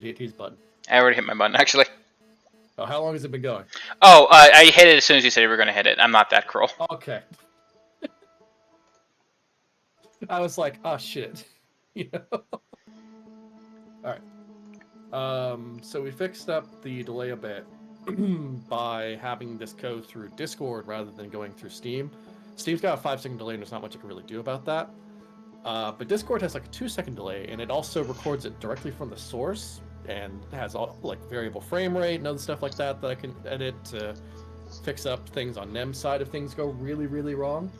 hit his button? I already hit my button, actually. Oh, how long has it been going? Oh, I hit it as soon as you said you were going to hit it. I'm not that cruel. Okay. I was like, oh shit. You know? Alright. So we fixed up the delay a bit by having this go through Discord rather than going through Steam. Steam's got a 5-second delay and there's not much you can really do about that. But Discord has like a 2-second delay, and it also records it directly from the source, and has all like variable frame rate and other stuff like that that I can edit to fix up things on NEM's side if things go really, really wrong.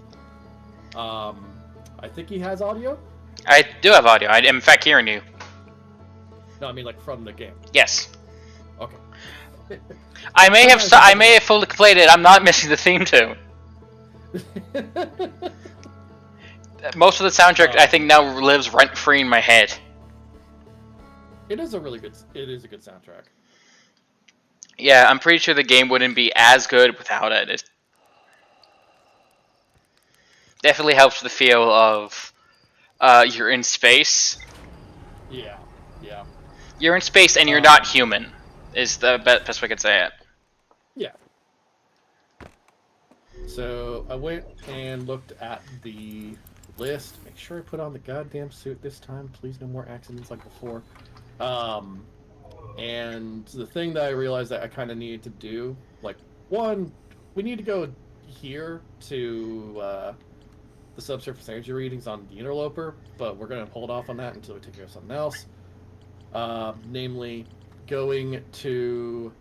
I think he has audio. I do have audio. I am, in fact, hearing you. No, I mean like from the game. Yes. Okay. I may have fully played it. I'm not missing the theme tune. Most of the soundtrack, I think, now lives rent-free in my head. It is a good soundtrack. Yeah, I'm pretty sure the game wouldn't be as good without it. It definitely helps the feel of you're in space. Yeah. You're in space and you're not human, is the best way I could say it. Yeah. So I went and looked at the list. Make sure I put on the goddamn suit this time. Please, no more accidents like before. And the thing that I realized that I kind of needed to do, like, one, we need to go here to the subsurface energy readings on the interloper, but we're going to hold off on that until we take care of something else. Namely, going to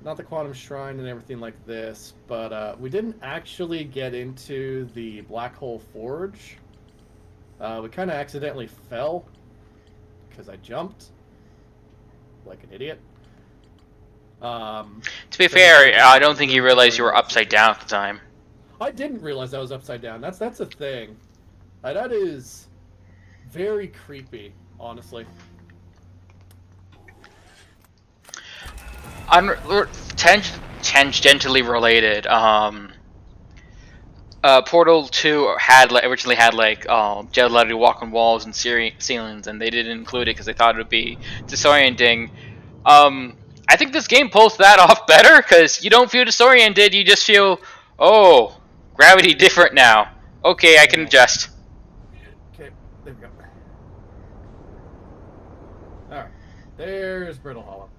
not the quantum shrine and everything like this, but we didn't actually get into the black hole forge. We kind of accidentally fell because I jumped like an idiot. To be fair, I don't think you realized you were upside down at the time. I didn't realize I was upside down. That's a thing. That is very creepy, honestly. Tangentially related, Portal 2 originally had like Jared Leto walk on walls and ceilings, and they didn't include it because they thought it would be disorienting. I think this game pulls that off better because you don't feel disoriented. You just feel, oh, gravity different now. Okay, I can adjust. Okay, there we go. Alright, there's Brittle Hollow.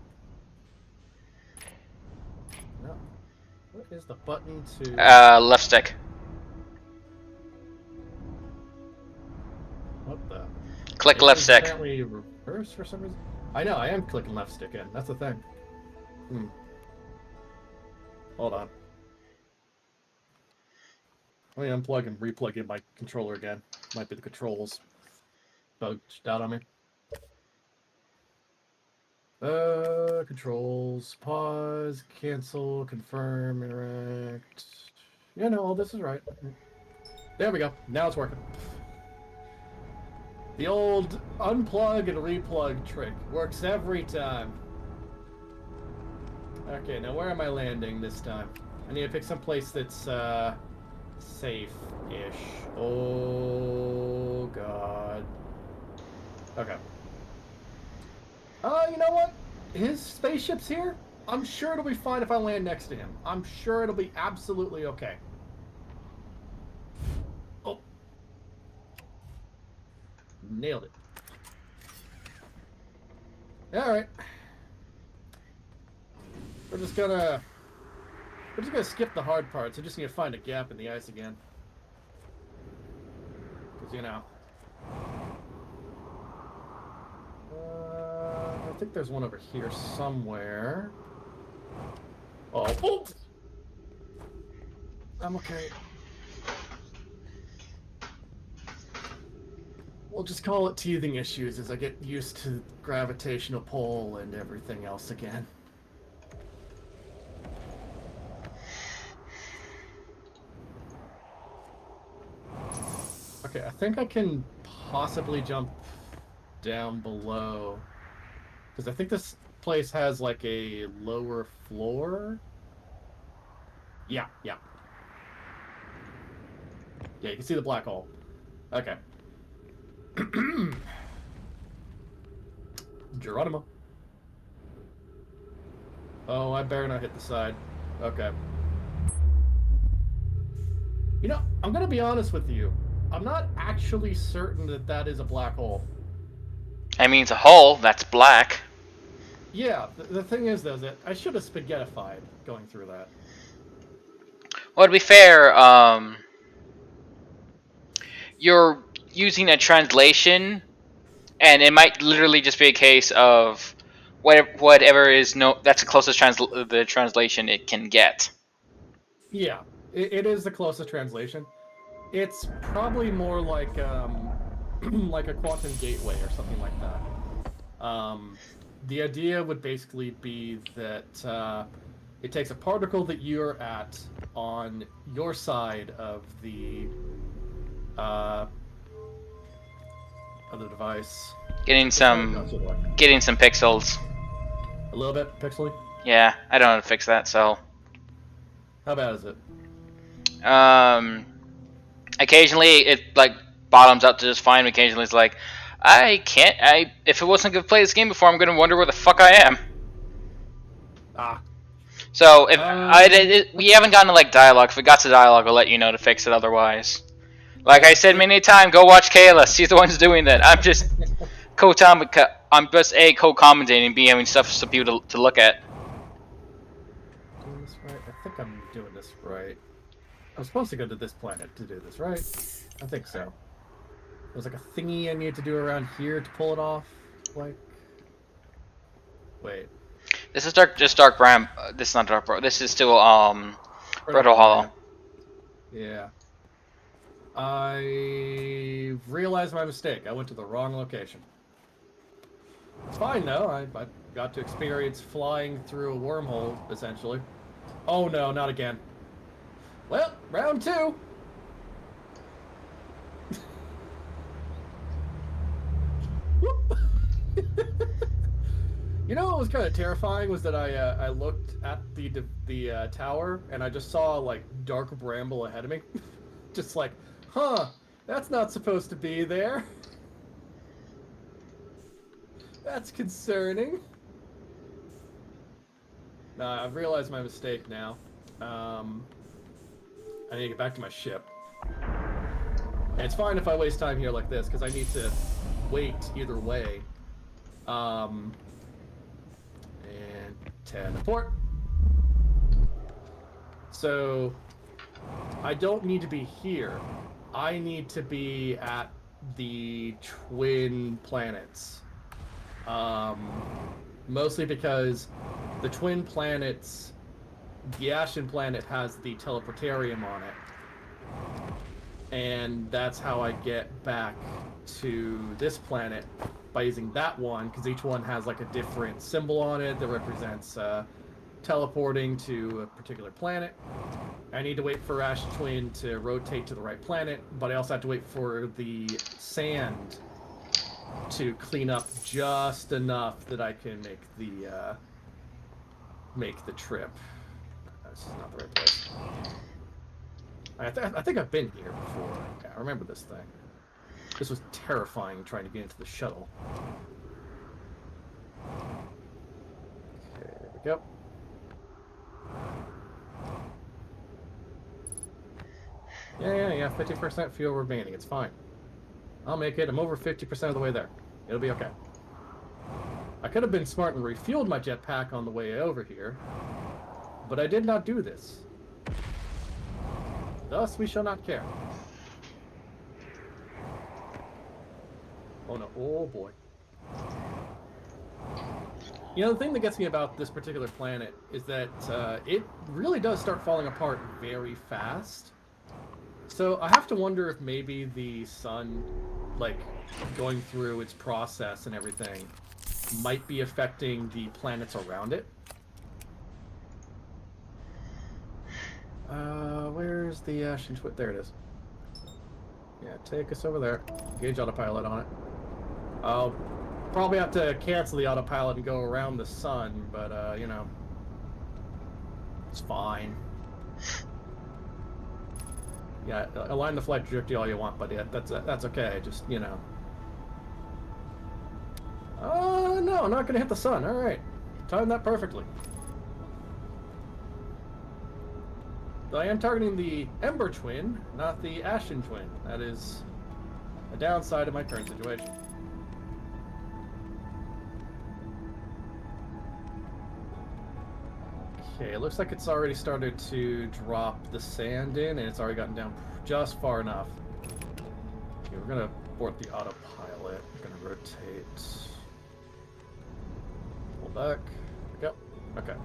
No. What is the button to... Left stick. What the... Click left stick. Apparently reverse for some reason. I know, I am clicking left stick in. That's the thing. Hold on. Let me unplug and replug in my controller again. Might be the controls bugged out on me. Controls, pause, cancel, confirm, interact. Yeah, no, all this is right. There we go. Now it's working. The old unplug and replug trick works every time. Okay, now where am I landing this time? I need to pick some place that's safe-ish. Oh god. Okay. You know what? His spaceship's here. I'm sure it'll be fine if I land next to him. I'm sure it'll be absolutely okay. Oh. Nailed it. Alright. We're just gonna skip the hard parts. I just need to find a gap in the ice again. Because, you know. I think there's one over here somewhere. Oh. I'm okay. We'll just call it teething issues as I get used to gravitational pull and everything else again. Okay, I think I can possibly jump down below. Because I think this place has like a lower floor. Yeah. Yeah, you can see the black hole. Okay. Geronimo. Oh, I better not hit the side. Okay. You know, I'm gonna be honest with you. I'm not actually certain that that is a black hole. I mean, it's a hole that's black. Yeah, the thing is, though, is that I should have spaghettified going through that. Well, to be fair, you're using a translation, and it might literally just be a case of whatever is that's the closest the translation it can get. Yeah, it is the closest translation. It's probably more like like a quantum gateway or something like that. The idea would basically be that it takes a particle that you're at on your side uh, of the device. Getting This way? No, some, it's the other way. getting some pixels. A little bit pixely. Yeah, I don't know how to fix that. So, How bad is it? um, occasionally it like bottoms out to just fine. Occasionally it's like, I can't. If it wasn't gonna play this game before, I'm gonna wonder where the fuck I am. Ah. So if we haven't gotten to like dialogue, if we got to dialogue, I'll let you know to fix it. Otherwise, like I said many times, go watch Kayla. She's the one's doing that. I'm just I'm just co-commentating, B having stuff for people to look at. Doing this right? I think I'm doing this right. I'm supposed to go to this planet to do this, right? I think so. There's like a thingy I need to do around here to pull it off. Like, wait. This is dark brown. This is not dark brown. This is still Bredo Hollow. Yeah. I realized my mistake. I went to the wrong location. It's fine though. I got to experience flying through a wormhole, essentially. Oh no, not again. Well, round 2. Whoop. You know what was kind of terrifying was that I looked at the tower and I just saw like dark bramble ahead of me, just like, huh, that's not supposed to be there. That's concerning. Nah, I've realized my mistake now. I need to get back to my ship. And it's fine if I waste time here like this because I need to wait either way. And teleport. So I don't need to be here. I need to be at the twin planets. Mostly because the twin planets, the Ashen planet has the teleportarium on it. And that's how I get back to this planet by using that one, because each one has like a different symbol on it that represents teleporting to a particular planet. I need to wait for Ash Twin to rotate to the right planet, but I also have to wait for the sand to clean up just enough that I can make the trip. This is not the right place. I think I've been here before. Yeah, I remember this thing. This was terrifying trying to get into the shuttle. Okay, there we go. Yeah, 50% fuel remaining. It's fine. I'll make it. I'm over 50% of the way there. It'll be okay. I could have been smart and refueled my jetpack on the way over here, but I did not do this. Thus, we shall not care. Oh no, oh boy. You know, the thing that gets me about this particular planet is that it really does start falling apart very fast. So I have to wonder if maybe the sun, like, going through its process and everything, might be affecting the planets around it. Where's the Ashen Twin? There it is. Yeah, take us over there. Engage autopilot on it. I'll probably have to cancel the autopilot and go around the sun, but, you know, it's fine. Yeah, align the flight trajectory all you want, buddy. That's okay. Just, you know. Oh, no, I'm not going to hit the sun. All right. Timed that perfectly. So I am targeting the Ember Twin, not the Ashen Twin. That is a downside of my current situation. Okay, it looks like it's already started to drop the sand in, and it's already gotten down just far enough. Okay, we're gonna abort the autopilot. We're gonna rotate. Pull back. There we go. Okay.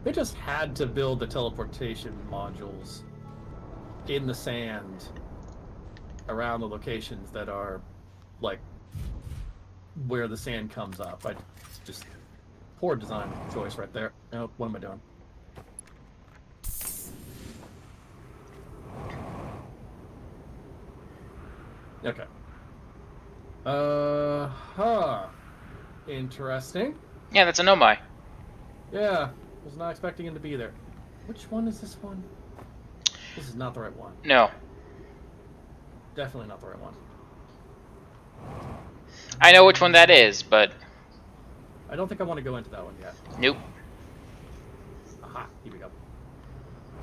They just had to build the teleportation modules in the sand around the locations that are, like, where the sand comes up. Just poor design choice right there. Oh, what am I doing? Okay. Interesting. Yeah, that's a Nomai. Yeah, was not expecting him to be there. Which one is this one? This is not the right one. No. Definitely not the right one. I know which one that is, but I don't think I want to go into that one yet. nope. Aha, here we go.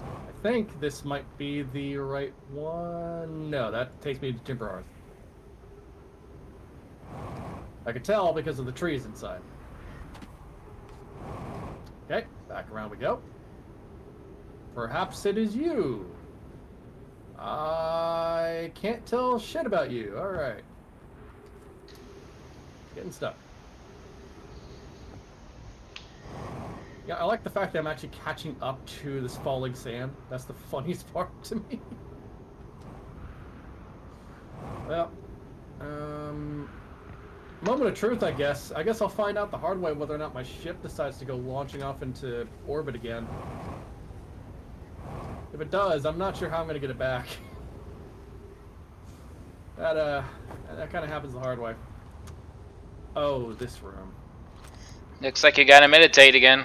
I think this might be the right one. No, that takes me to Timber Hearth. I could tell because of the trees inside. Okay, back around we go. Perhaps it is you. I can't tell shit about you. Alright. Getting stuck. Yeah, I like the fact that I'm actually catching up to this falling sand. That's the funniest part to me. Well, moment of truth, I guess. I guess I'll find out the hard way whether or not my ship decides to go launching off into orbit again. If it does, I'm not sure how I'm going to get it back. That kind of happens the hard way. Oh, this room. Looks like you gotta meditate again.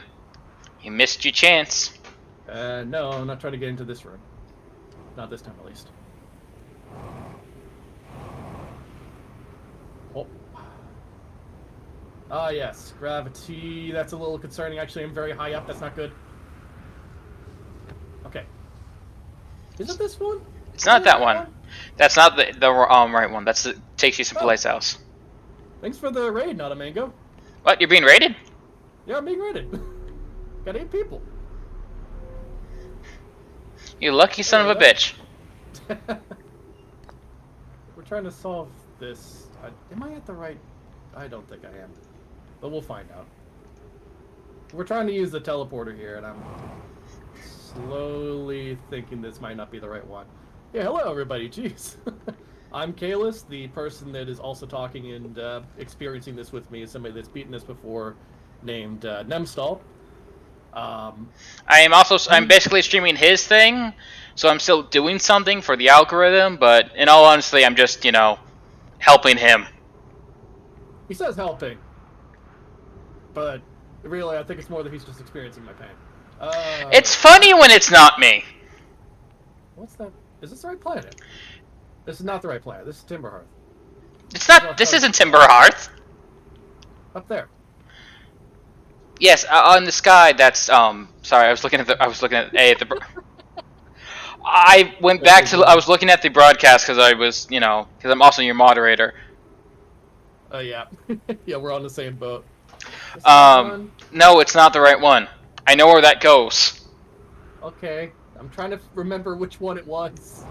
You missed your chance. No, I'm not trying to get into this room. Not this time, at least. Oh. Ah, yes. Gravity. That's a little concerning. Actually, I'm very high up. That's not good. Okay. Is it this one? It's not that one. That's not the right one. That's the takes you someplace else. Thanks for the raid, not a mango. What? You're being raided? Yeah, I'm being raided. Got 8 people. You lucky son of a bitch. We're trying to solve this. Am I at the right? I don't think I am. But we'll find out. We're trying to use the teleporter here, and I'm slowly thinking this might not be the right one. Yeah, hello everybody, jeez. I'm Kalis, the person that is also talking and experiencing this with me is somebody that's beaten this before, named Nemstall. I'm basically streaming his thing, so I'm still doing something for the algorithm, but in all honesty, I'm just, helping him. He says helping, but really, I think it's more that he's just experiencing my pain. It's funny when it's not me. What's that? Is this the right planet? This is not the right planet. This is Timber Hearth. It's not. This isn't Timber Hearth. Up there. Yes, on the sky. That's Sorry, I was looking at the. I went back to. I was looking at the broadcast because I was, because I'm also your moderator. Oh yeah, yeah, we're on the same boat. No, it's not the right one. I know where that goes. Okay, I'm trying to remember which one it was.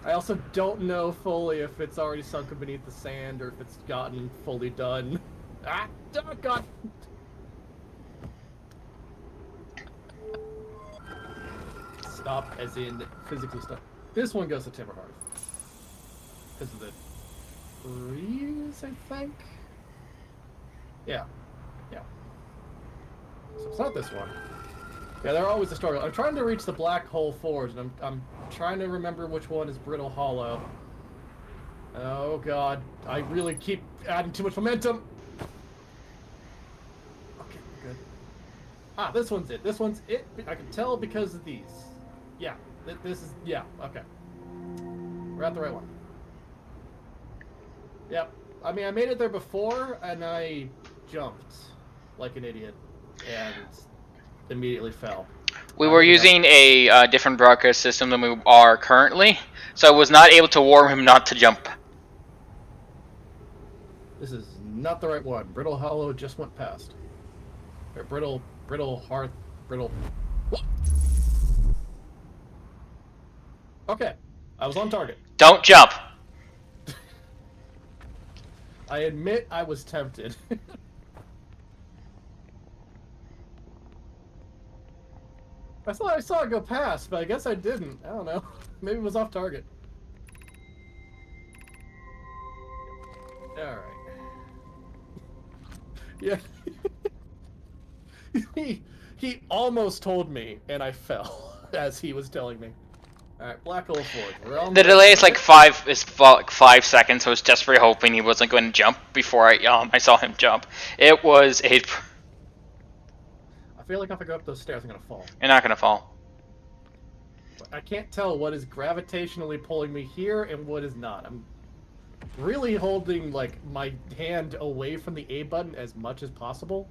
I also don't know fully if it's already sunken beneath the sand or if it's gotten fully done. Ah, oh God. Stop, as in physically stop. This one goes to Timber Hearth. Because of the trees, I think? Yeah. Yeah. So it's not this one. Yeah, they're always a struggle. I'm trying to reach the Black Hole Forge, and I'm trying to remember which one is Brittle Hollow. Oh God, I really keep adding too much momentum. Okay, good. Ah, this one's it. This one's it. I can tell because of these. Yeah, this is, yeah, okay. We're at the right one. Yep. I mean, I made it there before, and I jumped like an idiot. And immediately fell. We were using a different broadcast system than we are currently, so I was not able to warn him not to jump. This is not the right one. Brittle Hollow just went past. Or brittle hearth, brittle. What? Okay, I was on target. Don't jump. I admit I was tempted. I thought I saw it go past, but I guess I didn't. I don't know. Maybe it was off target. Alright. Yeah. he almost told me, and I fell as he was telling me. Alright, Black Hole Forge. We're on The delay is like 5 seconds. So I was desperately hoping he wasn't going to jump before I saw him jump. It was a. I feel like if I go up those stairs, I'm gonna fall. You're not gonna fall. I can't tell what is gravitationally pulling me here and what is not. I'm really holding like my hand away from the A button as much as possible,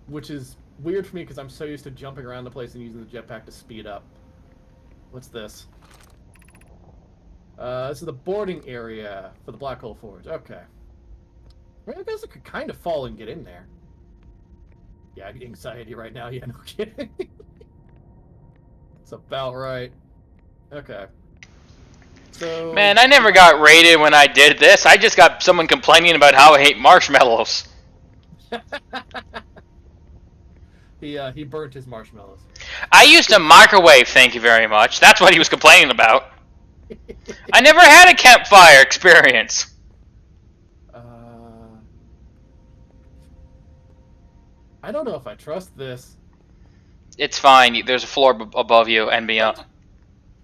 which is weird for me because I'm so used to jumping around the place and using the jetpack to speed up. What's this? This is the boarding area for the Black Hole Forge. Okay. Well, I guess I could kind of fall and get in there. Yeah, I get anxiety right now. Yeah, no kidding. It's about right. Okay. So... Man, I never got raided when I did this. I just got someone complaining about how I hate marshmallows. He burnt his marshmallows. I used a microwave, thank you very much. That's what he was complaining about. I never had a campfire experience. I don't know if I trust this. It's fine. There's a floor above you and beyond.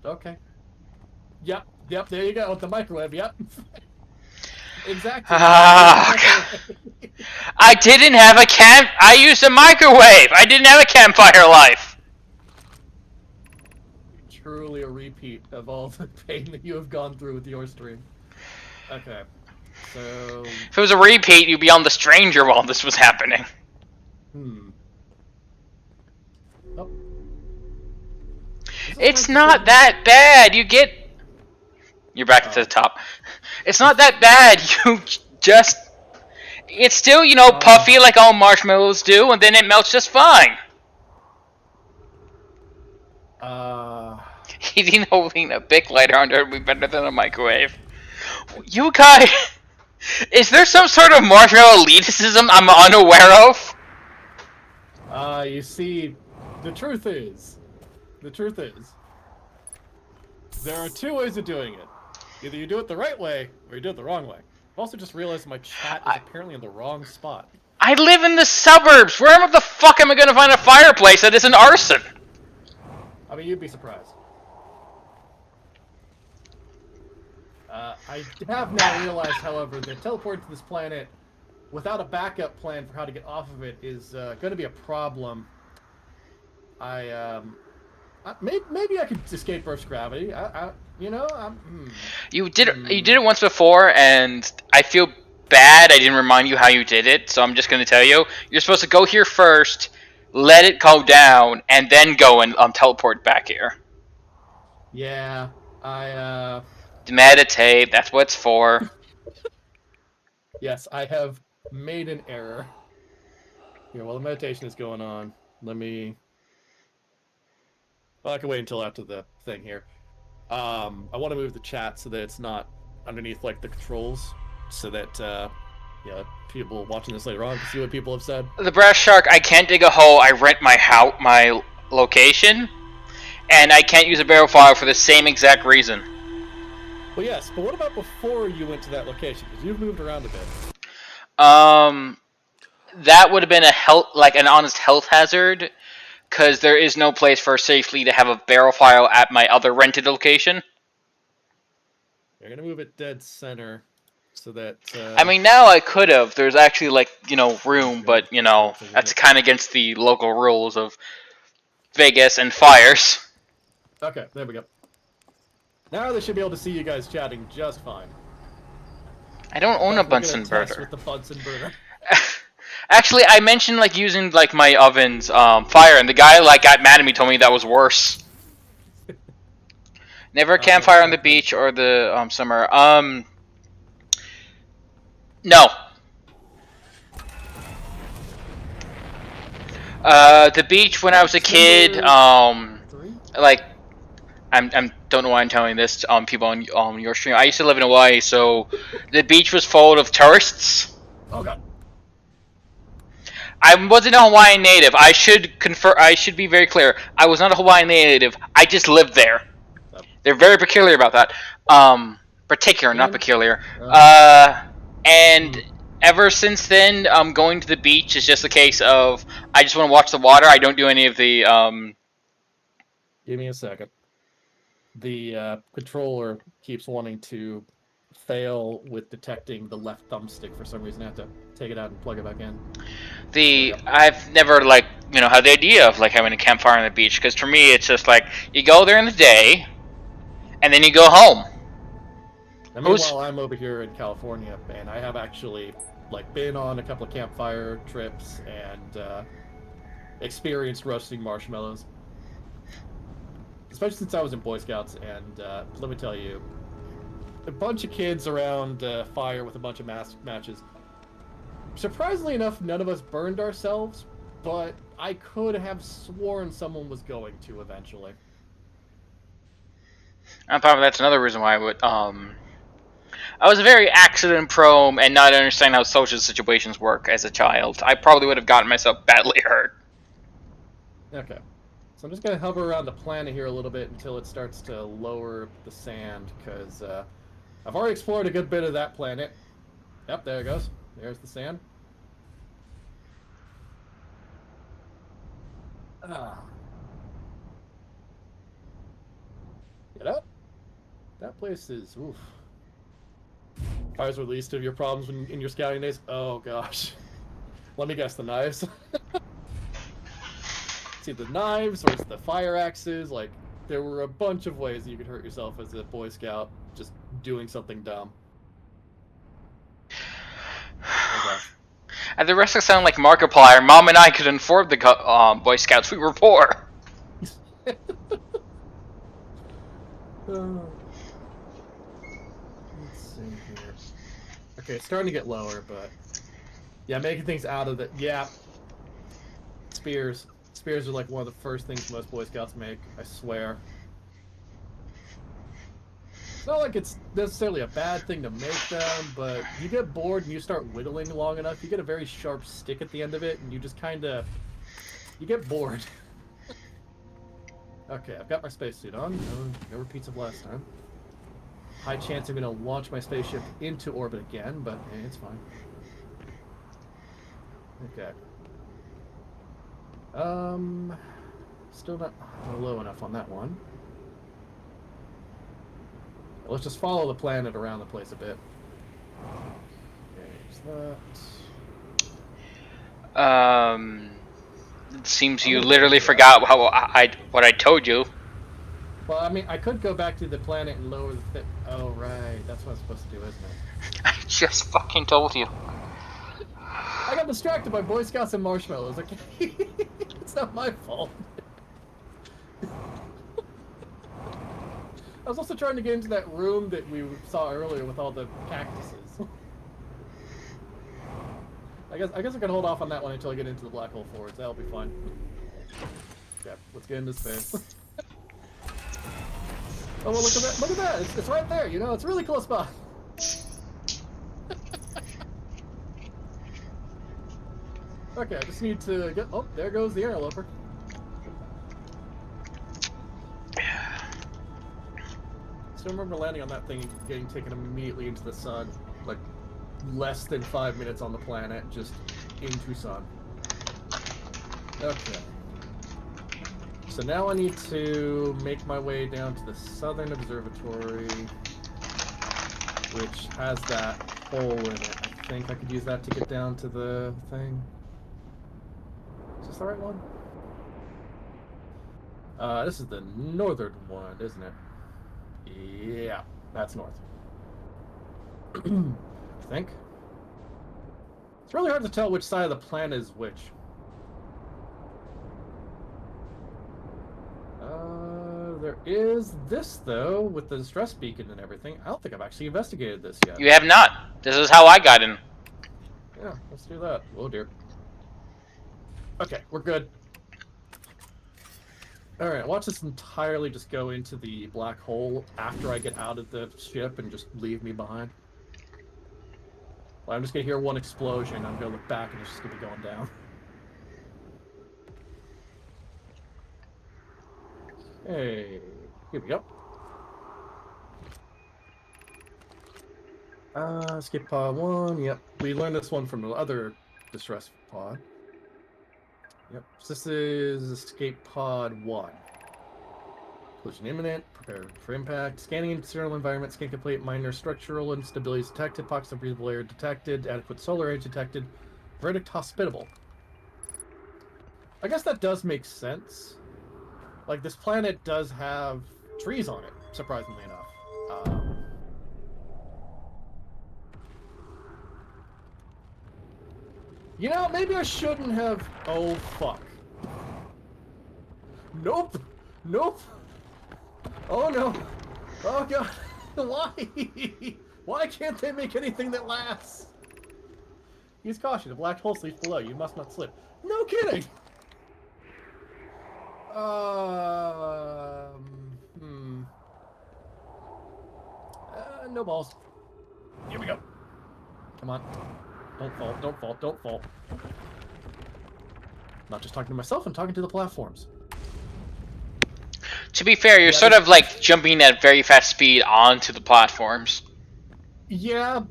Okay. Yep, there you go, with the microwave, yep. Exactly. I didn't have a I used a microwave! I didn't have a campfire life! Truly a repeat of all the pain that you have gone through with your stream. Okay. So... If it was a repeat, you'd be on The Stranger while this was happening. Oh. It's not that bad. You're back to the top. It's not that bad. You just... It's still, you know, puffy like all marshmallows do, and then it melts just fine. Heating holding a Bic lighter under would be better than a microwave. You guys... Is there some sort of marshmallow elitism I'm unaware of? You see, the truth is, there are two ways of doing it. Either you do it the right way, or you do it the wrong way. I've also just realized my chat is apparently in the wrong spot. I live in the suburbs! Where the fuck am I gonna find a fireplace that isn't arson? I mean, you'd be surprised. I have now realized, however, that teleporting to this planet without a backup plan for how to get off of it is going to be a problem. Maybe I could escape Earth's gravity. You did it once before, and I feel bad I didn't remind you how you did it. So I'm just going to tell you: you're supposed to go here first, let it go down, and then go and teleport back here. Yeah, meditate. That's what it's for. Yes, I have made an error. Here, while the meditation is going on, let me... Well, I can wait until after the thing here. I want to move the chat so that it's not underneath, like, the controls, so that, people watching this later on can see what people have said. The Brass Shark, I can't dig a hole. I rent my location, and I can't use a barrel file for the same exact reason. Well, yes, but what about before you went to that location? Because you've moved around a bit. That would have been an honest health hazard, because there is no place for safely to have a barrel file at my other rented location. You're gonna move it dead center, so that. I mean, now I could have. There's actually room, but that's kind of against the local rules of Vegas and fires. Okay, there we go. Now they should be able to see you guys chatting just fine. I don't own a Bunsen burner. With the Bunsen burner. Actually, I mentioned like using like my oven's fire, and the guy like got mad at me, told me that was worse. Never a No, campfire on the exactly. beach or the summer. No. The beach when I was a That's kid. number 3. Like I'm don't know why I'm telling this to people on your stream. I used to live in Hawaii, so the beach was full of tourists. Oh god. I wasn't a Hawaiian native. I should confer. I should be very clear. I was not a Hawaiian native. I just lived there. They're very peculiar about that. Particular, not And peculiar. uh, And ever since then, going to the beach is just a case of I just want to watch the water. I don't do any of the. give me a second. The controller keeps wanting to fail with detecting the left thumbstick for some reason. I have to take it out and plug it back in. I've never like had the idea of like having a campfire on the beach because for me it's just like you go there in the day, and then you go home. And meanwhile, I'm over here in California, and I have actually like been on a couple of campfire trips and experienced roasting marshmallows. Especially since I was in Boy Scouts, and let me tell you, a bunch of kids around fire with a bunch of matches. Surprisingly enough, none of us burned ourselves, but I could have sworn someone was going to eventually. On top of that's another reason why I would I was very accident prone and not understanding how social situations work as a child. I probably would have gotten myself badly hurt. Okay. So I'm just going to hover around the planet here a little bit until it starts to lower the sand, because I've already explored a good bit of that planet. Yep, there it goes. There's the sand. Ah. Get up. That place is, oof. Fires were the least of your problems in your scouting days? Oh, gosh. Let me guess, the knives? It's either knives or it's the fire axes. Like, there were a bunch of ways you could hurt yourself as a Boy Scout just doing something dumb. Oh, gosh. At the risk of sounding like Markiplier, Mom and I could inform the Boy Scouts we were poor. Let's see here. Okay, it's starting to get lower, but yeah, making things out of it. Yeah, spears. Spears are like one of the first things most Boy Scouts make. I swear. It's not like it's necessarily a bad thing to make them, but you get bored and you start whittling long enough, you get a very sharp stick at the end of it, and you just kind of you get bored. Okay, I've got my spacesuit on. No repeats of last time. High chance I'm going to launch my spaceship into orbit again, but hey, it's fine. Okay. Still not low enough on that one. Let's just follow the planet around the place a bit. Okay, It seems you literally forgot what I told you. Well, I mean, I could go back to the planet and lower the oh, right. That's what I'm supposed to do, isn't it? I just fucking told you. I got distracted by Boy Scouts and marshmallows. Okay, it's not my fault. I was also trying to get into that room that we saw earlier with all the cactuses. I guess I can hold off on that one until I get into the black hole forwards. That'll be fun. Okay, let's get into space. Oh, well, look at that! Look at that! It's right there. You know, it's really close by. Okay, I just need to get. Oh, there goes the interloper. Still remember landing on that thing and getting taken immediately into the sun, like less than 5 minutes on the planet, just into sun. Okay. So now I need to make my way down to the Southern Observatory, which has that hole in it. I think I could use that to get down to the thing. Is this the right one? This is the northern one, isn't it? Yeah, that's north. I think. really hard to tell which side of the planet is which. There is this, though, with the stress beacon and everything. I don't think I've actually investigated this yet. You have not. This is how I got in. Yeah, let's do that. Oh, dear. Okay, we're good. Alright, watch this entirely just go into the black hole after I get out of the ship and just leave me behind. Well, I'm just gonna hear one explosion. I'm gonna look back and it's just gonna be going down. Hey, here we go. Escape pod 1, yep. We learned this one from the other distress pod. Yep, so this is escape pod 1. Collision imminent, prepare for impact, scanning external environment, scan complete, minor structural instabilities detected, pockets of breathable air detected, adequate solar edge detected, verdict hospitable. I guess that does make sense. Like, this planet does have trees on it, surprisingly enough. You know, maybe I shouldn't have... Oh, fuck. Nope! Nope! Oh, no! Oh, God! Why? Why can't they make anything that lasts? Use caution. A black hole sleeps below. You must not slip. No kidding! No balls. Here we go. Come on. Don't fall, don't fall, don't fall. Not just talking to myself, I'm talking to the platforms. To be fair, you're sort of like jumping at very fast speed onto the platforms. Yeah.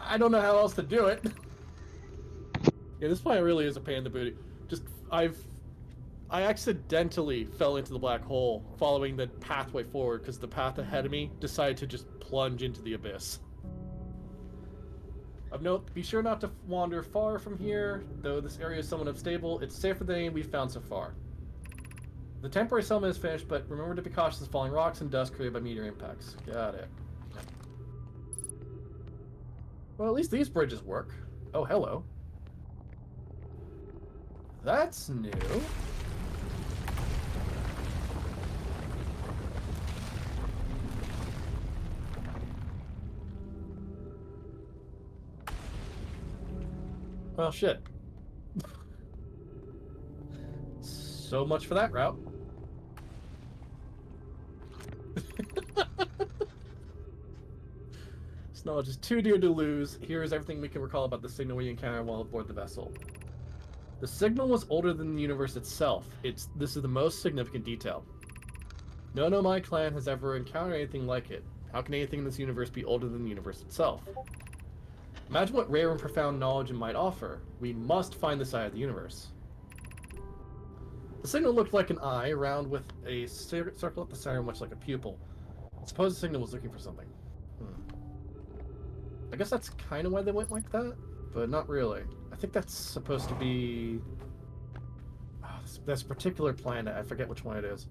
I don't know how else to do it. Yeah, this planet really is a pain in the booty. Just, I accidentally fell into the black hole following the pathway forward because the path ahead of me decided to just plunge into the abyss. Of note, be sure not to wander far from here, though this area is somewhat unstable. It's safer than any we've found so far. The temporary settlement is finished, but remember to be cautious of falling rocks and dust created by meteor impacts. Got it. Well, at least these bridges work. Oh, hello. That's new. Well, shit. So much for that route. This knowledge is too dear to lose. Here is everything we can recall about the signal we encountered while aboard the vessel. The signal was older than the universe itself. This is the most significant detail. No Nomai clan has ever encountered anything like it. How can anything in this universe be older than the universe itself? Imagine what rare and profound knowledge it might offer. We must find this eye of the universe. The signal looked like an eye, round with a circle at the center, much like a pupil. I suppose the signal was looking for something. I guess that's kind of why they went like that, but not really. I think that's supposed to be... this particular planet. I forget which one it is.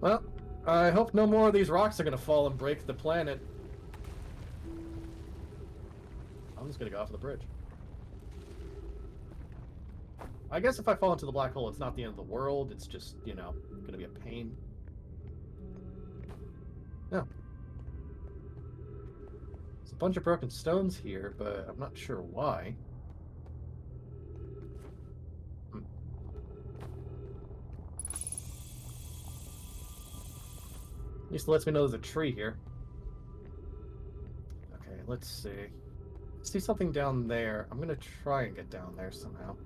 Well, I hope no more of these rocks are going to fall and break the planet. I'm just going to go off of the bridge. I guess if I fall into the black hole, it's not the end of the world. It's just, you know, going to be a pain. No. There's a bunch of broken stones here, but I'm not sure why. At least it lets me know there's a tree here. Okay, let's see. See something down there. I'm gonna try and get down there somehow.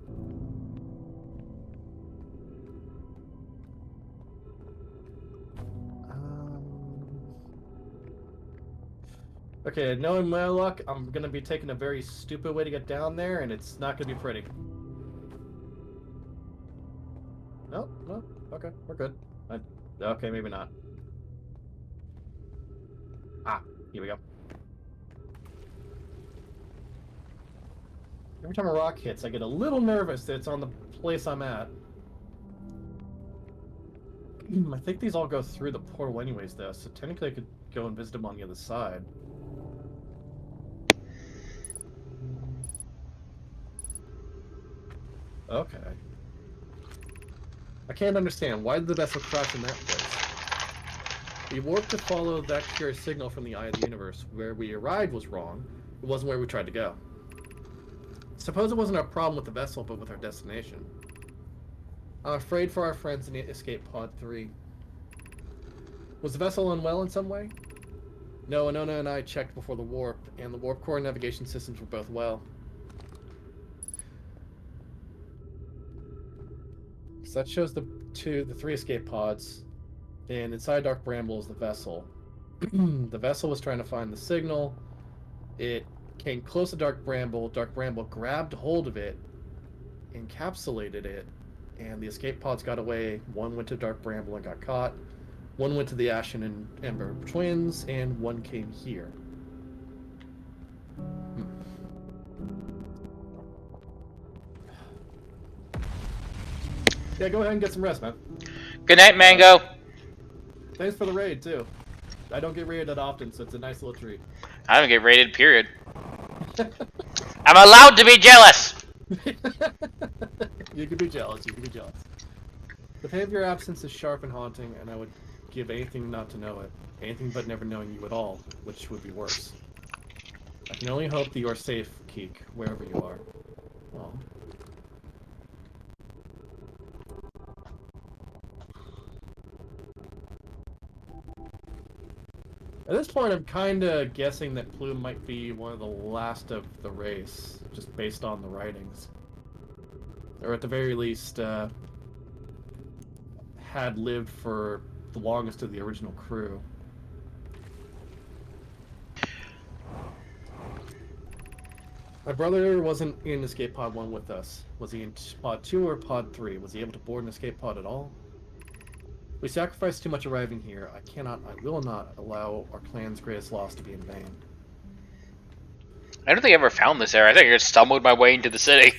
Okay, knowing my luck, I'm gonna be taking a very stupid way to get down there, and it's not gonna be pretty. No, no, okay, we're good. Okay, maybe not. Ah, here we go. Every time a rock hits, I get a little nervous that it's on the place I'm at. I think these all go through the portal anyways, though, so technically I could go and visit them on the other side. Okay. I can't understand. Why did the vessel crash in that place? We warped to follow that curious signal from the eye of the universe. Where we arrived was wrong. It wasn't where we tried to go. Suppose it wasn't our problem with the vessel, but with our destination. I'm afraid for our friends in Escape Pod 3. Was the vessel unwell in some way? No, Anona and I checked before the warp, and the warp core and navigation systems were both well. So that shows the three escape pods, and inside Dark Bramble is the vessel. The vessel was trying to find the signal. It came close to Dark Bramble. Dark Bramble grabbed hold of it, encapsulated it, and the escape pods got away. One went to Dark Bramble and got caught. One went to the Ashen and Ember twins, and one came here. Yeah, go ahead and get some rest, man. Good night, Mango. Thanks for the raid, too. I don't get raided that often, so it's a nice little treat. I don't get rated, period. I'm allowed to be jealous! You can be jealous, you can be jealous. The pain of your absence is sharp and haunting, and I would give anything not to know it. Anything but never knowing you at all, which would be worse. I can only hope that you are safe, Keek, wherever you are. Well. At this point, I'm kind of guessing that Plume might be one of the last of the race, just based on the writings. Or at the very least, had lived for the longest of the original crew. My brother wasn't in Escape Pod 1 with us. Was he in Pod 2 or Pod 3? Was he able to board an Escape Pod at all? We sacrificed too much arriving here. I will not allow our clan's greatest loss to be in vain. I don't think I ever found this area. I think I just stumbled my way into the city.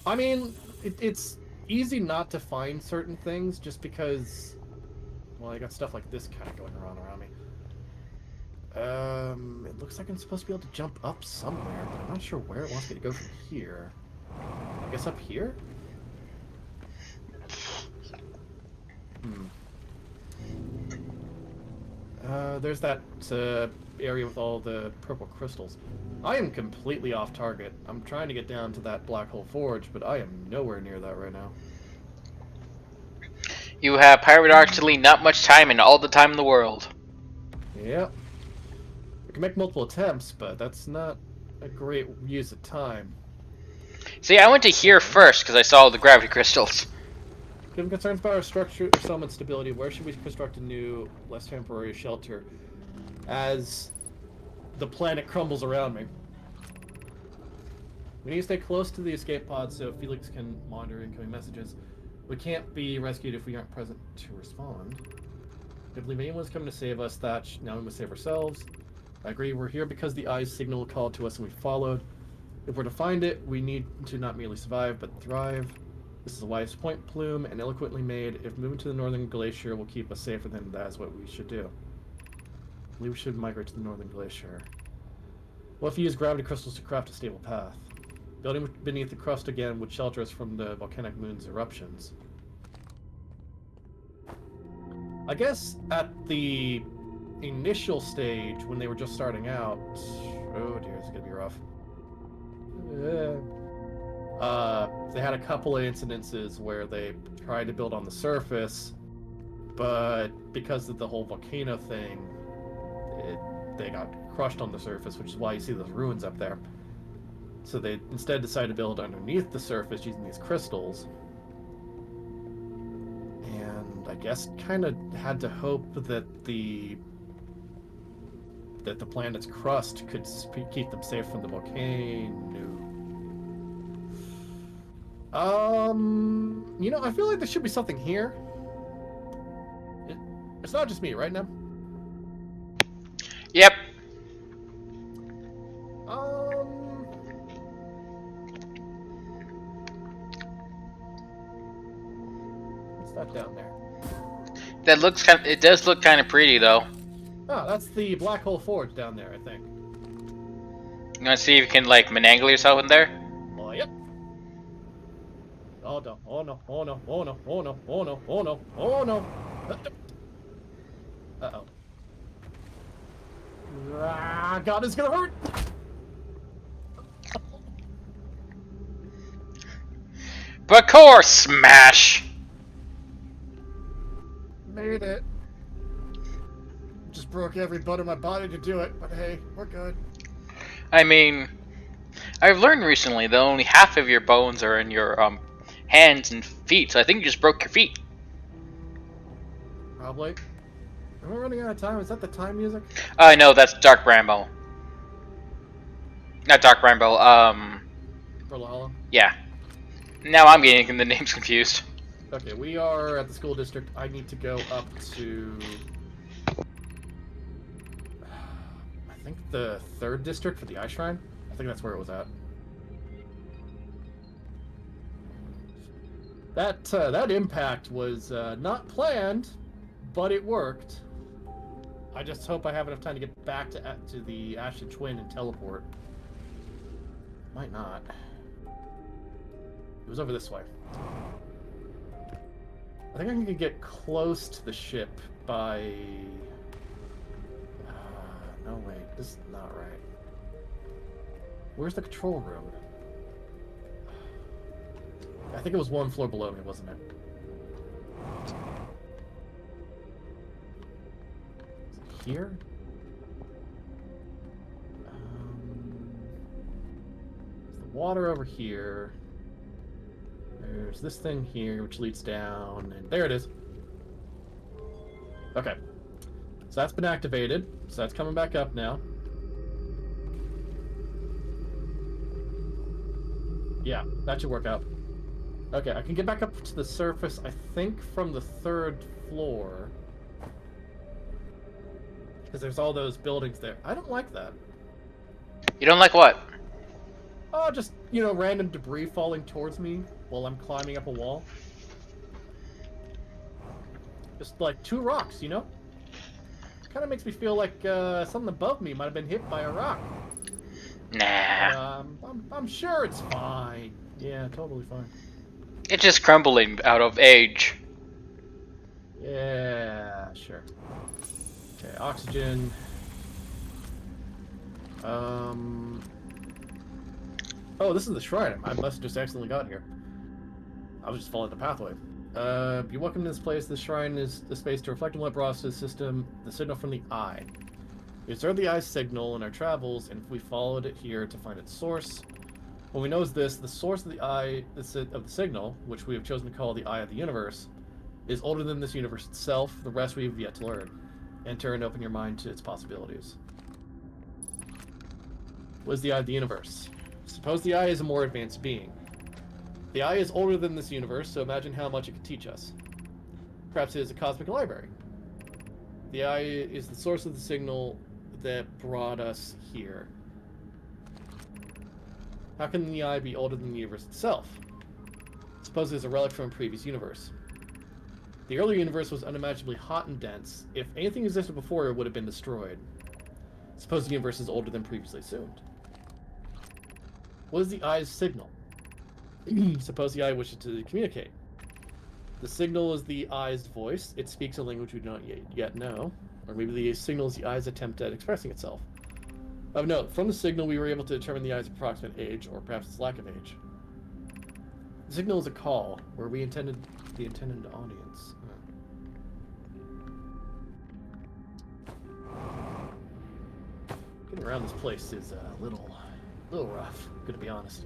I mean, it's easy not to find certain things just because, well, I got stuff like this kind of going around me. It looks like I'm supposed to be able to jump up somewhere, but I'm not sure where it wants me to go from here. I guess up here? There's that area with all the purple crystals. I am completely off target. I'm trying to get down to that Black Hole Forge, but I am nowhere near that right now. You have paradoxically not much time and all the time in the world. Yep. We can make multiple attempts, but that's not a great use of time. See, I went to here first because I saw the gravity crystals. Given concerns about our structure or settlement stability, where should we construct a new, less temporary shelter as the planet crumbles around me? We need to stay close to the escape pod so Felix can monitor incoming messages. We can't be rescued if we aren't present to respond. If we believe anyone's coming to save us, Thatch, now we must save ourselves. I agree, we're here because the Eye's signal called to us and we followed. If we're to find it, we need to not merely survive, but thrive. This is a wise point, Plume, and eloquently made. If moving to the northern glacier will keep us safer, then that is what we should do. I believe we should migrate to the northern glacier. What if we use gravity crystals to craft a stable path? Building beneath the crust again would shelter us from the volcanic moon's eruptions. I guess at the initial stage, when they were just starting out... Oh dear, it's gonna be rough. They had a couple of incidences where they tried to build on the surface, but because of the whole volcano thing, they got crushed on the surface, which is why you see those ruins up there. So they instead decided to build underneath the surface using these crystals. And I guess kind of had to hope that the planet's crust could keep them safe from the volcano. You know, I feel like there should be something here. It's not just me, right now? Yep. What's that down there? That looks kind. It does look kind of pretty though. Oh, that's the Black Hole Forge down there, I think. You want to see if you can like manangle yourself in there? Oh, yep. Oh no, oh no, oh no, oh no, oh no, oh no, oh no, oh no. Uh-oh. Ah, God, it's gonna hurt! Parkour smash! Made it. Just broke every bone in my body to do it, but hey, we're good. I mean, I've learned recently that only half of your bones are in your hands and feet, so I think you just broke your feet. Probably. Am I running out of time? Is that the time music? No, that's Dark Bramble. Not Dark Bramble, Brawlhalla? yeah. Now I'm getting the names confused. Okay, we are at the school district. I need to go up to... I think the 3rd district for the Eye Shrine? I think that's where it was at. That impact was not planned, but it worked. I just hope I have enough time to get back to the Ashen Twin and teleport. Might not. It was over this way. I think I can get close to the ship by... no, wait. This is not right. Where's the control room? I think it was one floor below me, wasn't it? Is it here? There's the water over here. There's this thing here, which leads down, and there it is. Okay. So that's been activated, so that's coming back up now. Yeah, that should work out. Okay, I can get back up to the surface, I think, from the 3rd floor. Because there's all those buildings there. I don't like that. You don't like what? Oh, just, you know, random debris falling towards me while I'm climbing up a wall. Just like 2 rocks, you know? Kind of makes me feel like something above me might have been hit by a rock. Nah. I'm sure it's fine. Yeah, totally fine. It's just crumbling out of age. Yeah, sure. Okay, oxygen. Oh, this is the shrine. I must have just accidentally got here. I was just following the pathway. Be welcome to this place. This shrine is the space to reflect on what brought us to the system, the signal from the eye. We observed the eye's signal in our travels, and we followed it here to find its source. What we know is this: the source of the eye, of the signal, which we have chosen to call the Eye of the Universe, is older than this universe itself. The rest we have yet to learn. Enter and open your mind to its possibilities. What is the Eye of the Universe? Suppose the Eye is a more advanced being. The Eye is older than this universe, so imagine how much it could teach us. Perhaps it is a cosmic library. The Eye is the source of the signal that brought us here. How can the Eye be older than the universe itself? Suppose it is a relic from a previous universe. The earlier universe was unimaginably hot and dense. If anything existed before, it would have been destroyed. Suppose the universe is older than previously assumed. What is the Eye's signal? Suppose the Eye wishes to communicate. The signal is the Eye's voice. It speaks a language we do not yet know. Or maybe the signal is the Eye's attempt at expressing itself. Of note, from the signal we were able to determine the Eye's approximate age, or perhaps its lack of age. The signal is a call, where we intended the intended audience. Getting around this place is a little rough, gonna be honest.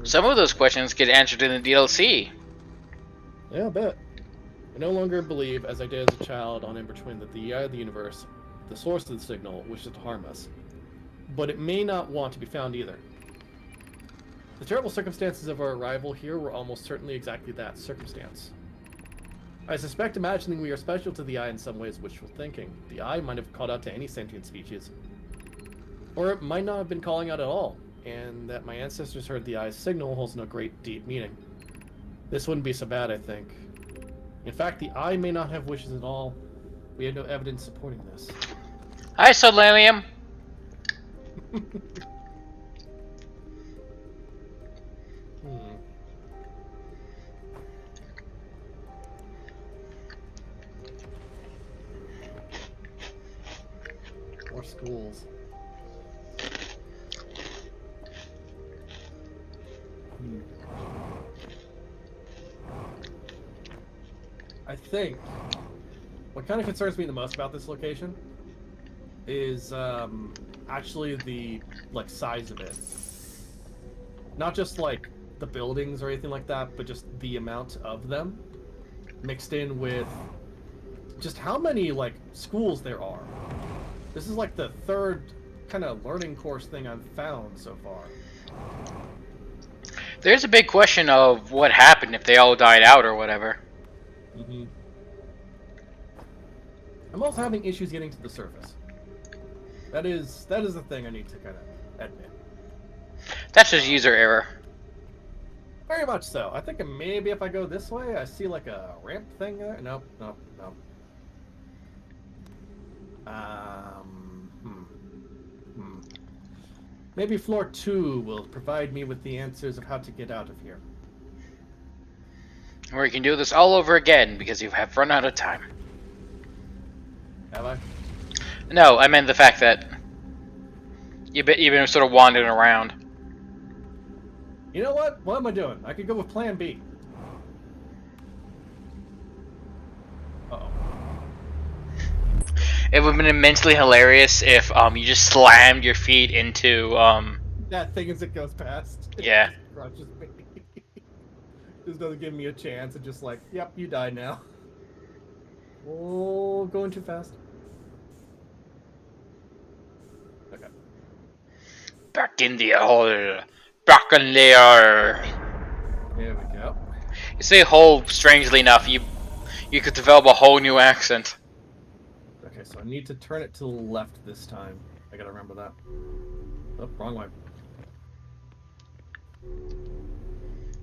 Some of those questions get answered in the DLC. Yeah, I bet. I no longer believe, as I did as a child on In Between, that the Eye of the Universe, the source of the signal, wishes to harm us. But it may not want to be found either. The terrible circumstances of our arrival here were almost certainly exactly that circumstance. I suspect imagining we are special to the Eye in some ways wishful thinking. The Eye might have called out to any sentient species. Or it might not have been calling out at all, and that my ancestors heard the Eye's signal holds no great deep meaning. This wouldn't be so bad, I think. In fact, the eye may not have wishes at all. We have no evidence supporting this. Hi, Solarium. Hmm. More schools. Hmm. I think what kind of concerns me the most about this location is actually the size of it. Not just like the buildings or anything like that, but just the amount of them mixed in with just how many schools there are. This is like the third kind of learning course thing I've found so far. There's a big question of what happened if they all died out or whatever. Mm-hmm. I'm also having issues getting to the surface. That is the thing I need to kind of admit. That's just user error. Very much so. I think maybe if I go this way, I see like a ramp thing there. Nope, nope, nope. Maybe floor 2 will provide me with the answers of how to get out of here. Or you can do this all over again because you have run out of time. Have I? No, I meant the fact that you've been sort of wandering around. You know what? What am I doing? I could go with plan B. Uh-oh. It would have been immensely hilarious if you just slammed your feet into That thing as it goes past. Yeah. It just crushes me. Just doesn't give me a chance. It's just like, yep, you died now. Oh, going too fast. Okay. back in the hole. Back in there. Here we go. You say hole, strangely enough, you could develop a whole new accent. Okay, so I need to turn it to the left this time. I gotta remember that. Oh, wrong way.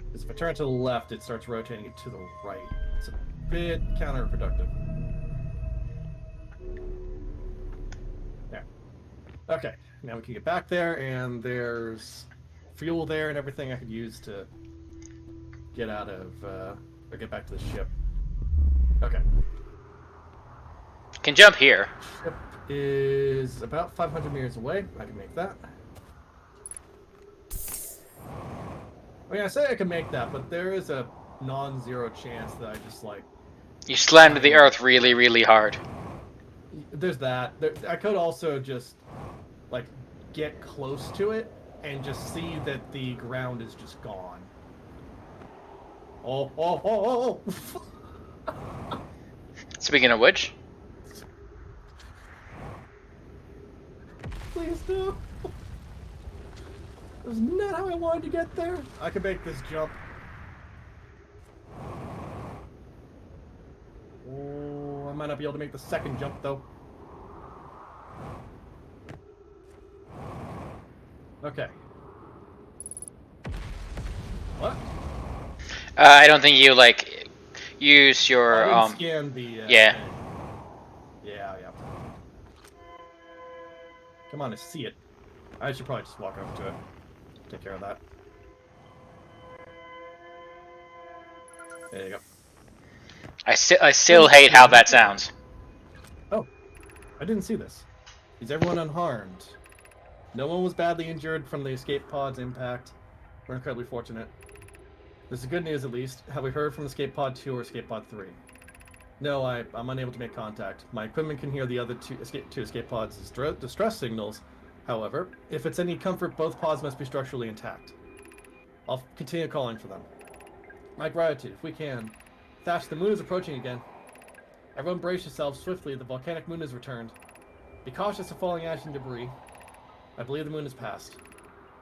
Because if I turn it to the left, it starts rotating it to the right. It's a bit counterproductive. There. Okay, now we can get back there, and there's fuel there and everything I could use to get out of, or get back to the ship. Okay. Can jump here. Ship is about 500 meters away. I can make that. I mean, I say I can make that, but there is a non-zero chance that I just, You slammed the earth really, really hard. There's that. I could also just, get close to it and just see that the ground is just gone. Oh. Speaking of which, Please do. That's not how I wanted to get there. I can make this jump. Oh, I might not be able to make the second jump, though. Okay. What? I don't think you use your I didn't scan the. yeah. thing. Yeah. Come on, I see it. I should probably just walk over to it. Take care of that. There you go. I still hate how that sounds. Oh, I didn't see this. Is everyone unharmed? No one was badly injured from the escape pod's impact. We're incredibly fortunate. This is good news, at least. Have we heard from Escape Pod 2 or Escape Pod 3? No, I'm unable to make contact. My equipment can hear the other two escape pods' distress signals. However, if it's any comfort, both pods must be structurally intact. I'll continue calling for them. My gratitude, if we can. Thatch, the moon is approaching again. Everyone brace yourselves swiftly. The volcanic moon has returned. Be cautious of falling ash and debris. I believe the moon has passed.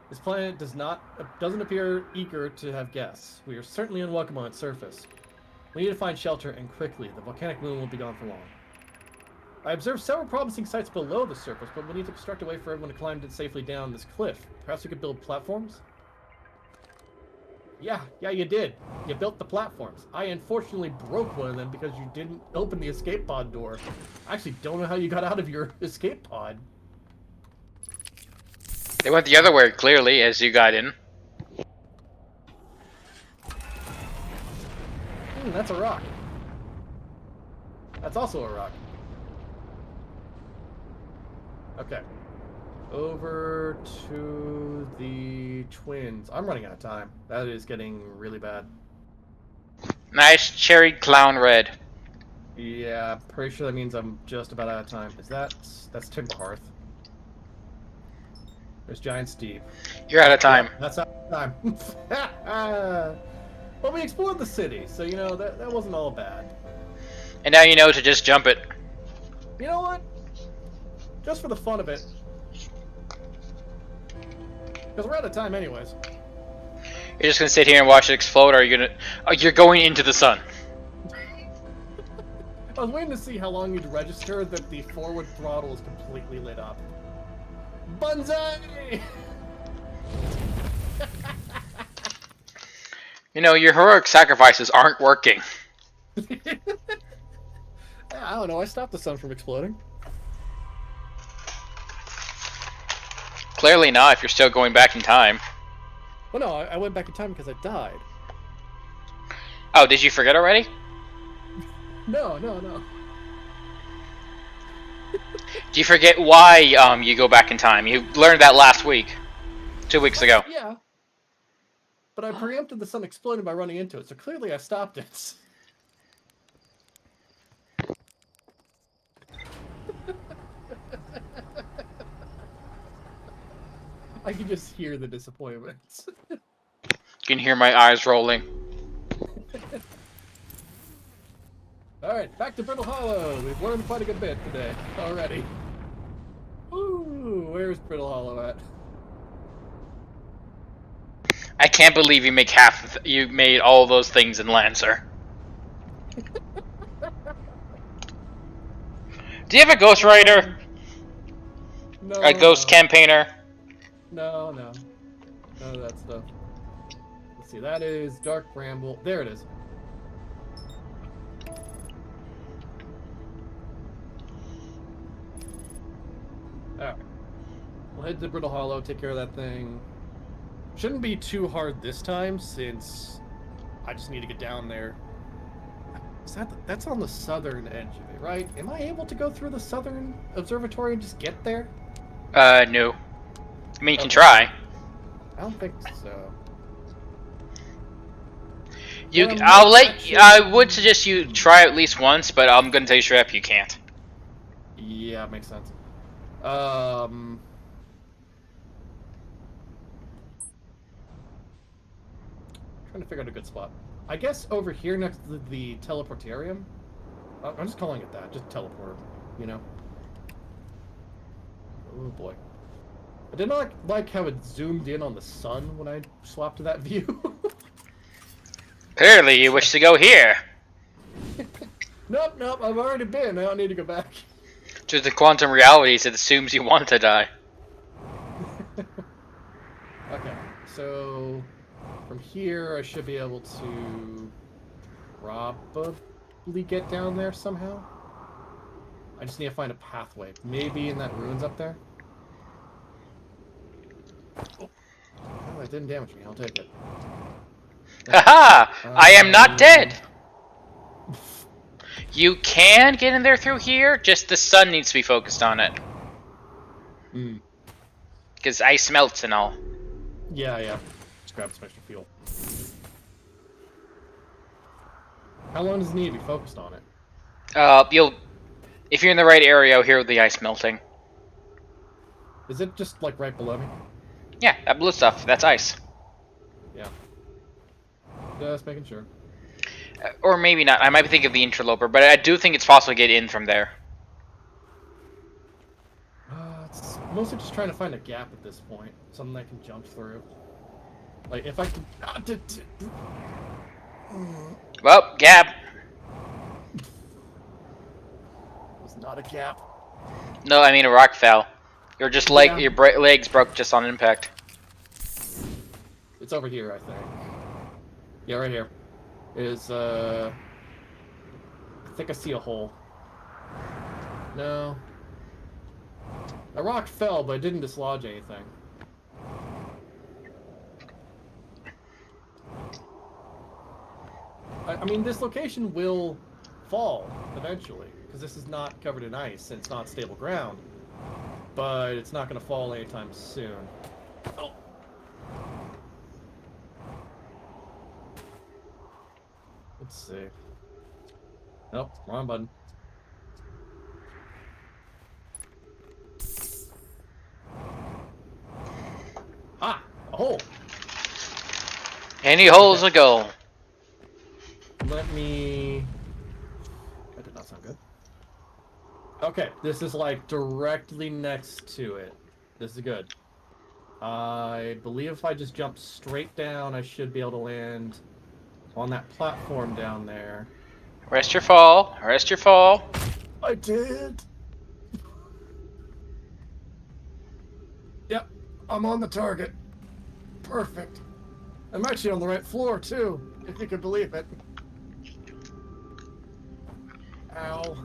This planet doesn't appear eager to have guests. We are certainly unwelcome on its surface. We need to find shelter, and quickly. The volcanic moon won't be gone for long. I observed several promising sites below the surface, but we'll need to construct a way for everyone to climb safely down this cliff. Perhaps we could build platforms? Yeah, you did. You built the platforms. I unfortunately broke one of them because you didn't open the escape pod door. I actually don't know how you got out of your escape pod. They went the other way, clearly, as you got in. That's a rock. That's also a rock. Okay. Over to the twins. I'm running out of time. That is getting really bad. Nice cherry clown red. Yeah, pretty sure that means I'm just about out of time. That's Timber Hearth. There's Giant Steve. You're out of time. Yep, that's out of time. Well, we explored the city, so you know that wasn't all bad. And now you know to just jump it. You know what? Just for the fun of it. Because we're out of time anyways. You're just gonna sit here and watch it explode, or are you gonna? Oh, you're going into the sun. I was waiting to see how long you'd register that the forward throttle is completely lit up. Banzai! You know, your heroic sacrifices aren't working. I don't know, I stopped the sun from exploding. Clearly not, if you're still going back in time. Well, no, I went back in time because I died. Oh, did you forget already? No. Do you forget why you go back in time? You learned that last week. 2 weeks ago. Yeah. But I preempted the sun exploding by running into it, so clearly I stopped it. I can just hear the disappointment. You can hear my eyes rolling. Alright, back to Brittle Hollow. We've learned quite a good bit today already. Ooh, where's Brittle Hollow at? I can't believe you make you made all those things in Lancer. Do you have a Ghost Rider? No. A Ghost Campaigner? No. None of that stuff. Let's see, that is Dark Bramble. There it is. Alright. We'll head to Brittle Hollow, take care of that thing. Shouldn't be too hard this time, since I just need to get down there. That's on the southern edge of it, right? Am I able to go through the southern observatory and just get there? No. I mean, you can try. I don't think so. I would suggest you try at least once, but I'm gonna tell you straight up, you can't. Yeah, makes sense. Trying to figure out a good spot. I guess over here next to the teleportarium. I'm just calling it that, just teleporter, you know? Oh boy. I did not like how it zoomed in on the sun when I swapped to that view. Clearly, you wish to go here. Nope, I've already been. I don't need to go back. To the quantum realities, it assumes you want to die. Okay, so from here I should be able to probably get down there somehow. I just need to find a pathway. Maybe in that ruins up there? Oh, that didn't damage me. I'll take it. Haha! I am not dead! You can get in there through here, just the sun needs to be focused on it. Because ice melts and all. Yeah. Just grab some extra fuel. How long does it need to be focused on it? If you're in the right area, you'll hear the ice melting. Is it just like right below me? Yeah, that blue stuff, that's ice. Yeah. Just making sure. Or maybe not. I might be thinking of the interloper, but I do think it's possible to get in from there. It's mostly just trying to find a gap at this point. Something I can jump through. Like, if I can... Well, gap. It was not a gap. No, I mean a rock fell. Your legs broke just on impact. It's over here, I think. Yeah, right here. I think I see a hole. No. A rock fell, but it didn't dislodge anything. I mean, this location will fall eventually, because this is not covered in ice and it's not stable ground. But it's not going to fall anytime soon. Oh. Let's see. Nope, wrong button. Ah, a hole. Any holes a go. Let me... That did not sound good. Okay, this is like directly next to it. This is good. I believe if I just jump straight down, I should be able to land on that platform down there. Rest your fall. Rest your fall. I did! Yep, I'm on the target. Perfect. I'm actually on the right floor, too, if you could believe it. Ow.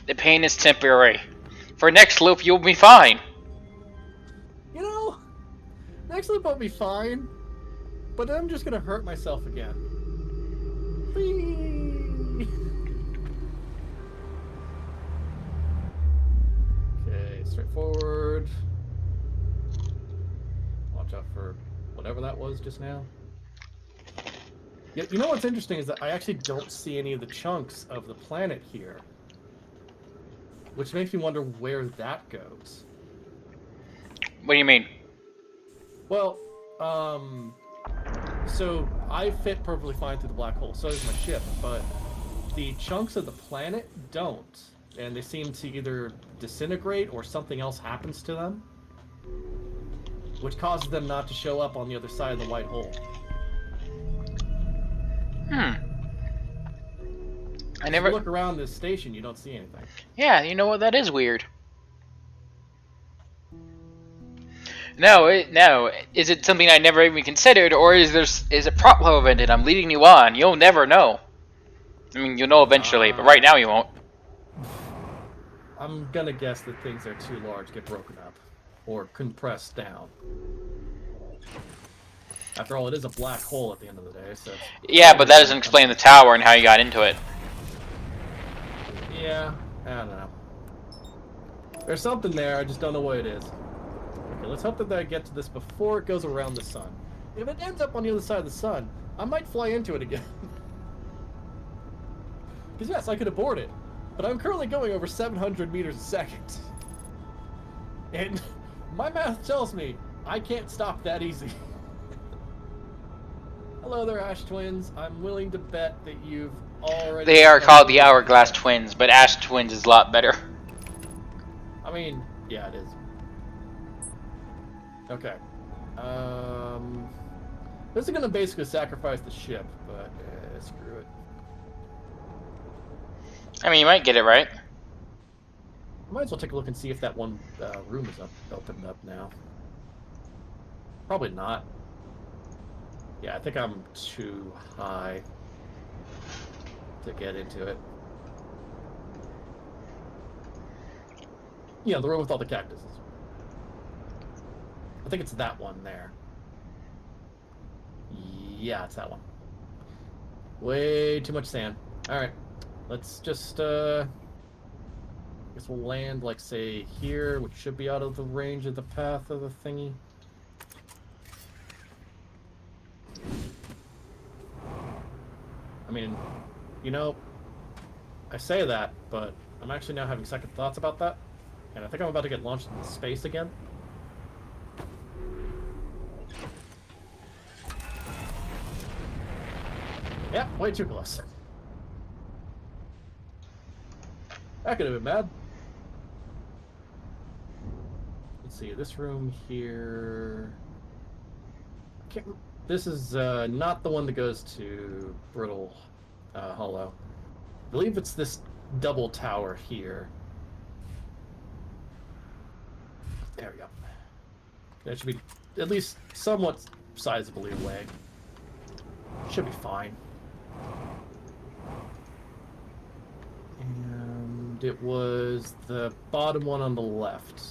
The pain is temporary. For next loop, you'll be fine. You know, next loop I'll be fine, but I'm just gonna hurt myself again. Whee! Okay, straightforward. Watch out for whatever that was just now. Yeah, you know what's interesting is that I actually don't see any of the chunks of the planet here. Which makes me wonder where that goes. What do you mean? Well, so I fit perfectly fine through the black hole, so does my ship, but the chunks of the planet don't. And they seem to either disintegrate or something else happens to them, which causes them not to show up on the other side of the white hole. I never If you look around this station, you don't see anything. Yeah, you know what? That is weird. No, is it something I never even considered, or is it prop relevant and I'm leading you on? You'll never know. I mean, you'll know eventually, but right now you won't. I'm gonna guess that things that are too large get broken up or compressed down. After all, it is a black hole at the end of the day, so... Yeah, but that doesn't explain the tower and how you got into it. Yeah, I don't know. There's something there, I just don't know what it is. Okay, let's hope that I get to this before it goes around the sun. If it ends up on the other side of the sun, I might fly into it again. Because yes, I could abort it, but I'm currently going over 700 meters a second. And my math tells me I can't stop that easy. Hello there, Ash Twins. I'm willing to bet that you've already... They are called the Hourglass Twins, but Ash Twins is a lot better. I mean, yeah, it is. Okay. This is gonna basically sacrifice the ship, but screw it. I mean, you might get it right. Might as well take a look and see if that one room is opened up now. Probably not. Yeah, I think I'm too high to get into it. Yeah, the room with all the cactuses. I think it's that one there. Yeah, it's that one. Way too much sand. Alright. Let's just, I guess we'll land, like, say, here, which should be out of the range of the path of the thingy. I mean, you know, I say that, but I'm actually now having second thoughts about that. And I think I'm about to get launched into space again. Yeah, way too close. That could have been bad. Let's see, this room here... This is not the one that goes to Brittle Hollow. I believe it's this double tower here. There we go. That should be at least somewhat sizably away. Should be fine. And it was the bottom one on the left.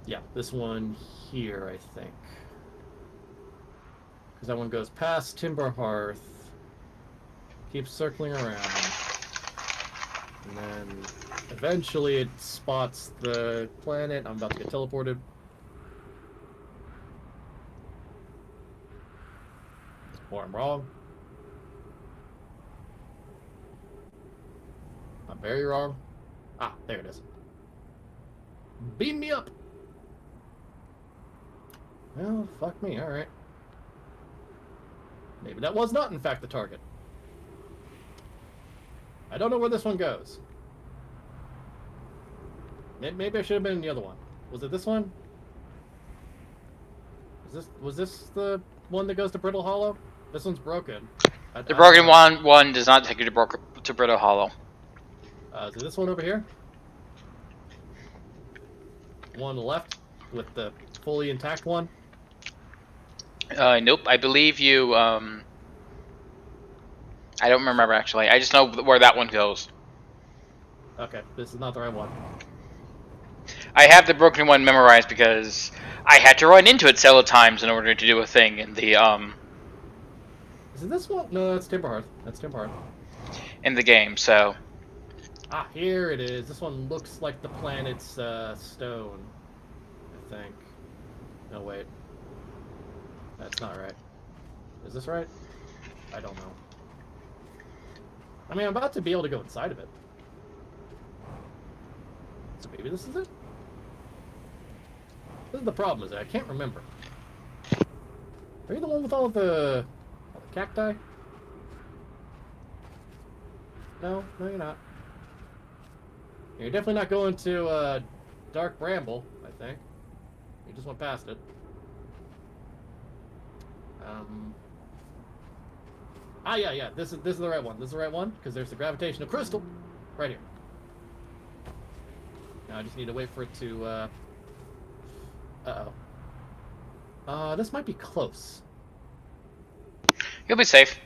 Yeah, this one here, I think. Because that one goes past Timber Hearth, keeps circling around, and then eventually it spots the planet. I'm about to get teleported. Or I'm wrong. I'm very wrong. Ah, there it is. Beam me up! Well, fuck me, alright. Maybe that was not, in fact, the target. I don't know where this one goes. Maybe I should have been in the other one. Was it this one? Was this the one that goes to Brittle Hollow? This one's broken. The broken one does not take you to Brittle Hollow. Is it this one over here? One on the left with the fully intact one? Nope. I believe you. I don't remember actually. I just know where that one goes. Okay, this is not the right one. I have the broken one memorized because I had to run into it several times in order to do a thing in the Is it this one? No, that's Timberhearth. That's Timberhearth. in the game. So Ah, here it is. This one looks like the planet's stone, I think. No, wait. That's not right. Is this right? I don't know. I mean, I'm about to be able to go inside of it. So maybe this is it? This is the problem, is that I can't remember. Are you the one with all the cacti? No, you're not. You're definitely not going to Dark Bramble, I think. You just went past it. Yeah. This is the right one. This is the right one because there's the gravitational crystal right here. Now I just need to wait for it to. This might be close. you'll be safe.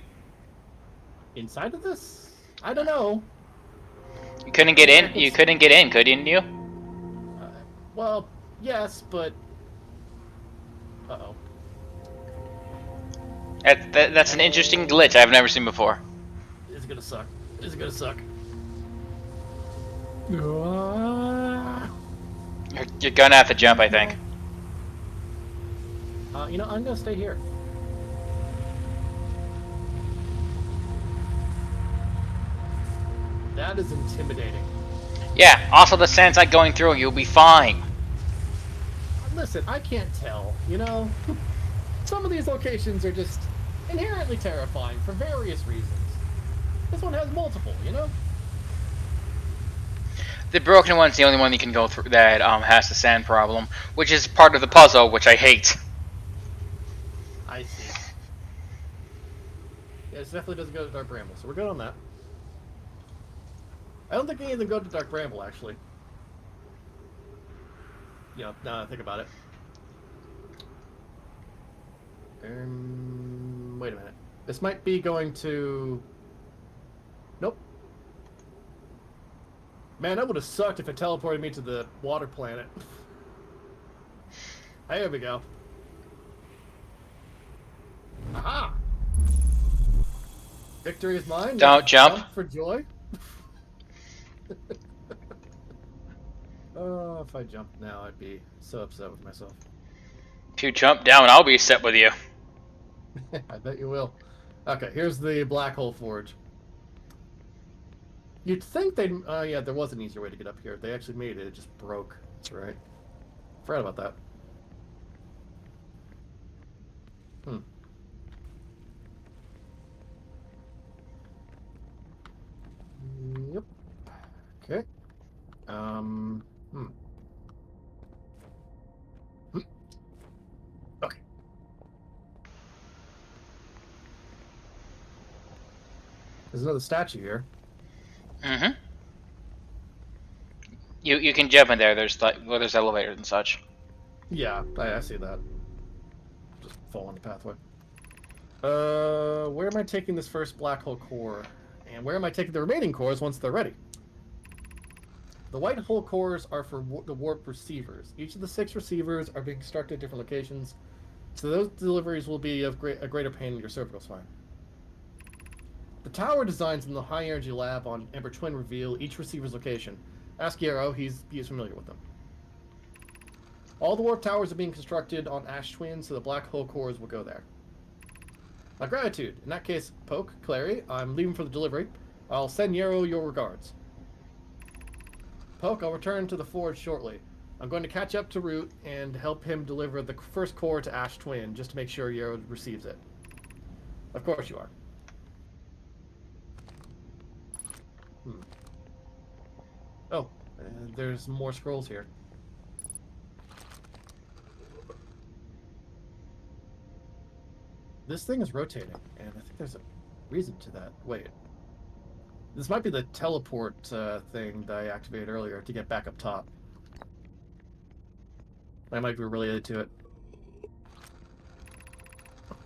Inside of this? I don't know. You couldn't get in. You couldn't get in, couldn't you? Well, yes, but. Uh-oh. That's an interesting glitch I've never seen before. It's gonna suck. It's gonna suck. You're gonna have to jump, I think. You know, I'm gonna stay here. That is intimidating. Yeah. Also, the sand's not going through. You'll be fine. Listen, I can't tell, you know? Some of these locations are just inherently terrifying for various reasons. This one has multiple, you know? The broken one's the only one you can go through that has the sand problem, which is part of the puzzle, which I hate. I see. Yeah, this definitely doesn't go to Dark Bramble, so we're good on that. I don't think any of them go to Dark Bramble, actually. You know, now that I think about it. Wait a minute. This might be going to... Nope. Man, that would have sucked if it teleported me to the water planet. Hey, here we go. Aha! Victory is mine. Don't jump. For joy. Oh, if I jumped now, I'd be so upset with myself. If you jump down, I'll be set with you. I bet you will. Okay, here's the Black Hole Forge. You'd think they'd... yeah, there was an easier way to get up here. They actually made it. It just broke. That's right. Forgot about that. Yep. Okay. Okay. There's another statue here. Mm-hmm. You can jump in there. There's there's elevators and such. Yeah, I see that. Just fall on the pathway. Where am I taking this first black hole core? And where am I taking the remaining cores once they're ready? The white hole cores are for the warp receivers. Each of the 6 receivers are being constructed at different locations, so those deliveries will be of a greater pain in your cervical spine. The tower designs in the high energy lab on Ember Twin reveal each receiver's location. Ask Yarrow, he is familiar with them. All the warp towers are being constructed on Ash Twin, so the black hole cores will go there. My gratitude. In that case, Poke, Clary, I'm leaving for the delivery. I'll send Yarrow your regards. Poke, I'll return to the forge shortly. I'm going to catch up to Root and help him deliver the first core to Ash Twin, just to make sure Yarrow receives it. Of course you are. Oh, there's more scrolls here. This thing is rotating, and I think there's a reason to that. Wait. This might be the teleport thing that I activated earlier to get back up top. That might be related to it.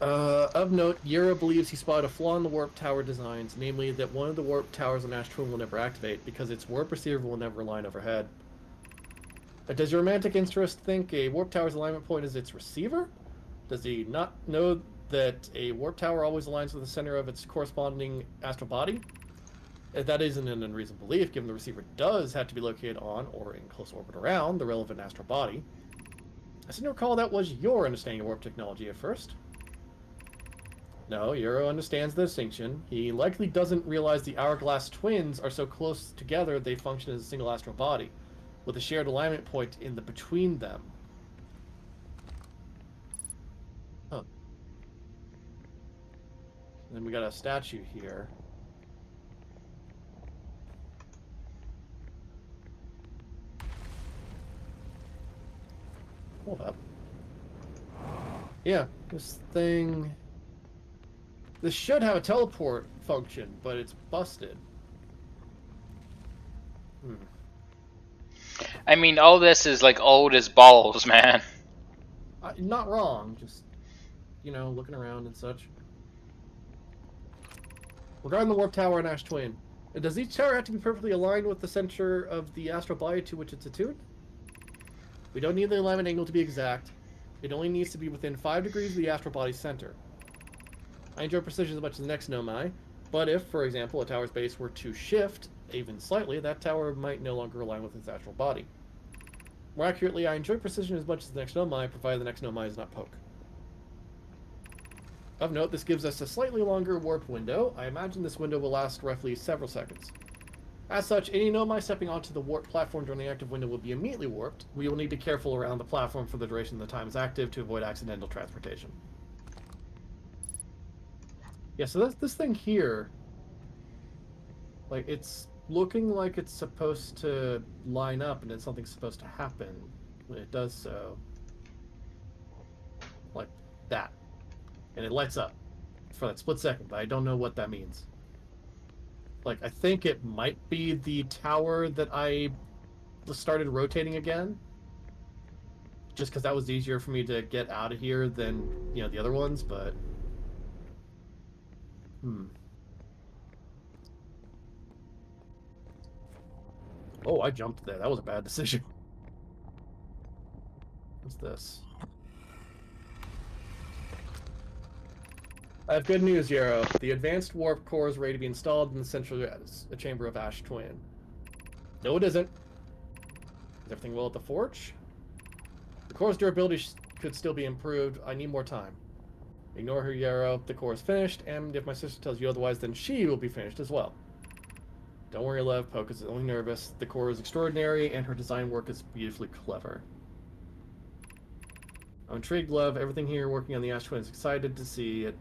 Of note, Yura believes he spotted a flaw in the warp tower designs, namely that one of the warp towers on Ash Twin will never activate because its warp receiver will never align overhead. Does your romantic interest think a warp tower's alignment point is its receiver? Does he not know that a warp tower always aligns with the center of its corresponding astral body? That isn't an unreasonable belief, given the receiver does have to be located on, or in close orbit around, the relevant astral body. I seem to recall that was your understanding of warp technology at first. No, Euro understands the distinction. He likely doesn't realize the hourglass twins are so close together they function as a single astral body, with a shared alignment point in the between them. Huh. Then we got a statue here. Hold up. Yeah, this thing... This should have a teleport function, but it's busted. I mean, all this is like old as balls, man. Not wrong, just, you know, looking around and such. Regarding the warp tower and Ash Twin, does each tower have to be perfectly aligned with the center of the astral body to which it's attuned? We don't need the alignment angle to be exact. It only needs to be within 5 degrees of the astral body's center. I enjoy precision as much as the next Nomai, but if, for example, a tower's base were to shift, even slightly, that tower might no longer align with its astral body. More accurately, I enjoy precision as much as the next Nomai, provided the next Nomai is not Poke. Of note, this gives us a slightly longer warp window. I imagine this window will last roughly several seconds. As such, any Nomai stepping onto the warp platform during the active window will be immediately warped. We will need to be careful around the platform for the duration the time is active to avoid accidental transportation. Yeah, so this thing here, like, it's looking like it's supposed to line up and then something's supposed to happen when it does so. Like that. And it lights up for that split second, but I don't know what that means. Like, I think it might be the tower that I started rotating again. Just because that was easier for me to get out of here than, you know, the other ones, but... Oh, I jumped there. That was a bad decision. What's this? I have good news, Yarrow. The advanced warp core is ready to be installed in the central chamber of Ash Twin. No, it isn't. Is everything well at the forge? The core's durability could still be improved. I need more time. Ignore her, Yarrow. The core is finished, and if my sister tells you otherwise, then she will be finished as well. Don't worry, love. Poke is only nervous. The core is extraordinary, and her design work is beautifully clever. I'm intrigued, love. Everything here working on the Ash Twin is excited to see it.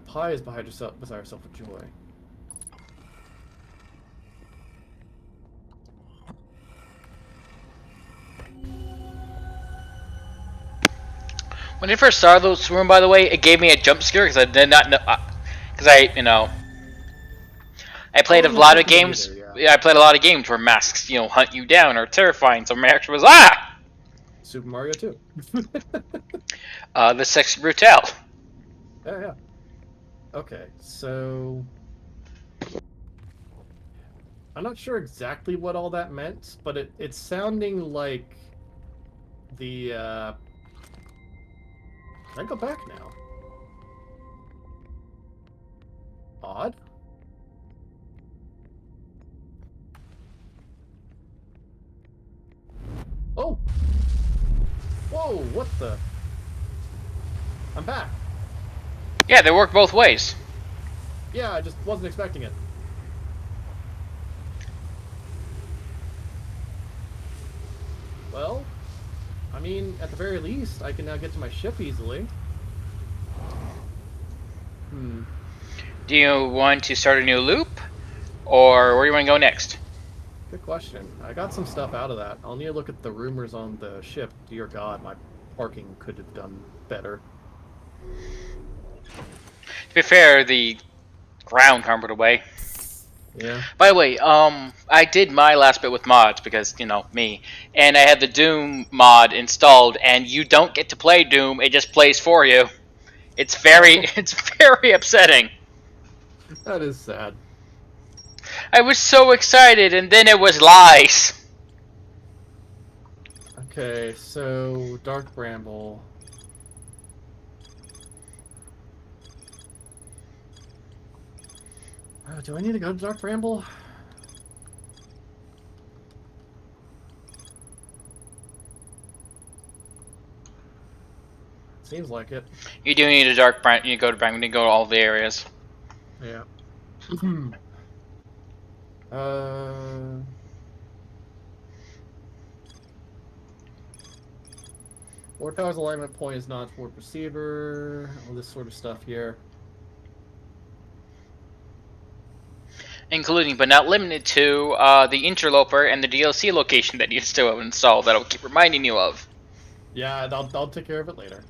Pi is beside herself with joy. When I first saw those room, by the way, it gave me a jump scare because I did not know. Because I played a lot of games. Either, yeah, I played a lot of games where masks, hunt you down or terrifying. So my reaction was ah. Super Mario 2. The Sexy Brutale. Yeah, yeah. Okay, so I'm not sure exactly what all that meant, but it's sounding like the can I go back now? Odd. Oh! Whoa, what the? I'm back. Yeah, they work both ways. Yeah, I just wasn't expecting it. Well, I mean, at the very least, I can now get to my ship easily. Hmm. Do you want to start a new loop, or where do you want to go next? Good question. I got some stuff out of that. I'll need to look at the rumors on the ship. Dear God, my parking could have done better. To be fair, the ground hammered away. Yeah. By the way, I did my last bit with mods because me, and I had the Doom mod installed, and you don't get to play Doom; it just plays for you. It's very, Oh, it's very upsetting. that is sad. I was so excited, and then it was lies. Okay, so Dark Bramble. Do I need to go to Dark Bramble? Seems like it. You do need a dark brand. You go to brand. You go to all the areas. Yeah. uh. Ward Power's alignment point is not toward receiver. All this sort of stuff here. Including but not limited to the interloper and the DLC location that you still have installed that I'll keep reminding you of. Yeah, I'll take care of it later.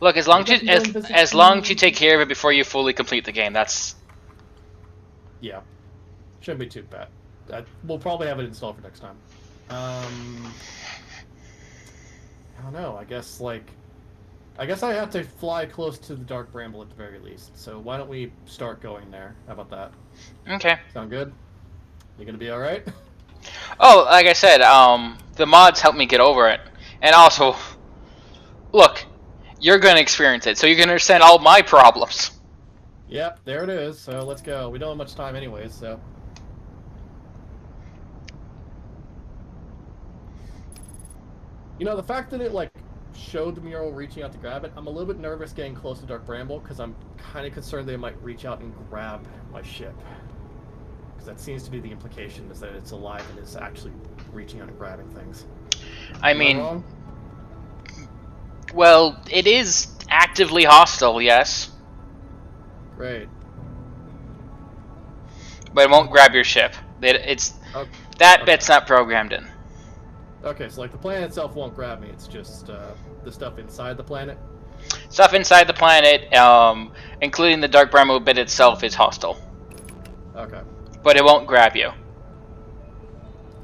Look, as long Maybe as I you, can go as, and visit as long as you you. take care of it before you fully complete the game, that's Yeah, shouldn't be too bad. We'll probably have it installed for next time. I don't know. I guess I have to fly close to the Dark Bramble at the very least. So why don't we start going there? How about that? okay. Sound good? You gonna be all right? Oh, like I said, the mods helped me get over it, and also, look, you're gonna experience it, so you can understand all my problems. Yep, there it is. So let's go. We don't have much time anyways, so. You know, the fact that it, like, showed the mural reaching out to grab it, I'm a little bit nervous getting close to Dark Bramble, because I'm kind of concerned they might reach out and grab my ship. Because that seems to be the implication, is that it's alive and is actually reaching out and grabbing things. I Am I mean, wrong? well, it is actively hostile, yes, Great. but it won't grab your ship. It's Okay. that bit's not programmed in. Okay, so, like, the planet itself won't grab me, it's just, the stuff inside the planet? Stuff inside the planet, including the Dark Bramble bit itself, is hostile, Okay. but it won't grab you.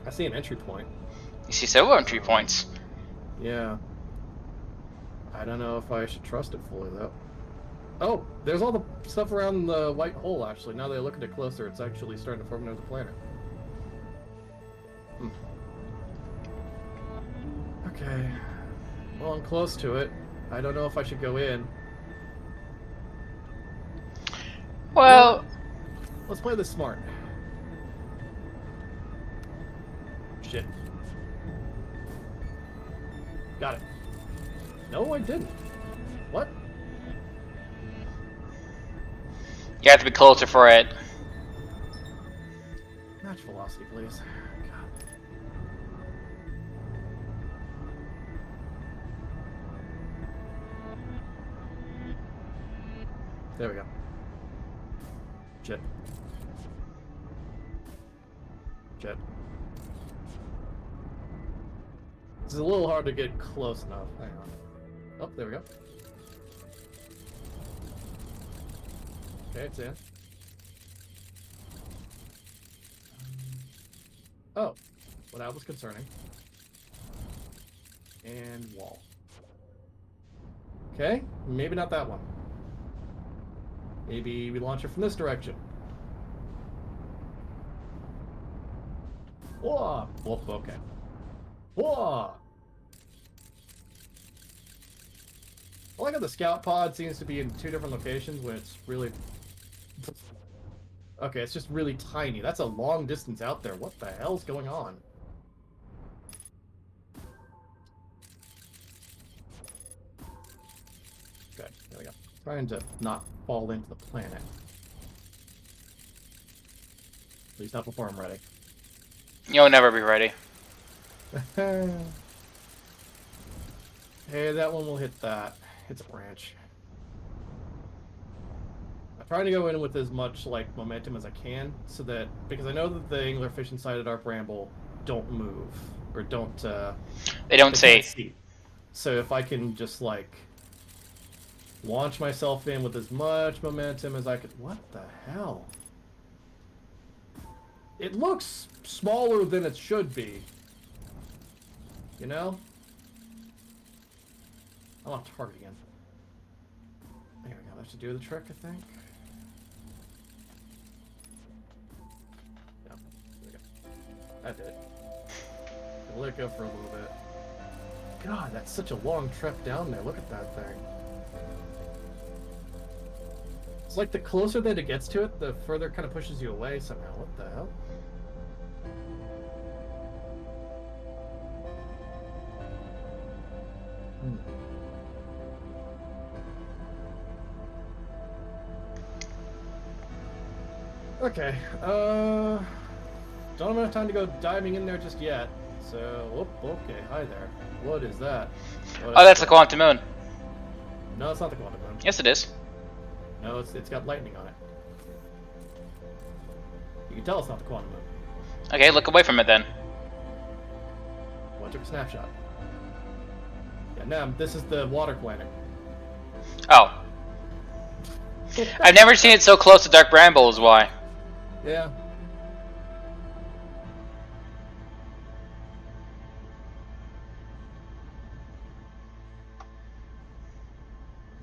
I see an entry point. You see several entry points. Yeah. I don't know if I should trust it fully, though. Oh, there's all the stuff around the white hole, actually. Now that I look at it closer, it's actually starting to form another planet. Hmm. Okay. Well, I'm close to it. I don't know if I should go in. Well, Let's play this smart. Shit. Got it. No, I didn't. What? you have to be closer for it. Match velocity, please. God. There we go. Jet. Jet. It's a little hard to get close enough. Hang on. Oh, there we go. Okay, it's in. Oh, well, that was concerning. And wall. Okay, maybe not that one. Maybe we launch it from this direction. Whoa! Whoop, okay. Whoa! I like how the scout pod seems to be in 2 different locations when it's really... Okay, it's just really tiny. That's a long distance out there. What the hell's going on? Okay, there we go. Trying to not fall into the planet. At least not before I'm ready. You'll never be ready. Hey, that one will hit that. It's a branch. I'm trying to go in with as much like momentum as I can, so that because I know that the anglerfish inside of Dark Bramble don't move or don't. They don't They say. can't see. So if I can just like launch myself in with as much momentum as I could. What the hell? It looks smaller than it should be. You know? I'm on target again. There we go. That should do the trick, I think. Yeah, there we go. That did it. Let it go for a little bit. God, that's such a long trek down there. Look at that thing. It's like the closer that it gets to it, the further it kind of pushes you away somehow. What the hell? Okay, don't have enough time to go diving in there just yet. So, whoop, okay, hi there. What is that? Oh, that's the Quantum Moon. No, it's not the Quantum Moon. Yes, it is. No, it's got lightning on it. You can tell it's not the Quantum Moon. Okay, look away from it then. Well, I took a snapshot. Yeah, now this is the water planet. Oh. I've never seen it so close to Dark Bramble is why. Yeah.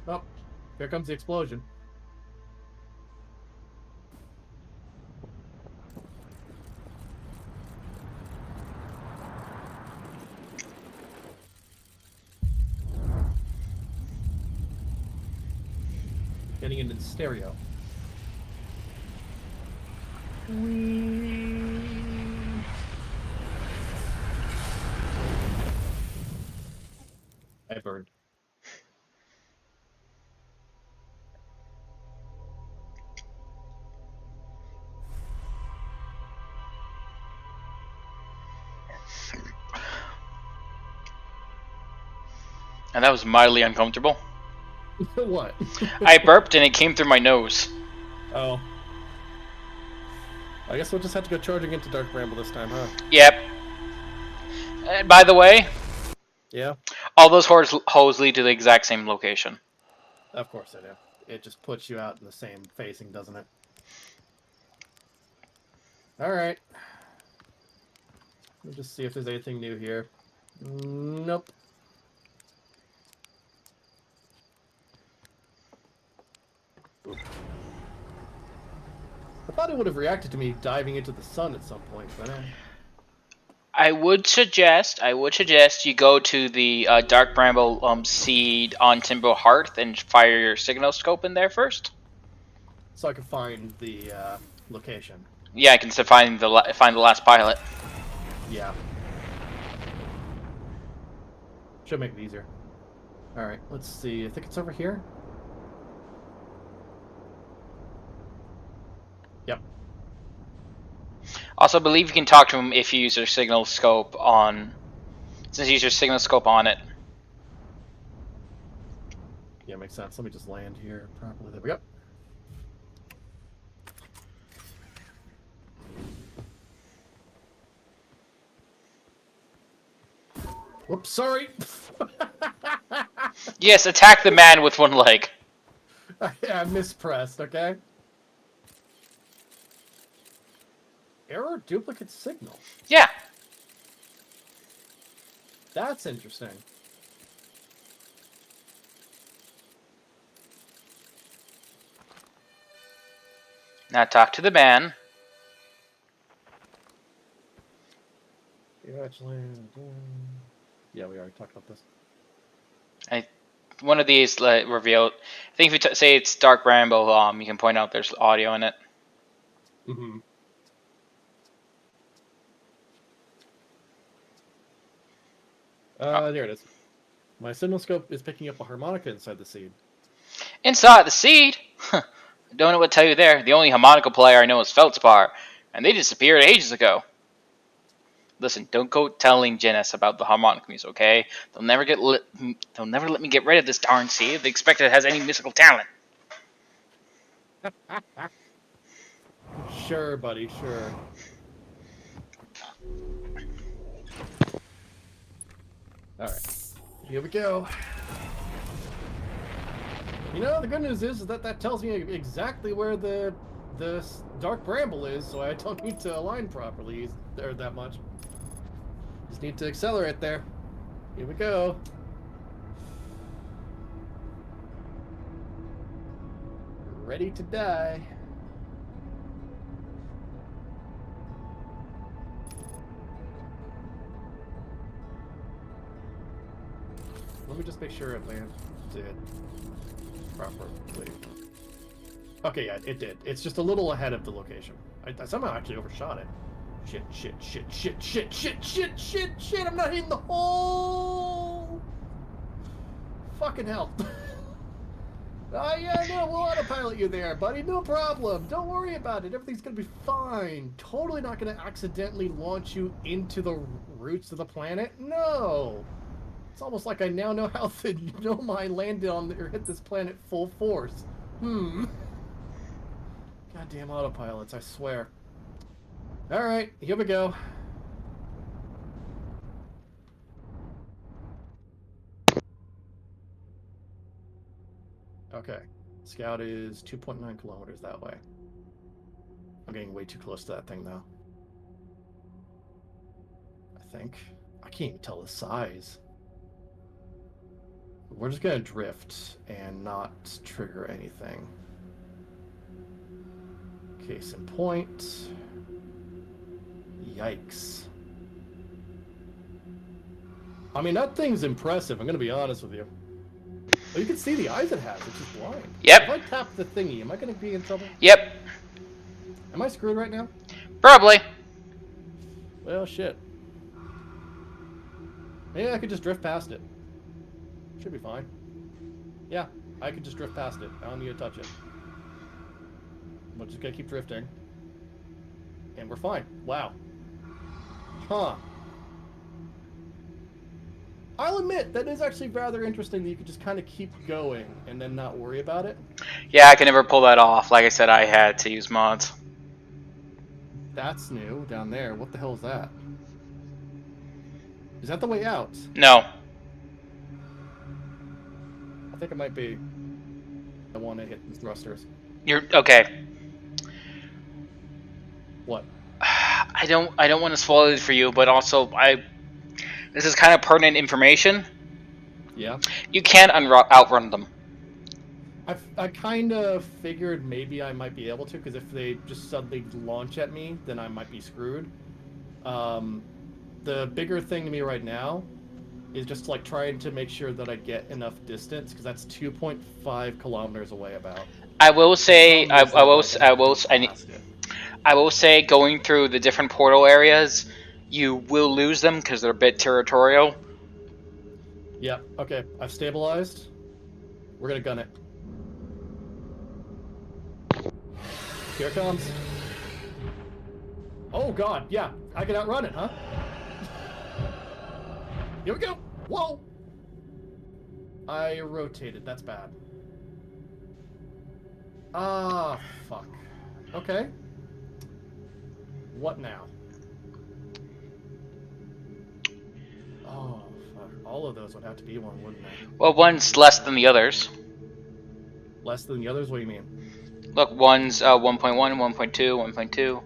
Oh, here comes the explosion. Getting into stereo. I burned. And that was mildly uncomfortable. What? I burped and it came through my nose. Oh. I guess we'll just have to go charging into Dark Bramble this time, huh? Yep. By the way, Yeah? all those holes lead to the exact same location. Of course they do. It just puts you out in the same facing, doesn't it? Alright. Let's just see if there's anything new here. Nope. I thought it would have reacted to me diving into the sun at some point, but I would suggest you go to the Dark Bramble seed on Timber Hearth and fire your signal scope in there first. so I could find the location. Yeah, I can find the last pilot. Yeah. Should make it easier. Alright, let's see. I think it's over here. Yep. Also, I believe you can talk to him if you use your signal scope on. Since you use your signal scope on it. Yeah, makes sense. Let me just land here properly. There we go. Whoops, sorry. Yes, attack the man with one leg. I mispressed, okay? Error duplicate signal. Yeah. That's interesting. Now talk to the man. You actually... Yeah, we already talked about this. One of these revealed. I think if you say it's Dark Rambo, you can point out there's audio in it. Mm-hmm. There it is. My signal scope is picking up a harmonica inside the seed. Inside the seed? I don't know what to tell you there. The only harmonica player I know is Feldspar, and they disappeared ages ago. Listen, don't go telling Janice about the harmonica music, okay? They'll never let me get rid of this darn seed if they expect it has any musical talent. Sure, buddy, sure. Alright, here we go. You know, the good news is that tells me exactly where the Dark Bramble is, so I don't need to align properly there that much. Just need to accelerate there. Here we go. Ready to die. Let me just make sure it landed properly. Okay, yeah, it did. It's just a little ahead of the location. I somehow actually overshot it. Shit, I'm not hitting the hole! Fucking hell. Yeah, no, we'll autopilot you there, buddy. No problem. Don't worry about it. Everything's gonna be fine. Totally not gonna accidentally launch you into the roots of the planet. No! It's almost like I now know how the Nomai landed on or hit this planet full force. Goddamn autopilots, I swear. Alright, here we go. Okay. Scout is 2.9 kilometers that way. I'm getting way too close to that thing, though. I think. I can't even tell the size. We're just gonna drift and not trigger anything. Case in point. Yikes. I mean, that thing's impressive, I'm gonna be honest with you. But you can see the eyes it has, it's just blind. Yep. If I tap the thingy, am I gonna be in trouble? Yep. Am I screwed right now? Probably. Well, shit. Maybe I could just drift past it. Should be fine. Yeah, I could just drift past it. I don't need to touch it. We're just gonna keep drifting. And we're fine. Wow. Huh. I'll admit, that is actually rather interesting that you could just kind of keep going and then not worry about it. Yeah, I can never pull that off. Like I said, I had to use mods. That's new, down there. What the hell is that? Is that the way out? No. I think it might be. I want to hit the thrusters. You're okay. What? I don't want to spoil it for you, but also this is kind of pertinent information. Yeah. You can't outrun them. I kind of figured maybe I might be able to, because if they just suddenly launch at me, then I might be screwed. The bigger thing to me right now is just like trying to make sure that I get enough distance, because that's 2.5 kilometers away about. I will say, I will say, going through the different portal areas, you will lose them because they're a bit territorial. Yeah. Okay. I've stabilized. We're gonna gun it. Here it comes. Oh god, yeah. I can outrun it, huh? Here we go. Whoa! I rotated. That's bad. Ah, fuck. Okay. What now? Oh, fuck. All of those would have to be one, wouldn't they? Well, one's less than the others. Less than the others? What do you mean? Look, one's 1.1, 1.2, 1.2.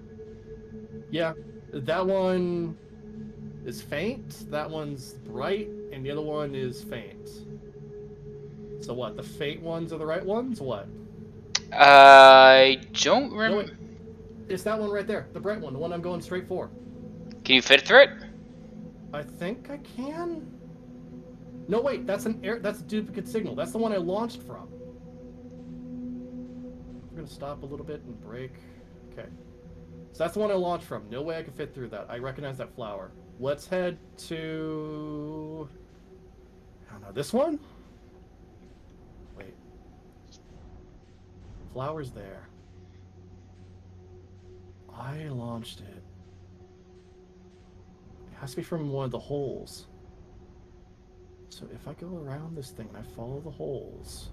Yeah, that one is faint, that one's bright, and the other one is faint. So what, the faint ones are the right ones? What? I don't No, remember. wait. It's that one right there. The bright one. The one I'm going straight for. Can you fit through it? I think I can. No, wait. That's That's a duplicate signal. That's the one I launched from. We're gonna stop a little bit and brake. Okay. So that's the one I launched from. No way I can fit through that. I recognize that flower. Let's head to... I don't know. This one? Wait. Flower's there. I launched it. It has to be from one of the holes. So if I go around this thing and I follow the holes...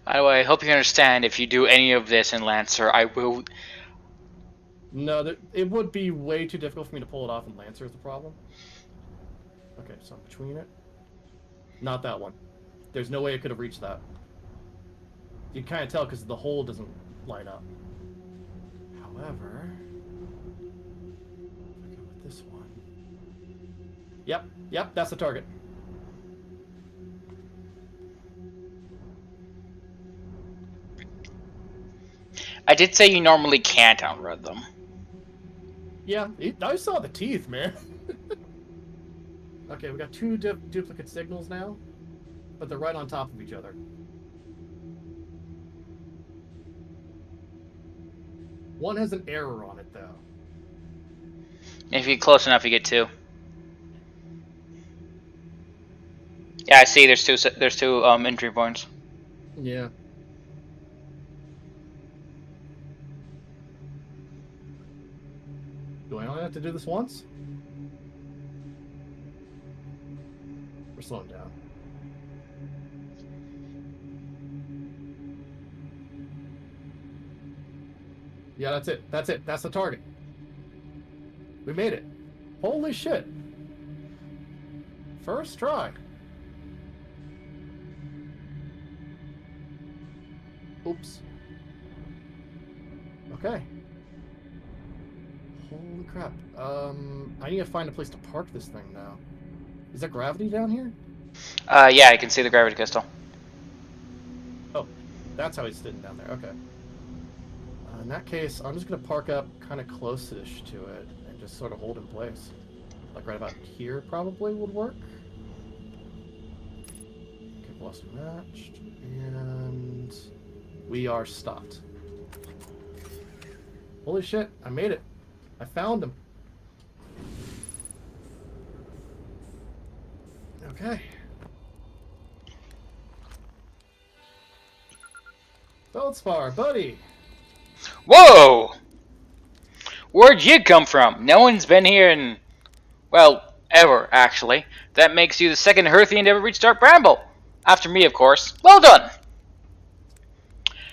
By the way, I hope you understand, if you do any of this in Lancer, I will... No, it would be way too difficult for me to pull it off in Lancer is the problem. Okay, so I'm between it. Not that one. There's no way I could have reached that. You can kind of tell because the hole doesn't line up. However... I go with this one. Yep, that's the target. I did say you normally can't outrun them. Yeah, I saw the teeth, man. Okay, we got two duplicate signals now, but they're right on top of each other. One has an error on it, though. If you get close enough, you get two. Yeah, I see. There's two entry points. Yeah. Do I only have to do this once? We're slowing down. Yeah, that's it. That's it. That's the target. We made it. Holy shit. First try. Oops. Okay. Holy crap. I need to find a place to park this thing now. Is there gravity down here? Yeah, I can see the gravity crystal. Oh, that's how he's sitting down there. Okay. In that case, I'm just going to park up kind of close-ish to it and just sort of hold in place. Like right about here probably would work. Okay, velocity matched. And we are stopped. Holy shit, I made it. I found him. Okay. Feldspar, buddy. Whoa! Where'd you come from? No one's been here in, well, ever, actually. That makes you the second Hearthian to ever reach Dark Bramble. After me, of course. Well done!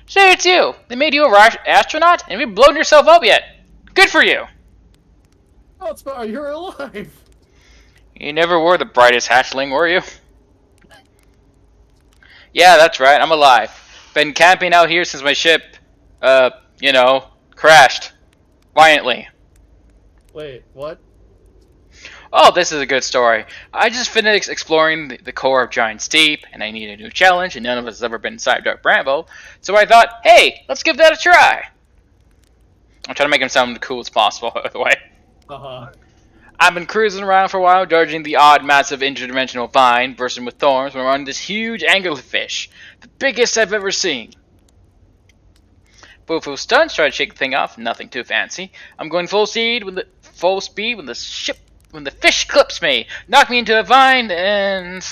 Say it's you! They made you a astronaut, and you've blown yourself up yet. Good for you! Feldspar, you're alive! You never were the brightest hatchling, were you? Yeah, that's right, I'm alive. Been camping out here since my ship, you know, crashed. Violently. Wait, what? Oh, this is a good story. I just finished exploring the core of Giant's Deep, and I need a new challenge, and none of us has ever been inside Dark Bramble, so I thought, hey, let's give that a try. I'm trying to make him sound as cool as possible, by the way. Uh-huh. I've been cruising around for a while, dodging the odd, massive, interdimensional vine, bursting with thorns, when I'm on this huge anglerfish, the biggest I've ever seen. Full stunts, try to shake the thing off, nothing too fancy. I'm going full speed when the fish clips me, knock me into a vine, and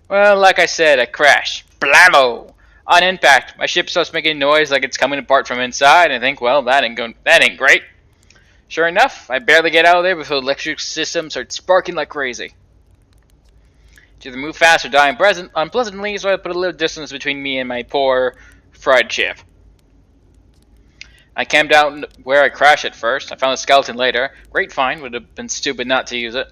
well, like I said, I crash. Blammo! On impact, my ship starts making noise like it's coming apart from inside, and I think, well, that ain't great. Sure enough, I barely get out of there before the electric system starts sparking like crazy. To either move fast or die unpleasantly, so I put a little distance between me and my poor fried ship. I camped out where I crashed at first. I found a skeleton later. Great find, would have been stupid not to use it.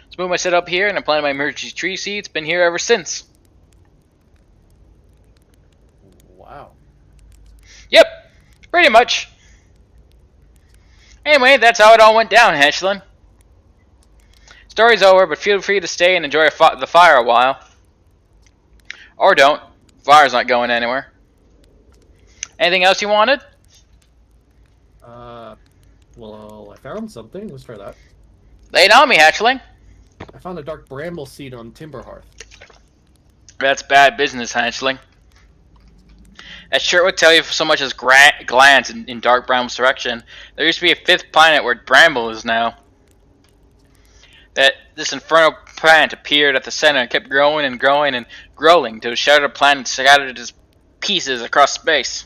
Let's move my setup here, and I planted my emergency tree seeds. Been here ever since. Wow. Yep, pretty much. Anyway, that's how it all went down, Hatchling. Story's over, but feel free to stay and enjoy the fire a while. Or don't. Fire's not going anywhere. Anything else you wanted? Well, I found something. Let's try that. Lay it on me, hatchling. I found a dark bramble seed on Timber Hearth. That's bad business, hatchling. That shirt would tell you so much as glance in Dark Bramble's direction. There used to be a fifth planet where Bramble is now. That this infernal plant appeared at the center and kept growing and growing and growing till the shattered planet scattered its pieces across space.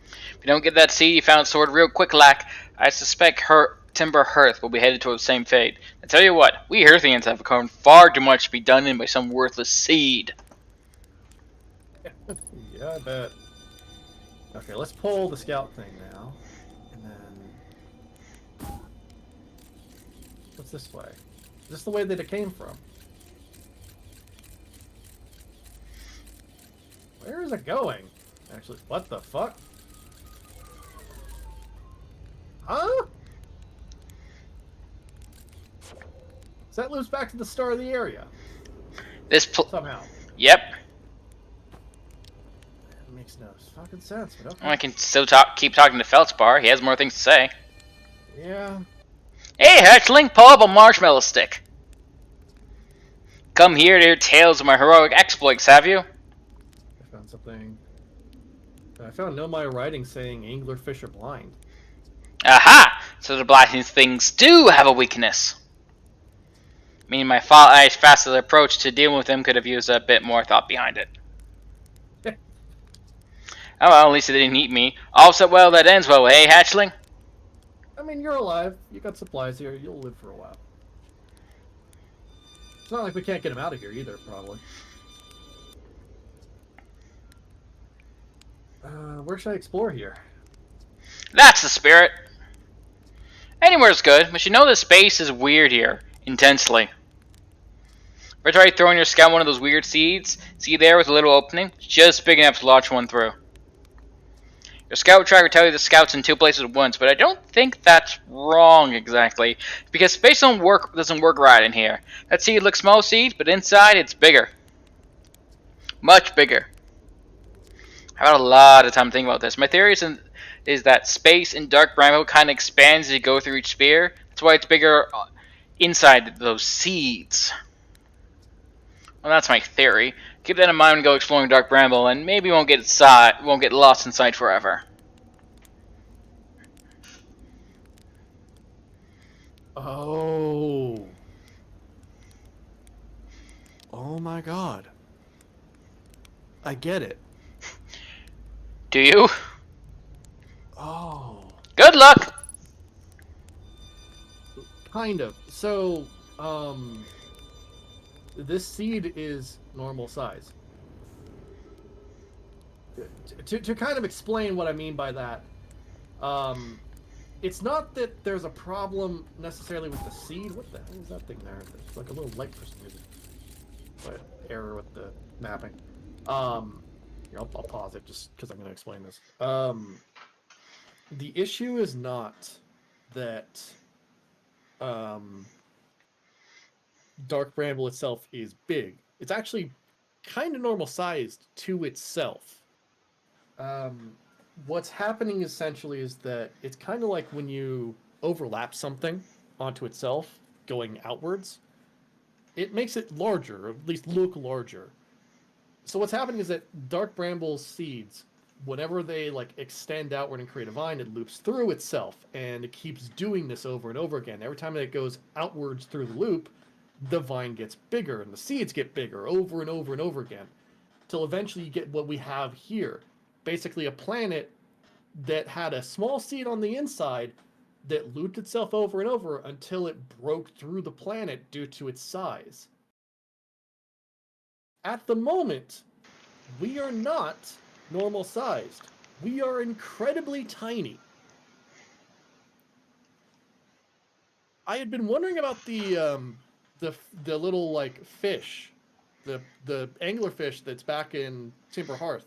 If you don't get that seed you found sword real quick, Lack, I suspect Timber Hearth will be headed toward the same fate. I tell you what, we Hearthians have become far too much to be done in by some worthless seed. Yeah, I bet. Okay, let's pull the scout thing now. And then... What's this way? Is this the way that it came from? Where is it going? Actually, what the fuck? Huh? So that loops back to the start of the area. Somehow. Yep. That makes no fucking sense, but okay. I can still keep talking to Feldspar. He has more things to say. Yeah. Hey, hatchling, pull up a marshmallow stick. Come here to hear tales of my heroic exploits, have you? I found something. I found Nomai writing saying anglerfish are blind. Aha! So the blind things do have a weakness. Meaning my faster approach to dealing with them could have used a bit more thought behind it. Oh well, at least it didn't eat me. All so well that ends well, eh, hatchling? I mean, you're alive. You got supplies here. You'll live for a while. It's not like we can't get him out of here either, probably. Where should I explore here? That's the spirit. Anywhere's good, but you know the space is weird here. Intensely. Ever try throwing your scout one of those weird seeds? See there with a little opening? Just big enough to launch one through. Your scout tracker will tell you the scout's in two places at once, but I don't think that's wrong exactly. Because space doesn't work right in here. That seed looks small seed, but inside it's bigger. Much bigger. I've had a lot of time thinking about this. My theory is that space in Dark Bramble kind of expands as you go through each sphere. That's why it's bigger inside those seeds. Well, that's my theory. Keep that in mind when you go exploring Dark Bramble, and maybe you won't get lost inside forever. Oh. Oh my god. I get it. Do you? Oh. Good luck! Kind of. So, this seed is normal size. To kind of explain what I mean by that, it's not that there's a problem necessarily with the seed. What the hell is that thing there? It's like a little light for some reason. But error with the mapping. Here, I'll pause it just because I'm going to explain this. The issue is not that Dark Bramble itself is big. It's actually kind of normal sized to itself. What's happening essentially is that it's kind of like when you overlap something onto itself going outwards. It makes it larger, or at least look larger. So what's happening is that Dark Bramble's seeds, whenever they like extend outward and create a vine, it loops through itself, and it keeps doing this over and over again. Every time it goes outwards through the loop, the vine gets bigger, and the seeds get bigger over and over and over again, till eventually you get what we have here. Basically a planet that had a small seed on the inside that looped itself over and over until it broke through the planet due to its size. At the moment, we are not normal sized. We are incredibly tiny. I had been wondering about the little like fish, the anglerfish that's back in Timber Hearth.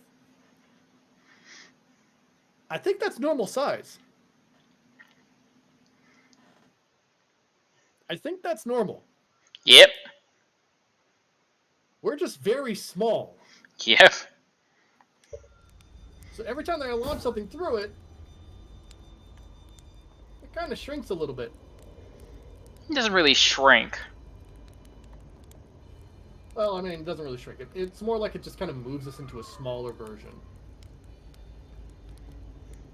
I think that's normal size. I think that's normal. Yep. We're just very small. Yep. So every time that I launch something through it, it kind of shrinks a little bit. It doesn't really shrink. Well, I mean, it doesn't really shrink. It's more like it just kind of moves us into a smaller version.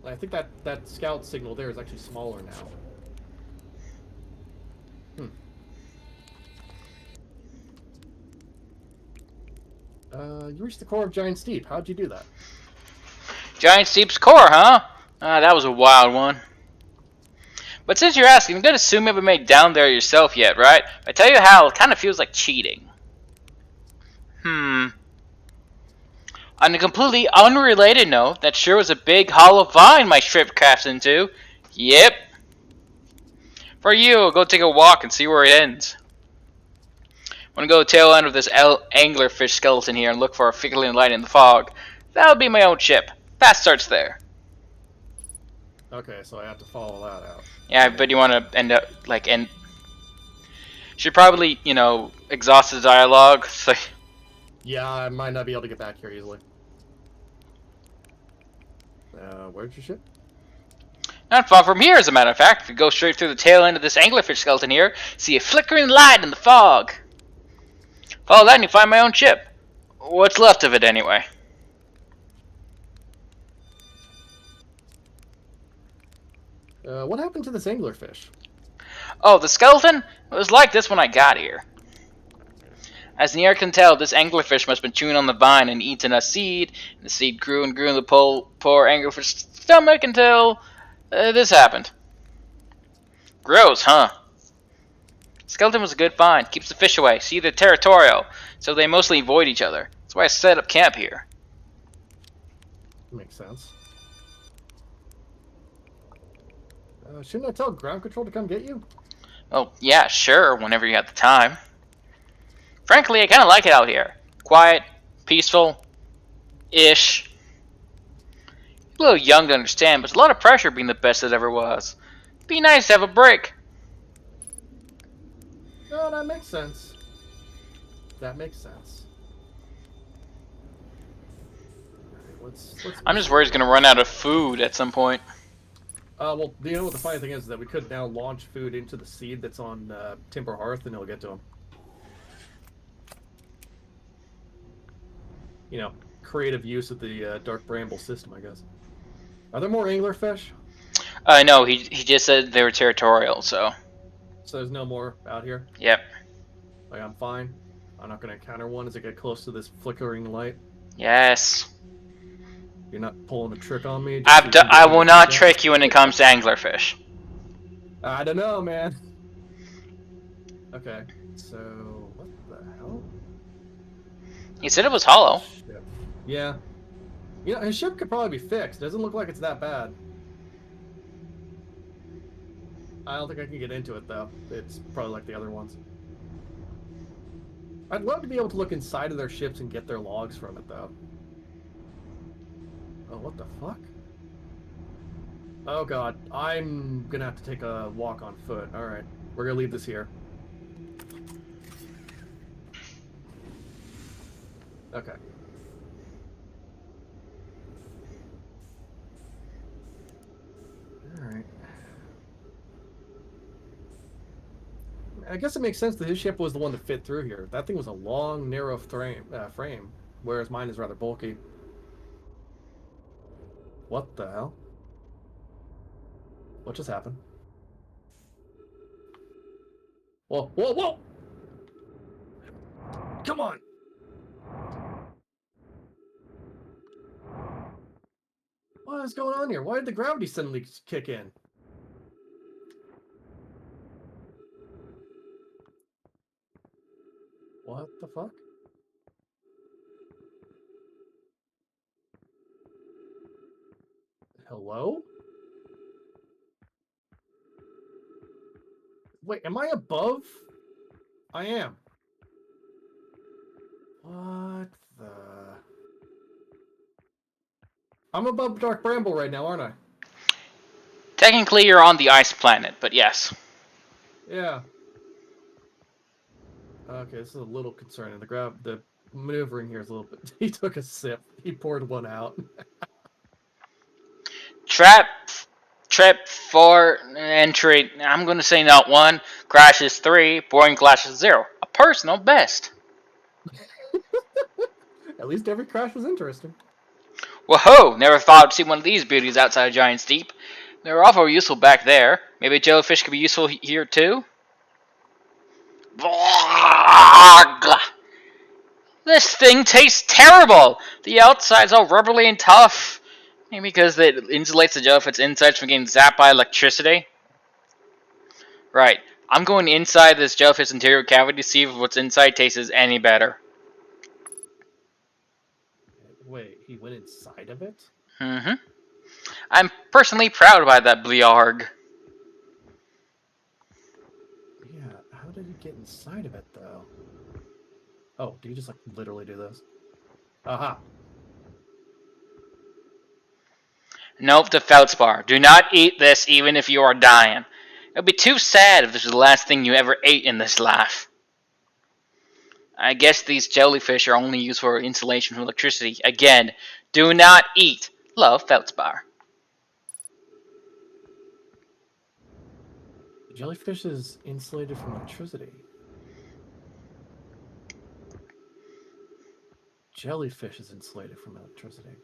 I think that scout signal there is actually smaller now. You reached the core of Giant Steep. How'd you do that? Giant Steep's core, huh? That was a wild one. But since you're asking, I'm gonna assume you haven't made down there yourself yet, right? I tell you how, it kind of feels like cheating. On a completely unrelated note, that sure was a big hollow vine my ship crashed into. Yep. For you, go take a walk and see where it ends. I'm gonna go tail end of this anglerfish skeleton here and look for a flickering light in the fog. That'll be my own ship. That starts there. Okay, so I have to follow that out. Yeah, but you want to end up like end. Should probably exhaust the dialogue. So. Yeah, I might not be able to get back here easily. Where's your ship? Not far from here, as a matter of fact. If you go straight through the tail end of this anglerfish skeleton here, see a flickering light in the fog. Follow that and you find my own ship. What's left of it, anyway. What happened to this anglerfish? Oh, the skeleton? It was like this when I got here. As the air can tell, this anglerfish must have been chewing on the vine and eaten a seed. And the seed grew and grew in the poor anglerfish's stomach until this happened. Gross, huh? Skeleton was a good find. Keeps the fish away. See, they're territorial, so they mostly avoid each other. That's why I set up camp here. Makes sense. Shouldn't I tell ground control to come get you? Oh, yeah, sure, whenever you have the time. Frankly, I kind of like it out here. Quiet, peaceful-ish. A little young to understand, but it's a lot of pressure being the best it ever was. Be nice to have a break. No, that makes sense. That makes sense. Let's I'm just worried it's going to run out of food at some point. Well, you know what the funny thing is that we could now launch food into the seed that's on Timber Hearth, and it'll get to him. You know, creative use of the Dark Bramble system, I guess. Are there more anglerfish? No, he just said they were territorial, so. So there's no more out here? Yep. Like, I'm fine. I'm not going to encounter one as I get close to this flickering light. Yes. You're not pulling a trick on me? I will not trick you when it comes to anglerfish. I don't know, man. Okay, so what the hell? He said it was hollow. Ship. Yeah. You know, his ship could probably be fixed. Doesn't look like it's that bad. I don't think I can get into it, though. It's probably like the other ones. I'd love to be able to look inside of their ships and get their logs from it, though. Oh, what the fuck? Oh god, I'm gonna have to take a walk on foot. Alright, we're gonna leave this here. Okay. Alright. I guess it makes sense that his ship was the one that fit through here. That thing was a long, narrow frame, whereas mine is rather bulky. What the hell? What just happened? Whoa, whoa, whoa! Come on! What is going on here? Why did the gravity suddenly kick in? What the fuck? Hello? Wait, am I above? I am. What the... I'm above Dark Bramble right now, aren't I? Technically, you're on the ice planet, but yes. Yeah. Okay, this is a little concerning. The maneuvering here is a little bit... He took a sip. He poured one out. Trip 4 entry. I'm gonna say not 1. Crashes 3. Boring clashes 0. A personal best. At least every crash was interesting. Whoa! Never thought I'd see one of these beauties outside of Giant's Deep. They were awful useful back there. Maybe a jellyfish could be useful here too? This thing tastes terrible! The outside's all rubbery and tough. Maybe because it insulates the jellyfish's insides from getting zapped by electricity? Right. I'm going inside this jellyfish's interior cavity to see if what's inside tastes any better. Wait, he went inside of it? Mm-hmm. I'm personally proud by that Bliarg. Yeah, how did he get inside of it, though? Oh, do you just, like, literally do this? Aha! Nope, the feldspar. Do not eat this even if you are dying. It would be too sad if this was the last thing you ever ate in this life. I guess these jellyfish are only used for insulation from electricity. Again, do not eat. Love, feldspar. The jellyfish is insulated from electricity. Jellyfish is insulated from electricity.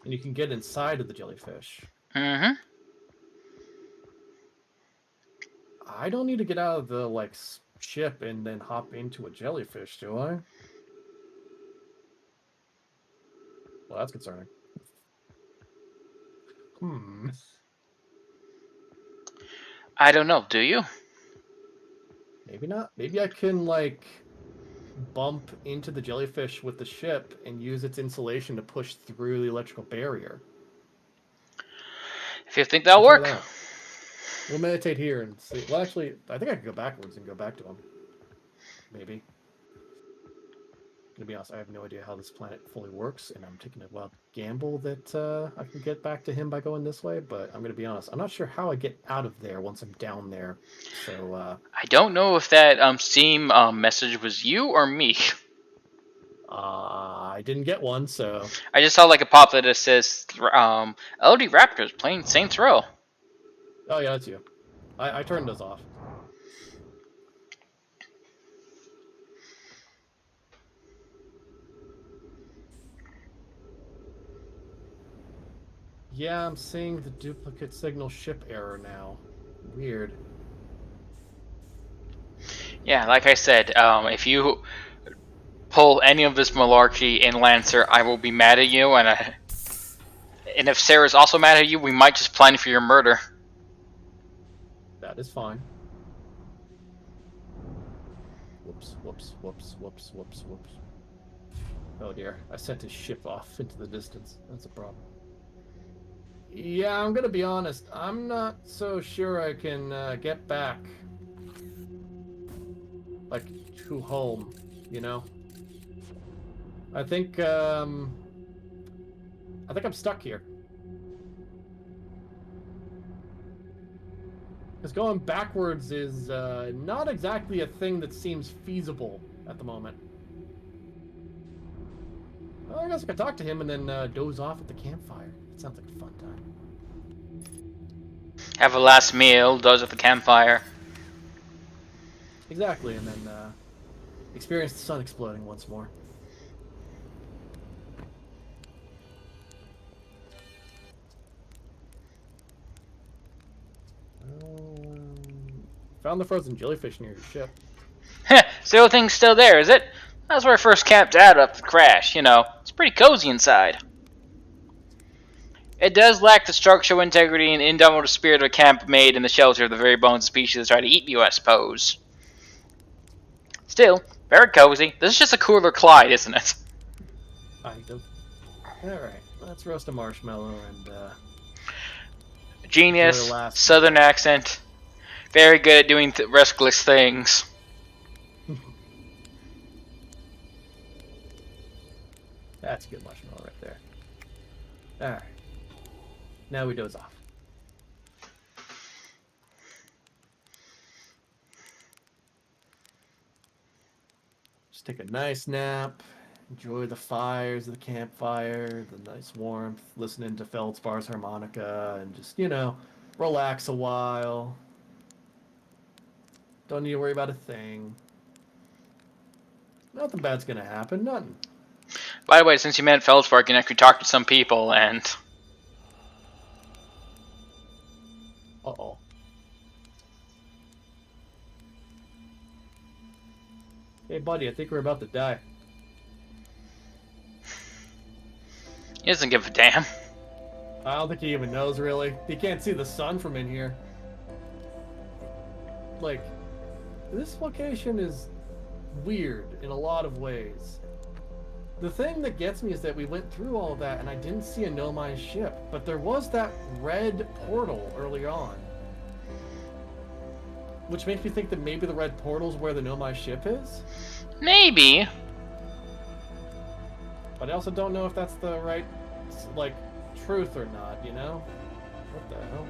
And you can get inside of the jellyfish. Mm-hmm. I don't need to get out of the, like, ship and then hop into a jellyfish, do I? Well, that's concerning. I don't know, do you? Maybe not. Maybe I can, like, bump into the jellyfish with the ship and use its insulation to push through the electrical barrier. If you think that'll We'll work. try that. We'll meditate here and see. Well, actually, I think I can go backwards and go back to him. Maybe. To be honest, I have no idea how this planet fully works, and I'm taking a wild gamble that I can get back to him by going this way, but I'm going to be honest, I'm not sure how I get out of there once I'm down there. So, I don't know if that Steam message was you or me. I didn't get one, so... I just saw like a pop that says LD Raptors playing Saints Row. Oh, yeah, that's you. I turned those off. Yeah, I'm seeing the duplicate signal ship error now. Weird. Yeah, like I said, if you pull any of this malarkey in Lancer, I will be mad at you, and if Sarah's also mad at you, we might just plan for your murder. That is fine. Whoops, whoops, whoops, whoops, whoops, whoops. Oh dear, I sent his ship off into the distance. That's a problem. Yeah, I'm gonna be honest. I'm not so sure I can get back, like, to home, you know? I think I'm stuck here. Because going backwards is not exactly a thing that seems feasible at the moment. Well, I guess I could talk to him and then doze off at the campfire. It sounds like a fun time. Have a last meal, doze at the campfire. Exactly, and then experience the sun exploding once more. Found the frozen jellyfish near your ship. So the thing's still there, is it? That's where I first camped out after the crash, you know. It's pretty cozy inside. It does lack the structural integrity and indomitable spirit of a camp made in the shelter of the very bones of species that try to eat you, I suppose. Still, very cozy. This is just a cooler Clyde, isn't it? Alright, let's roast a marshmallow and Genius, southern accent. Very good at doing restless things. That's a good marshmallow right there. Alright. Now we doze off. Just take a nice nap, enjoy the fires of the campfire, the nice warmth, listening to Feldspar's harmonica, and just, relax a while. Don't need to worry about a thing. Nothing bad's gonna happen, nothing. By the way, since you met Feldspar, you could talk to some people, and Uh-oh. Hey, buddy, I think we're about to die. he doesn't give a damn. I don't think he even knows, really. He can't see the sun from in here. Like, this location is weird in a lot of ways. The thing that gets me is that we went through all of that and I didn't see a Nomai ship, but there was that red portal early on. Which makes me think that maybe the red portal's where the Nomai ship is? Maybe. But I also don't know if that's the right, like, truth or not, you know? What the hell?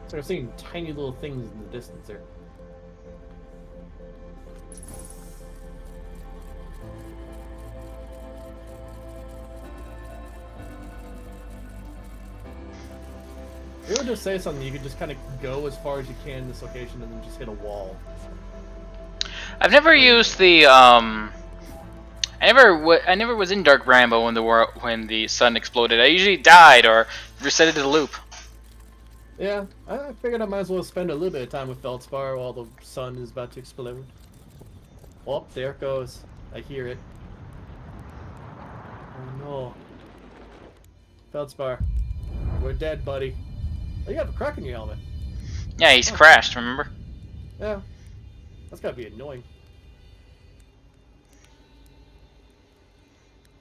So I'm seeing tiny little things in the distance there. You would just say something, you could just kind of go as far as you can in this location and then just hit a wall. I've never used the I never was in Dark Bramble when the sun exploded. I usually died or resetted the loop. Yeah, I figured I might as well spend a little bit of time with Feldspar while the sun is about to explode. Oh, there it goes. I hear it. Oh no. Feldspar, we're dead, buddy. Oh, you have a crack in your helmet. Yeah, he's crashed, remember? Yeah, that's gotta be annoying.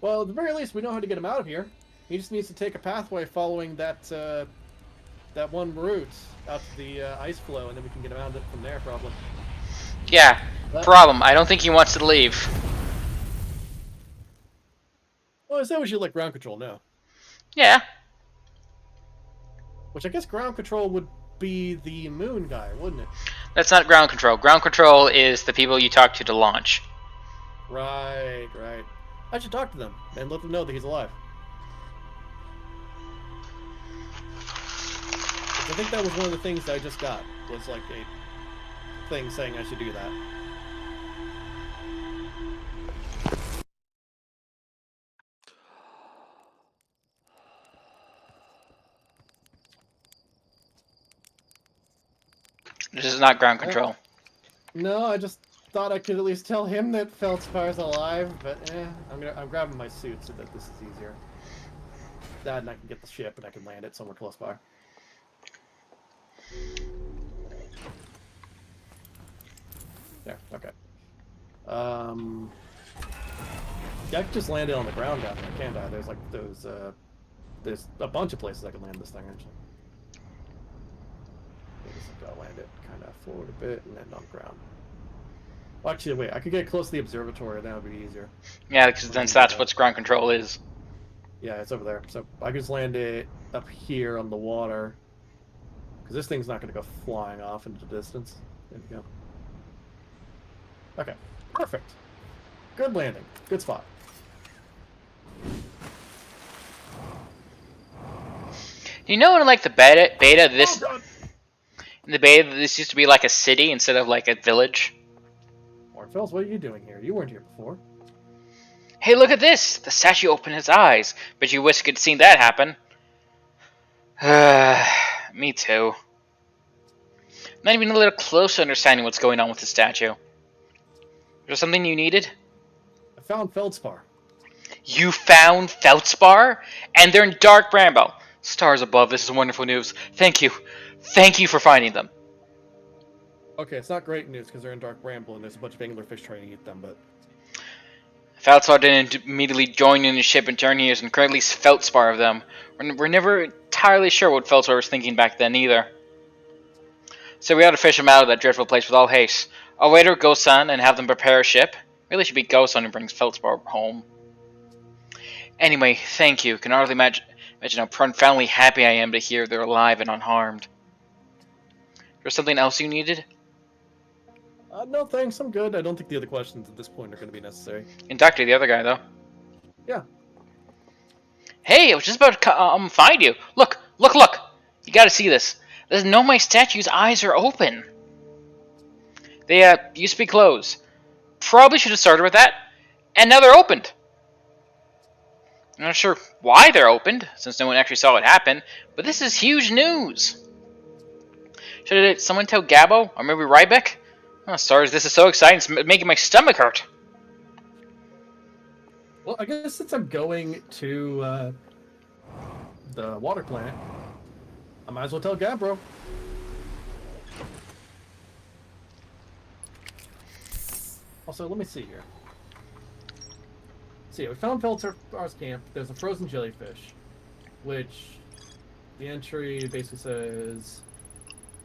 Well, at the very least, we know how to get him out of here. He just needs to take a pathway following that that one route out to the ice flow, and then we can get him out of it from there, probably. Yeah, problem. I don't think he wants to leave. Well, I say we should let ground control know. Yeah. Which I guess ground control would be the moon guy, wouldn't it? That's not ground control. Ground control is the people you talk to launch. Right, right. I should talk to them and let them know that he's alive. I think that was one of the things that I just got, was like a thing saying I should do that. This is not ground control. No, I just thought I could at least tell him that Feldspar's alive, but I'm grabbing my suit so that this is easier. That and I can get the ship and I can land it somewhere close by. There, okay. Yeah, I could just land it on the ground down there, can't I? There's like those, there's a bunch of places I can land this thing, actually. I just gotta land it kind of forward a bit and then on the ground. Well, actually, wait, I could get close to the observatory, that would be easier. Yeah, because then that's what ground control is. Yeah, it's over there. So I can just land it up here on the water. Because this thing's not going to go flying off into the distance. There we go. Okay, perfect. Good landing. Good spot. You know, in like the beta, this in the beta, this used to be like a city instead of like a village. Mornfels, what are you doing here? You weren't here before. Hey, look at this! The statue opened its eyes. But you wish you could seen that happen. Me too. Not even a little close to understanding what's going on with the statue. Is there something you needed? I found Feldspar. You found Feldspar? And they're in Dark Bramble. Stars above, this is wonderful news. Thank you. Thank you for finding them. Okay, it's not great news because they're in Dark Bramble and there's a bunch of anglerfish trying to eat them, but... Feldspar didn't immediately join in the ship and turn here, and currently Feldspar of them. We're never entirely sure what Feldspar was thinking back then either. So we ought to fish him out of that dreadful place with all haste. I'll wait for Gosan and have them prepare a ship. Really should be Gosan who brings Feldspar home. Anyway, thank you. Can hardly imagine how profoundly happy I am to hear they're alive and unharmed. There's something else you needed? No thanks, I'm good. I don't think the other questions at this point are going to be necessary. And talk to the other guy though. Yeah. Hey, I was just about to find you. Look, look, look! You gotta see this. There's no my statue's eyes are open. They used to be closed. Probably should have started with that. And now they're opened. I'm not sure why they're opened, since no one actually saw it happen, but this is huge news. Should someone tell Gabo, or maybe Rybeck? Oh, stars, this is so exciting, it's making my stomach hurt. Well, I guess since I'm going to the water plant, I might as well tell Gabbro. Also, let me see here. See, we found Feltar's camp. There's a frozen jellyfish, which the entry basically says,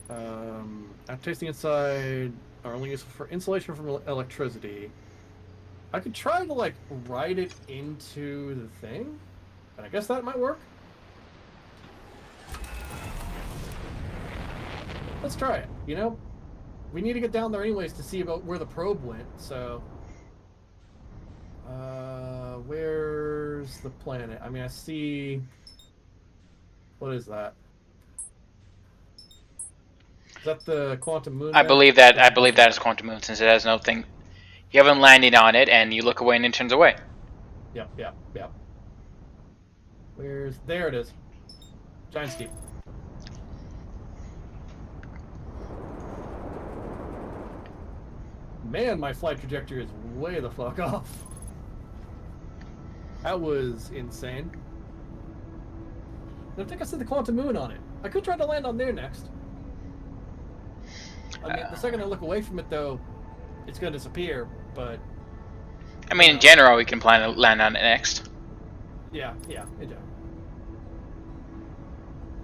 after tasting inside, are only useful for insulation from electricity. I could try to, like, write it into the thing, and I guess that might work. Let's try it, you know? We need to get down there anyways to see about where the probe went, so... where's the planet? I mean, I see... What is that? Is that the Quantum Moon? I believe that is Quantum Moon, since it has no thing. You haven't landed on it, and you look away and it turns away. Yep. There it is. Giant Steep. Man, my flight trajectory is way the fuck off. That was insane. I think I said the Quantum Moon on it. I could try to land on there next. I mean, the second I look away from it, though, it's going to disappear, but... I mean, in general, we can plan to land on it next. Yeah, in general.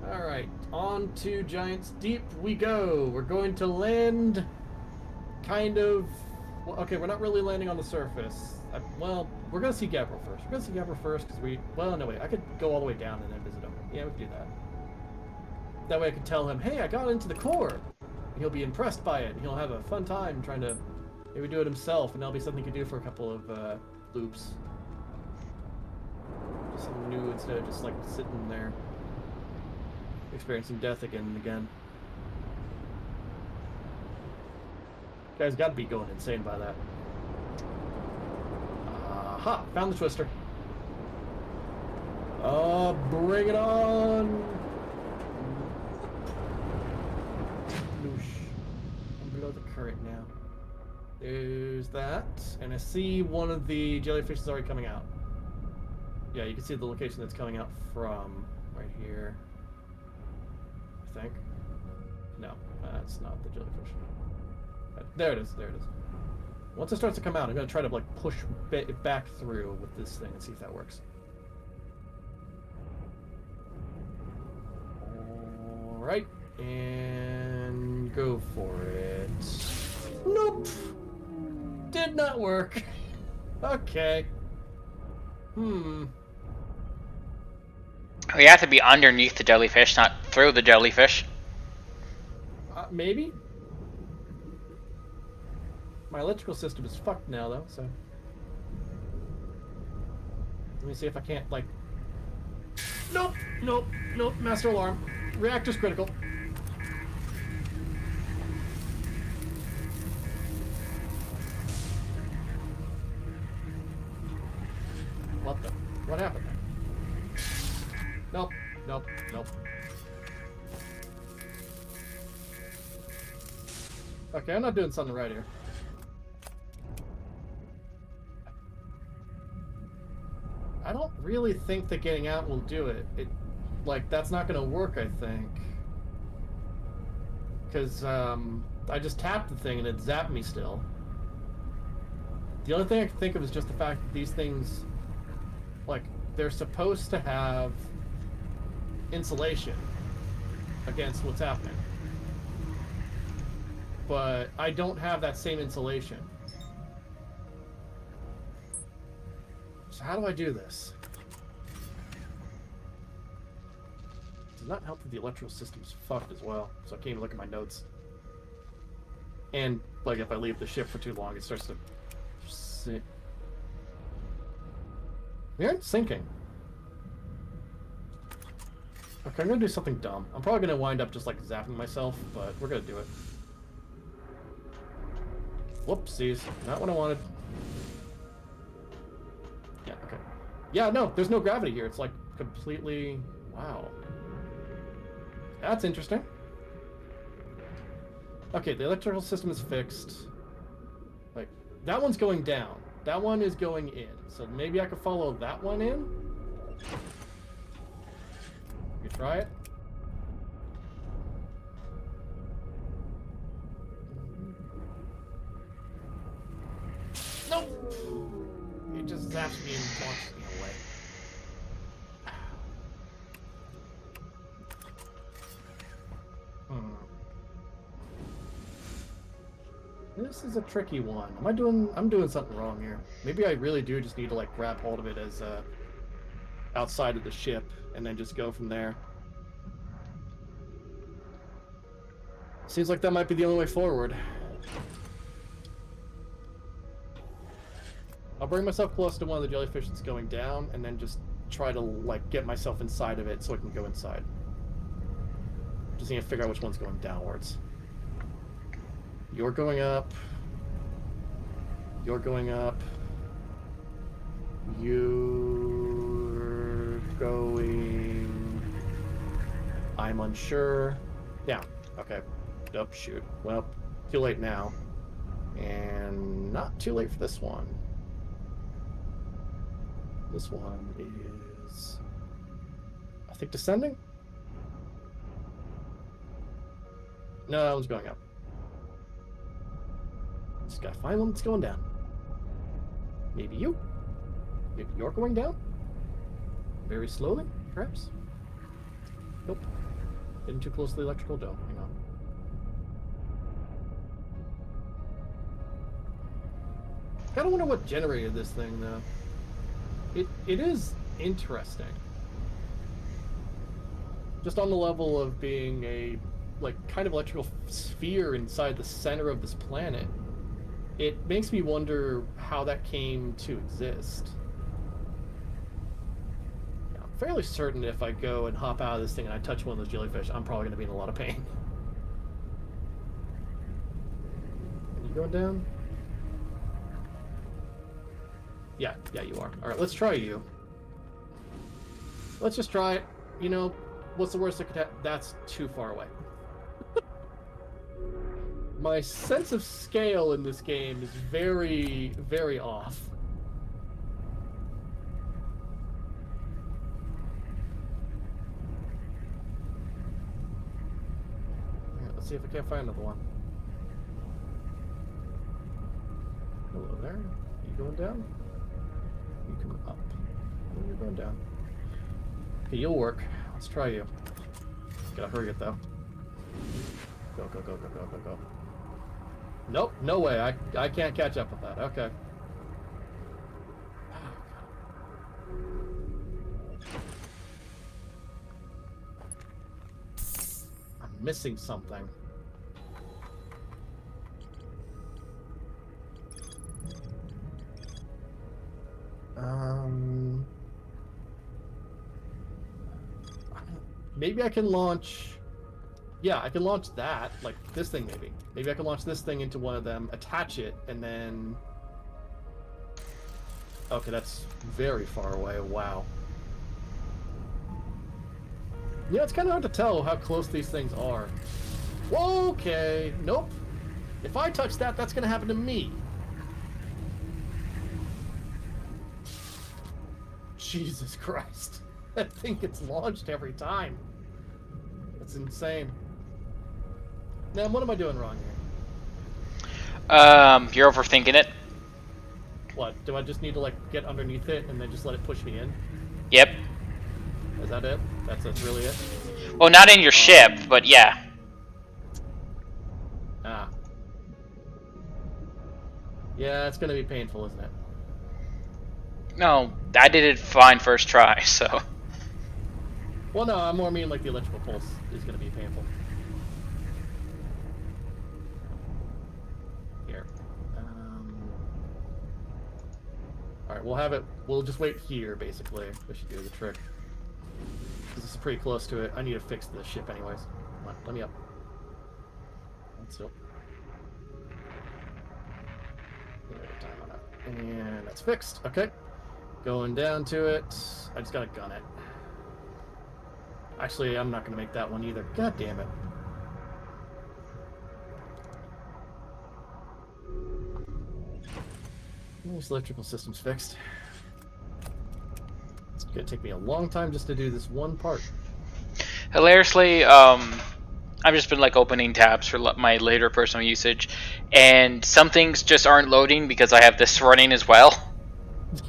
Alright, on to Giant's Deep we go. We're going to land kind of... Well, okay, we're not really landing on the surface. Well, we're going to see Gabriel first. We're going to see Gabriel first because we... Well, no, wait. I could go all the way down and then visit him. Yeah, we could do that. That way I could tell him, hey, I got into the core. And he'll be impressed by it. And he'll have a fun time trying to maybe do it himself. And that'll be something he could do for a couple of loops. Just something new instead of just, like, sitting there experiencing death again and again. Guy's got to be going insane by that. Aha! Found the twister. Bring it on! Loosh. I'm below the current now. There's that. And I see one of the jellyfish is already coming out. Yeah, you can see the location that's coming out from. Right here. I think. No, that's not the jellyfish. There it is. Once it starts to come out, I'm going to try to, like, push it back through with this thing and see if that works. Alright, and go for it. Nope! Did not work. Okay. We have to be underneath the jellyfish, not through the jellyfish. Maybe? My electrical system is fucked now, though, so... Let me see if I can't, like... Nope! Master alarm. Reactor's critical. What happened there? Nope. Okay, I'm not doing something right here. I don't really think that getting out will do it. Like, that's not gonna work, I think. Because, I just tapped the thing and it zapped me still. The only thing I can think of is just the fact that these things, like, they're supposed to have insulation against what's happening. But I don't have that same insulation. So how do I do this? It does not help that the electrical system is fucked as well, so I can't even look at my notes. And like if I leave the ship for too long, it starts to sink. We aren't sinking. Okay, I'm gonna do something dumb. I'm probably gonna wind up just like zapping myself, but we're gonna do it. Whoopsies. Not what I wanted. Yeah, okay. Yeah, no, there's no gravity here. It's like completely... Wow. That's interesting. Okay, the electrical system is fixed. Like, that one's going down. That one is going in. So maybe I could follow that one in? You try it? Nope! It just zaps me and launches me away. This is a tricky one. I'm doing something wrong here. Maybe I really do just need to like grab hold of it as outside of the ship and then just go from there. Seems like that might be the only way forward. I'll bring myself close to one of the jellyfish that's going down and then just try to like get myself inside of it so I can go inside. Just need to figure out which one's going downwards. You're going up. You're going up. You're going... I'm unsure. Down. Okay. Oh, shoot. Well, too late now. And not too late for this one. This one is... I think descending? No, that one's going up. Just gotta find one that's going down. Maybe you? Maybe you're going down? Very slowly, perhaps? Nope. Getting too close to the electrical dome. Hang on. Kinda wonder what generated this thing, though. It is interesting. Just on the level of being a, like, kind of electrical sphere inside the center of this planet. It makes me wonder how that came to exist. Yeah, I'm fairly certain if I go and hop out of this thing and I touch one of those jellyfish, I'm probably going to be in a lot of pain. Are you going down? Yeah, you are. Alright, let's try you. Let's just try it. You know, what's the worst that could happen? That's too far away. My sense of scale in this game is very, very off. Right, let's see if I can't find another one. Hello there. You going down? You coming up? Oh, you're going down. Okay, you'll work. Let's try you. Gotta hurry it though. Go, go, go, go, go, go, go. Nope, no way. I can't catch up with that. Okay. I'm missing something. Maybe I can launch... Yeah, I can launch that, like this thing maybe. Maybe I can launch this thing into one of them, attach it, and then... Okay, that's very far away. Wow. Yeah, it's kind of hard to tell how close these things are. Okay, nope. If I touch that, that's going to happen to me. Jesus Christ. That thing gets launched every time. That's insane. Now, what am I doing wrong here? You're overthinking it. What? Do I just need to, like, get underneath it and then just let it push me in? Yep. Is that it? That's really it? Well, not in your ship, but yeah. Ah. Yeah, it's gonna be painful, isn't it? No, I did it fine first try, so... Well, no, I more mean like the electrical pulse is gonna be painful. we'll have it. We'll just wait here, basically. This should do the trick. This is pretty close to it. I need to fix the ship, anyways. Come on, let me up. Let's go. And that's fixed. Okay. Going down to it. I just gotta gun it. Actually, I'm not gonna make that one either. God damn it. This electrical system's fixed. It's gonna take me a long time just to do this one part. Hilariously, I've just been like opening tabs for my later personal usage, and some things just aren't loading because I have this running as well.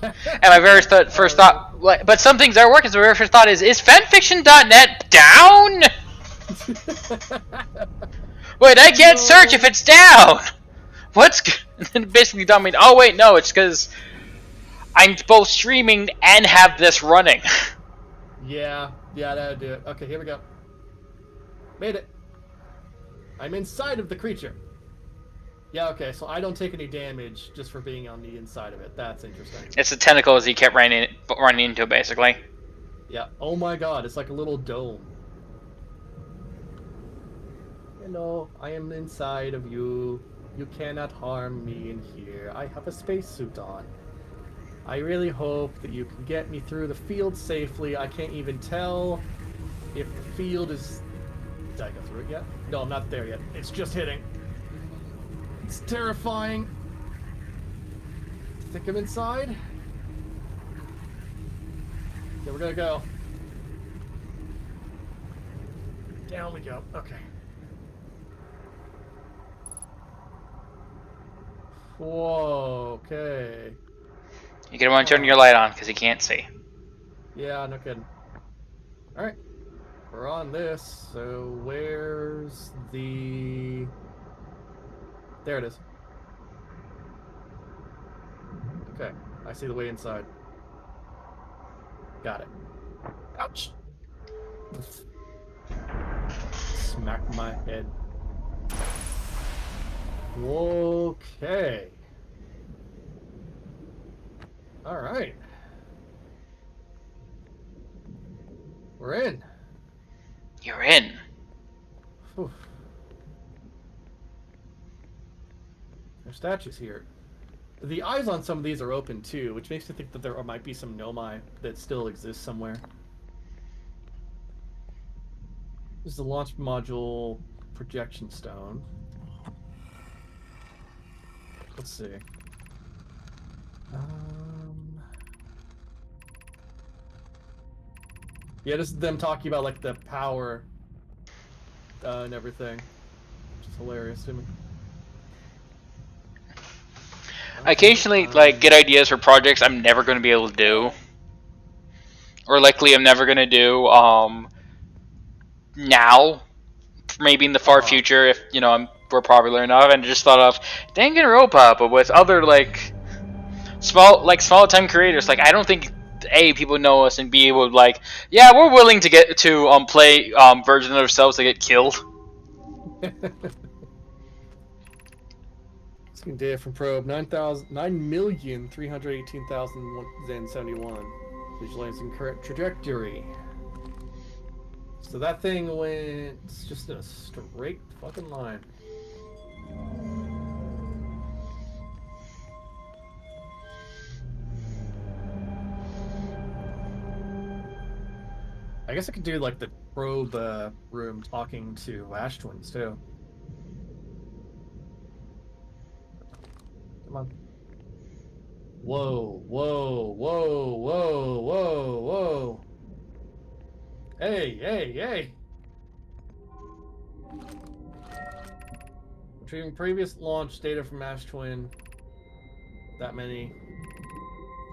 And my first thought, but some things are working. So my very first thought is fanfiction.net down? Wait, I can't search if it's down. What's? And then basically tell me, oh wait, no, it's because I'm both streaming and have this running. Yeah, that'll do it. Okay, here we go. Made it. I'm inside of the creature. Yeah, okay, so I don't take any damage just for being on the inside of it. That's interesting. It's the tentacles he kept running into, basically. Yeah. Oh my god, it's like a little dome. Hello, I am inside of you. You cannot harm me in here. I have a spacesuit on. I really hope that you can get me through the field safely. I can't even tell if the field is... Did I go through it yet? No, I'm not there yet. It's just hitting. It's terrifying. Think I'm inside? Okay, we're gonna go. Down we go. Okay. Whoa, okay. You're gonna want to turn your light on because he can't see. Yeah, no kidding. Alright. We're on this, so where's the... There it is. Okay, I see the way inside. Got it. Ouch! Smack my head. Okay. Alright. We're in. You're in. Whew. There's statues here. The eyes on some of these are open too, which makes me think that there might be some Nomai that still exist somewhere. This is the launch module projection stone. Let's see. Yeah, this is them talking about like the power and everything, which is hilarious to me. I occasionally like get ideas for projects I'm never going to be able to do, or likely I'm never going to do now, maybe in the far future if we're popular enough. And I just thought of Danganronpa, but with other like small time creators. Like I don't think people know us, and be able to like, yeah, we're willing to get to play versions of ourselves that get killed. Data from probe 9,318,171. Visualizing current trajectory. So that thing went just in a straight fucking line. I guess I could do like the probe room talking to Ash Twins too. Come on. Whoa, whoa, whoa, whoa, whoa, whoa. Hey, hey, hey. Retrieving previous launch data from Ash Twin. That many.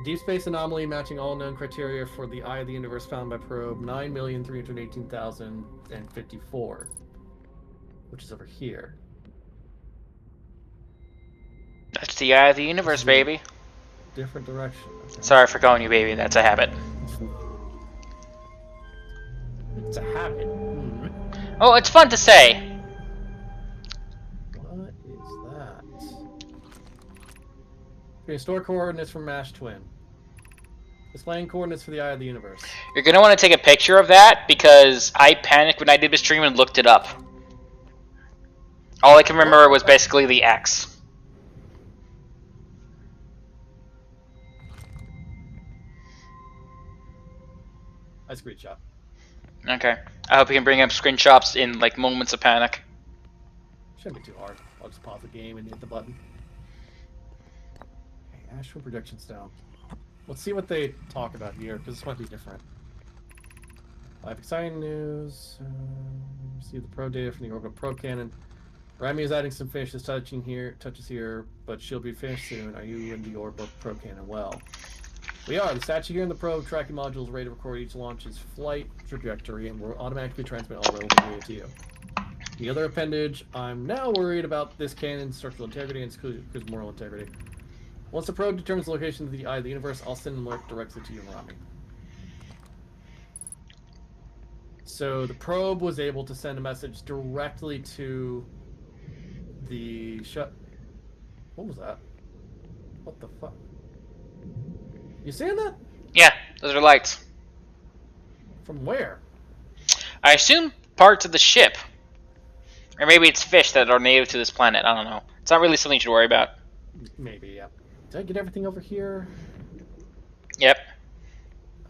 Deep space anomaly matching all known criteria for the eye of the universe found by probe 9,318,054. Which is over here. That's the eye of the universe, baby. Different direction. Okay. Sorry for calling you baby, that's a habit. It's a habit. Oh, it's fun to say. What is that? Okay, store coordinates from Ash Twin. Displaying coordinates for the Eye of the Universe. You're gonna want to take a picture of that because I panicked when I did the stream and looked it up. All I can remember was basically the X. I screenshot. Okay. I hope you can bring up screenshots in like moments of panic. Shouldn't be too hard. I'll just pause the game and hit the button. Okay, Ashwin projections down. Let's see what they talk about here, because this might be different. Live exciting news. See the pro data from the Orbital Pro Cannon. Rami is adding some touches here, but she'll be finished soon. Are you in the Orbital Pro Cannon? Well, we are. The statue here in the probe tracking module is ready to record each launch's flight trajectory and will automatically transmit all relevant data to you. The other appendage, I'm now worried about this cannon's structural integrity and its moral integrity. Once the probe determines the location of the Eye of the Universe, I'll send an alert directly to you, Rami. So the probe was able to send a message directly to the What was that? What the fuck? You seeing that? Yeah, those are lights. From where? I assume parts of the ship. Or maybe it's fish that are native to this planet. I don't know. It's not really something you should worry about. Maybe, yeah. Did I get everything over here? Yep.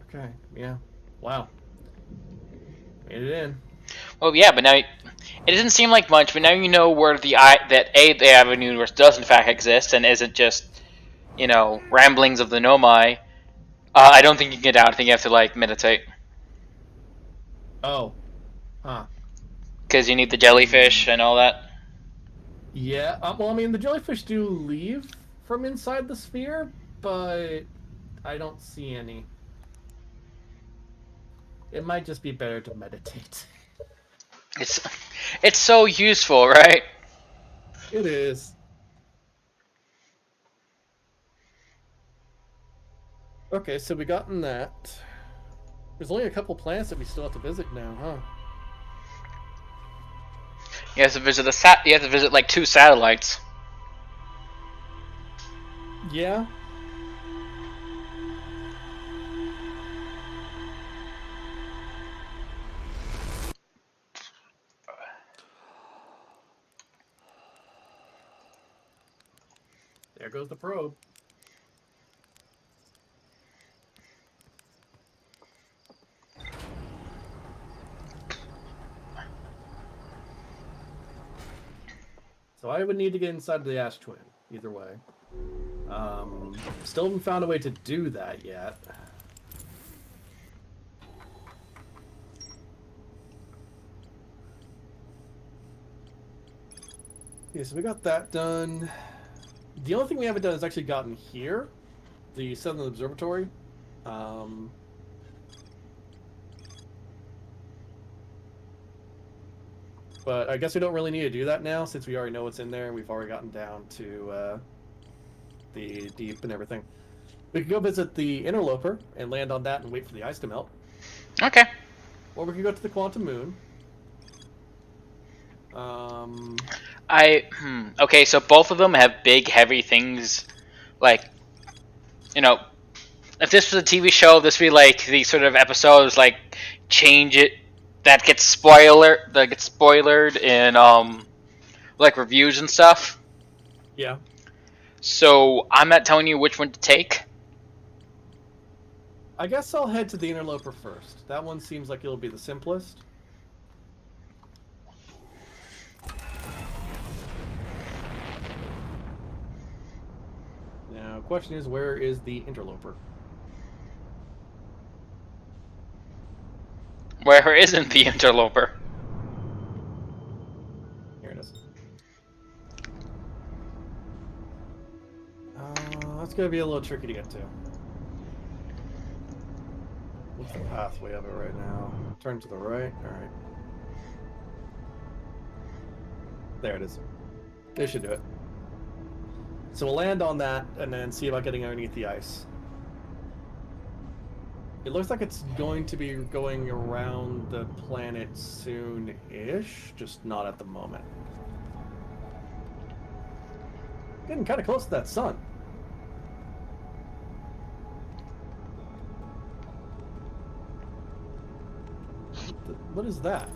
Okay, yeah. Wow. Made it in. Well, yeah, but now it doesn't seem like much. But now you know where the Avenue Universe does in fact exist, and isn't just, you know, ramblings of the Nomai. I don't think you can get out. I think you have to like meditate. Oh. Huh. Because you need the jellyfish and all that. Yeah, well, I mean, the jellyfish do leave from inside the sphere, but I don't see any. It might just be better to meditate. It's so useful, right? It is. Okay, so we gotten that. There's only a couple planets that we still have to visit now, huh? You have to visit You have to visit like 2 satellites. Yeah. There goes the probe. So I would need to get inside the Ash Twin, either way. Still haven't found a way to do that yet. Okay, so we got that done. The only thing we haven't done is actually gotten here, the Southern Observatory. But I guess we don't really need to do that now, since we already know what's in there, and we've already gotten down to the deep and everything. We could go visit the Interloper and land on that and wait for the ice to melt. Okay. Or we could go to the Quantum Moon. Okay, so both of them have big, heavy things. Like, you know, if this was a TV show, this would be like the sort of episodes like change it that gets spoilered in like reviews and stuff. Yeah. So I'm not telling you which one to take. I guess I'll head to the Interloper first. That one seems like it'll be the simplest. Now, question is, where is the Interloper? Where isn't the Interloper? Here it is. That's gonna be a little tricky to get to. What's the pathway of it right now? Turn to the right. Alright. There it is. They should do it. So we'll land on that and then see about getting underneath the ice. It looks like it's going to be going around the planet soon-ish, just not at the moment. Getting kind of close to that sun. What is that?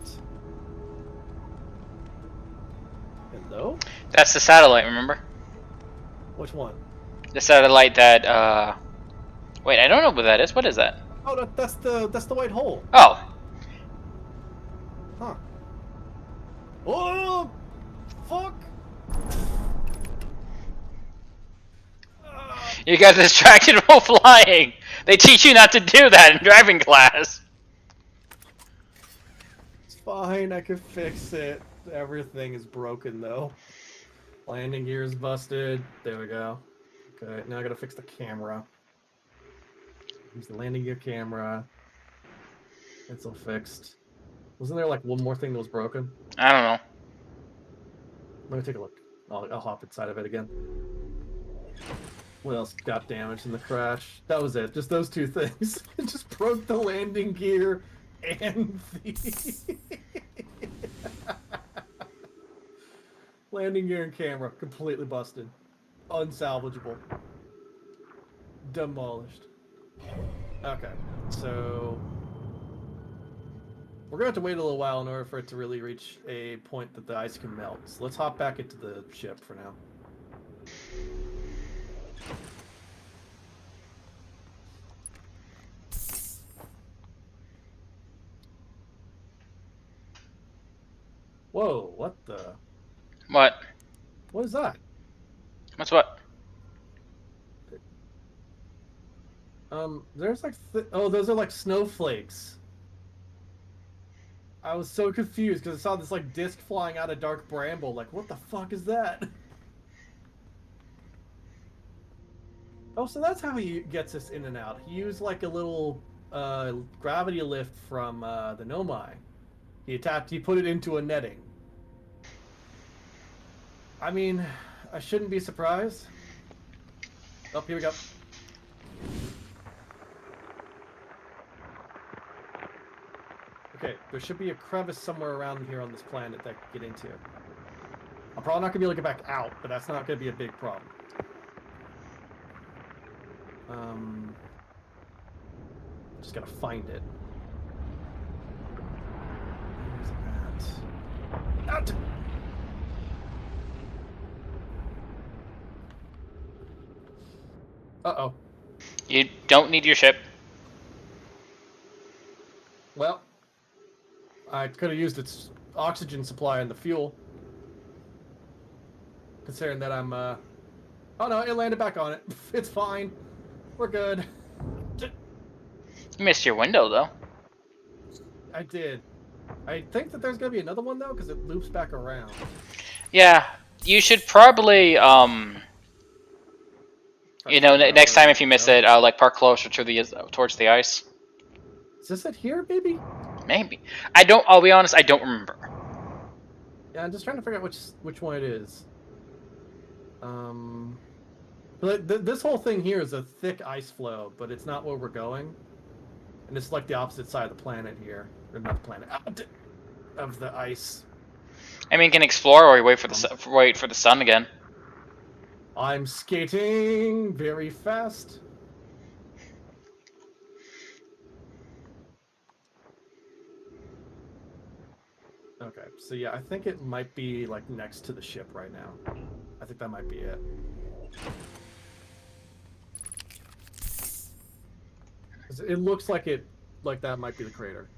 Hello? That's the satellite, remember? Which one? The satellite that, wait, I don't know what that is. What is that? Oh, that's the white hole. Oh. Huh. Oh, fuck! You got distracted while flying. They teach you not to do that in driving class. It's fine, I can fix it. Everything is broken though. Landing gear is busted. There we go. Okay, now I gotta fix the camera. Use the landing gear camera. It's all fixed. Wasn't there like one more thing that was broken? I don't know. Let me take a look. I'll hop inside of it again. What else got damaged in the crash? That was it. Just those two things. It just broke the landing gear and the landing gear and camera. Completely busted. Unsalvageable. Demolished. Okay, so we're gonna have to wait a little while in order for it to really reach a point that the ice can melt. So let's hop back into the ship for now. Whoa, what the? What? What is that? What's what? There's like, oh, those are like snowflakes. I was so confused because I saw this like disc flying out of dark bramble. Like, what the fuck is that? Oh, so that's how he gets us in and out. He used like a little gravity lift from the Nomai. He put it into a netting. I mean, I shouldn't be surprised. Oh, here we go. Okay, there should be a crevice somewhere around here on this planet that I can get into. I'm probably not going to be able to get back out, but that's not going to be a big problem. Just gotta find it. Where's that? Out! Uh-oh. You don't need your ship. Well, I could have used its oxygen supply and the fuel. Considering that I'm, Oh no, it landed back on it. It's fine. We're good. You missed your window, though. I did. I think that there's gonna be another one, though, because it loops back around. Yeah, you should probably, you know, next time if you miss it, like park closer to the towards the ice. Is this it here, maybe? Maybe. I don't. I'll be honest. I don't remember. Yeah, I'm just trying to figure out which one it is. But this whole thing here is a thick ice flow, but it's not where we're going, and it's like the opposite side of the planet here, or not the planet, of the ice. I mean, you can explore or wait for the sun again. I'm skating very fast. Okay, so yeah, I think it might be like next to the ship right now. I think that might be it. It looks like that might be the crater.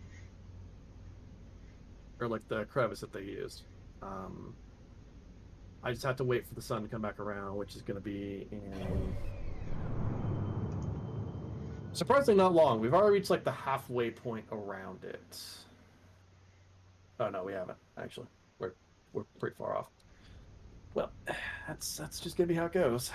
Or like the crevice that they used. I just have to wait for the sun to come back around, which is going to be in... surprisingly not long. We've already reached like the halfway point around it. Oh no, we haven't, actually. We're pretty far off. Well, that's just going to be how it goes.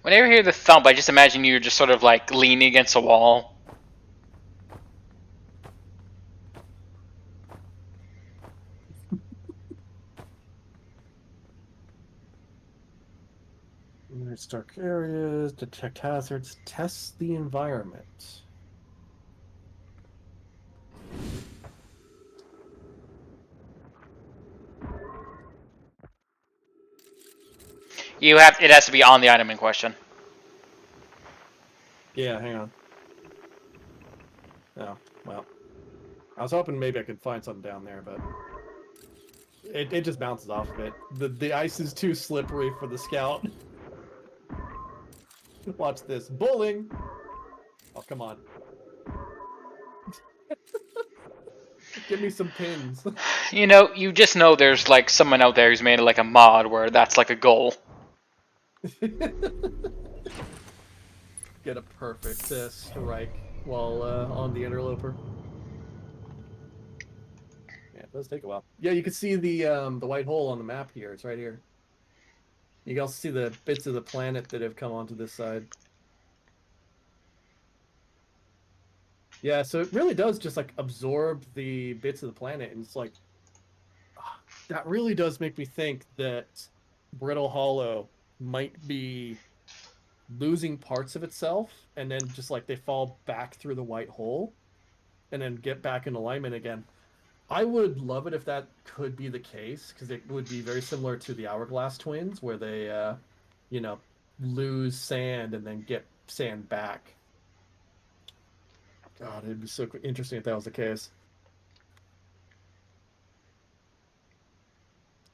Whenever you hear the thump, I just imagine you're just sort of like leaning against a wall. There's dark areas, detect hazards, test the environment. It has to be on the item in question. Yeah, hang on. Oh, well. I was hoping maybe I could find something down there, but it just bounces off of it. The ice is too slippery for the scout. Watch this. Bowling! Oh, come on. Give me some pins. You just know there's like someone out there who's made like a mod where that's like a goal. Get a perfect strike while on the interloper. Yeah, it does take a while. Yeah, you can see the white hole on the map here. It's right here. You can also see the bits of the planet that have come onto this side. Yeah, so it really does just like absorb the bits of the planet, and it's like that really does make me think that Brittle Hollow might be losing parts of itself, and then just like they fall back through the white hole, and then get back in alignment again. I would love it if that could be the case, because it would be very similar to the Hourglass Twins, where they, you know, lose sand and then get sand back. God, it'd be so interesting if that was the case.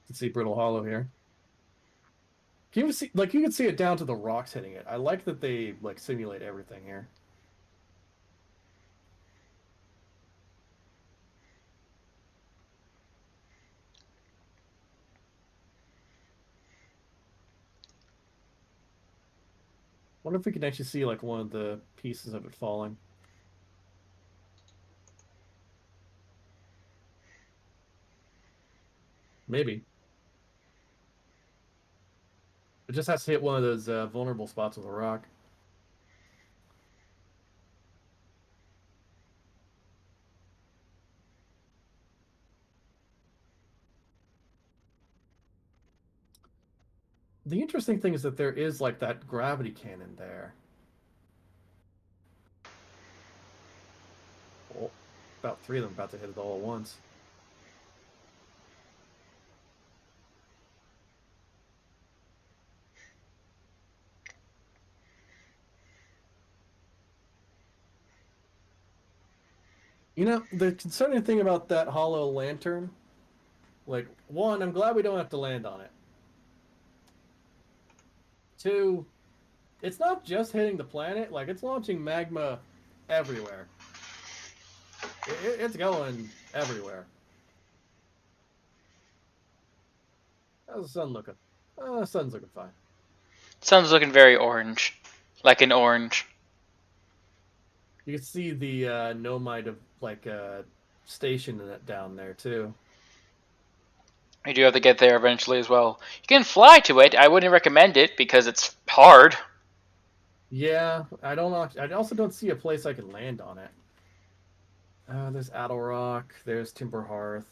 Let's see Brittle Hollow here. Can you see, like, you can see it down to the rocks hitting it. I like that they like simulate everything here. Wonder if we can actually see like one of the pieces of it falling. Maybe. It just has to hit one of those vulnerable spots with a rock. The interesting thing is that there is like that gravity cannon there. Oh, about three of them about to hit it all at once. The concerning thing about that hollow lantern, like, one, I'm glad we don't have to land on it. Two, it's not just hitting the planet, like, it's launching magma everywhere. It's going everywhere. How's the sun looking? The sun's looking fine. Sun's looking very orange, like an orange. You can see the nomite of like station in it down there too. You do have to get there eventually as well. You can fly to it. I wouldn't recommend it because it's hard. Yeah, I don't know. I also don't see a place I can land on it. There's Addlerock. There's Timber Hearth.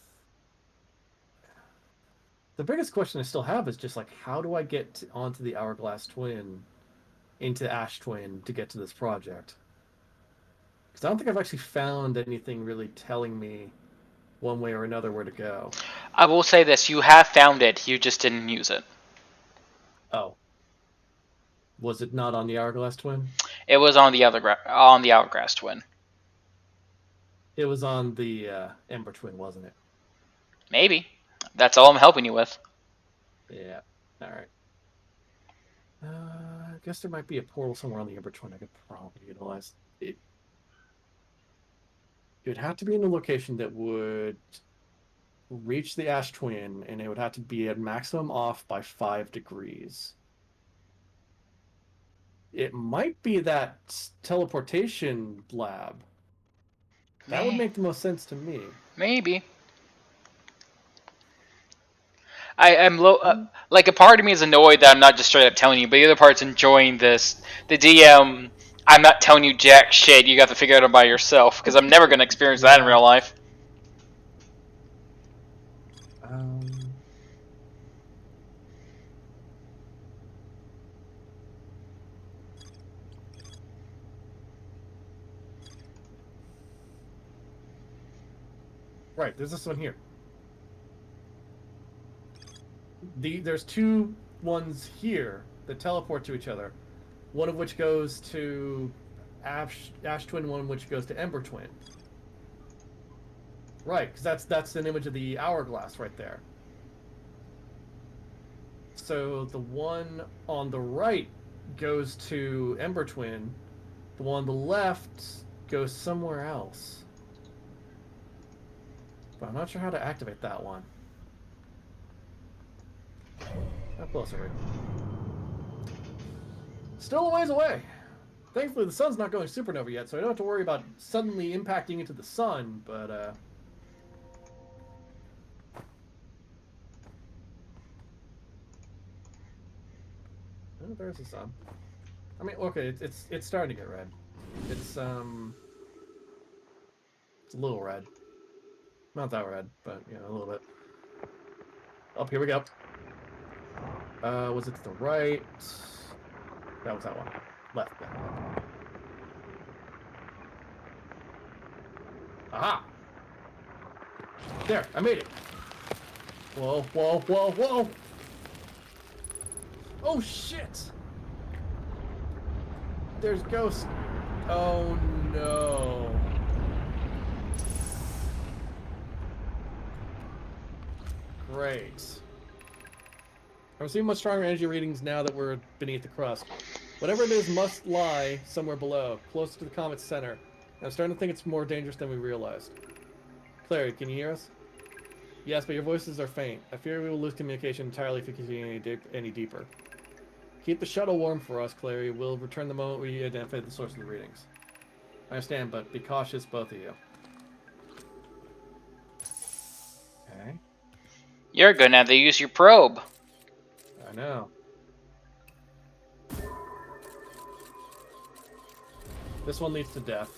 The biggest question I still have is just like, how do I get onto the Hourglass Twin, into Ash Twin to get to this project? Because I don't think I've actually found anything really telling me one way or another where to go. I will say this: you have found it. You just didn't use it. Oh, was it not on the Hourglass Twin? It was on the Hourglass Twin. It was on the Ember Twin, wasn't it? Maybe. That's all I'm helping you with. Yeah. All right. I guess there might be a portal somewhere on the Ember Twin I could probably utilize. It would have to be in a location that would reach the Ash Twin, and it would have to be at maximum off by 5 degrees. It might be that teleportation lab. That would make the most sense to me. Maybe. I am low. Like a part of me is annoyed that I'm not just straight up telling you, but the other part's enjoying this. The DM, I'm not telling you jack shit. You got to figure it out by yourself because I'm never gonna experience that in real life. Right, there's this one here. There's two ones here that teleport to each other. One of which goes to Ash Twin, one of which goes to Ember Twin. Right, because that's an image of the hourglass right there. So the one on the right goes to Ember Twin. The one on the left goes somewhere else. But I'm not sure how to activate that one. How close are we? Still a ways away. Thankfully, the sun's not going supernova yet, so I don't have to worry about suddenly impacting into the sun, but, oh, there's the sun. I mean, okay, it's starting to get red. It's a little red. Not that red, but, you know, a little bit. Oh, here we go. Was it to the right? That was that one. Left. Aha! There, I made it. Whoa, whoa, whoa, whoa! Oh, shit! There's ghosts. Oh, no. Great. I'm seeing much stronger energy readings now that we're beneath the crust. Whatever it is must lie somewhere below, close to the comet's center. I'm starting to think it's more dangerous than we realized. Clary, can you hear us? Yes, but your voices are faint. I fear we will lose communication entirely if you continue any deeper. Keep the shuttle warm for us, Clary. We'll return the moment we identify the source of the readings. I understand, but be cautious, both of you. Okay. You're gonna have to use your probe. I know. This one leads to death.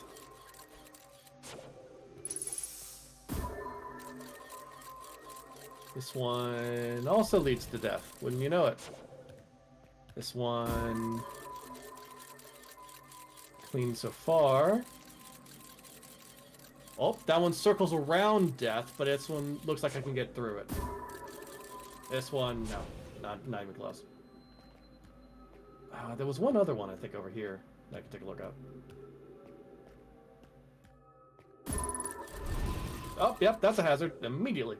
This one also leads to death. Wouldn't you know it? This one... clean so far. Oh, that one circles around death, but this one looks like I can get through it. This one, no. Not even close. There was one other one, I think, over here that I could take a look at. Oh, yep, that's a hazard. Immediately.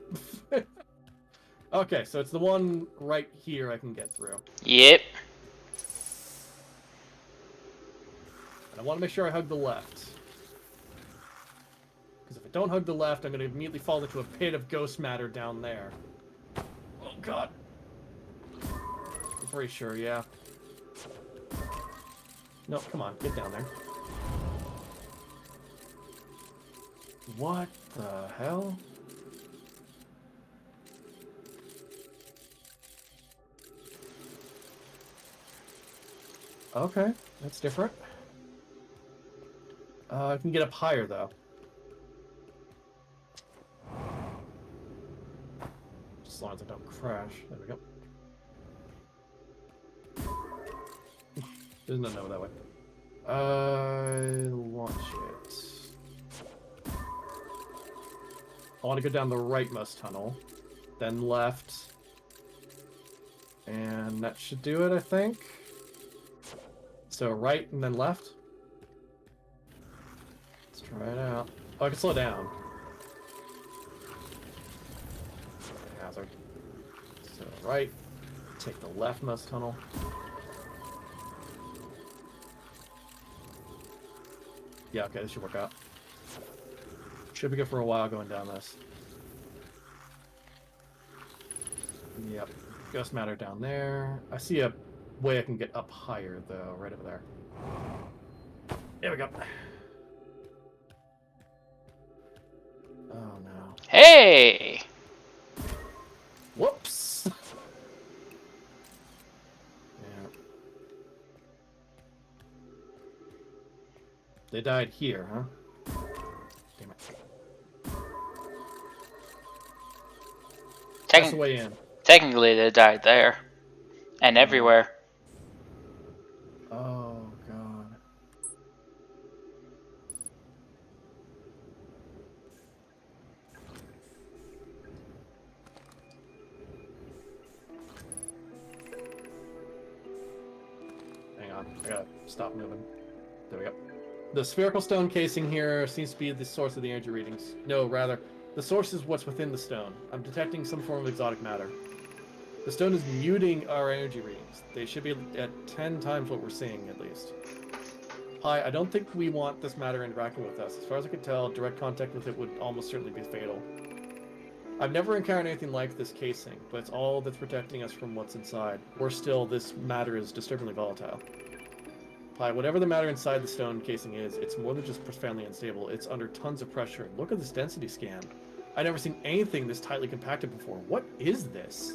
Okay, so it's the one right here I can get through. Yep. And I want to make sure I hug the left. Because if I don't hug the left, I'm going to immediately fall into a pit of ghost matter down there. Oh, God. I'm pretty sure, yeah. No, come on, get down there. What the hell? Okay, that's different. I can get up higher, though. Just as long as I don't crash. There we go. There's nothing over that way. Launch it. I want to go down the rightmost tunnel. Then left. And that should do it, I think. So right and then left. Let's try it out. Oh, I can slow down. Hazard. So right. Take the leftmost tunnel. Yeah, okay, this should work out. Should be good for a while going down this. Yep. Ghost matter down there. I see a way I can get up higher, though, right over there. There we go. Oh, no. Hey! Whoops! Yeah. They died here, huh? Damn it. That's the way in. Technically, they died there. And everywhere. Oh, God. I gotta stop moving. There we go. The spherical stone casing here seems to be the source of the energy readings. No, rather, the source is what's within the stone. I'm detecting some form of exotic matter. The stone is muting our energy readings. They should be at 10 times what we're seeing, at least. Hi, I don't think we want this matter interacting with us. As far as I can tell, direct contact with it would almost certainly be fatal. I've never encountered anything like this casing, but it's all that's protecting us from what's inside. Worse still, this matter is disturbingly volatile. Hi, whatever the matter inside the stone casing is, it's more than just profoundly unstable. It's under tons of pressure. Look at this density scan. I've never seen anything this tightly compacted before. What is this?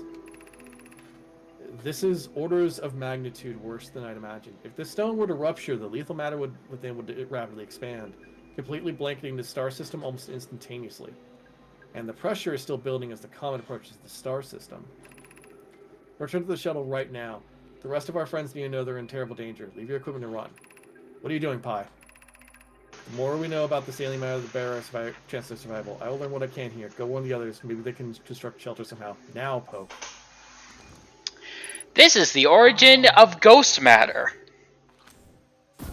This is orders of magnitude worse than I'd imagined. If this stone were to rupture, the lethal matter within would rapidly expand, completely blanketing the star system almost instantaneously. And the pressure is still building as the comet approaches the star system. Return to the shuttle right now. The rest of our friends need to know they're in terrible danger. Leave your equipment and run. What are you doing, Pi? The more we know about this alien matter, the better our chance of survival. I will learn what I can here. Go warn the others. Maybe they can construct shelter somehow. Now, Pope. This is the origin of ghost matter.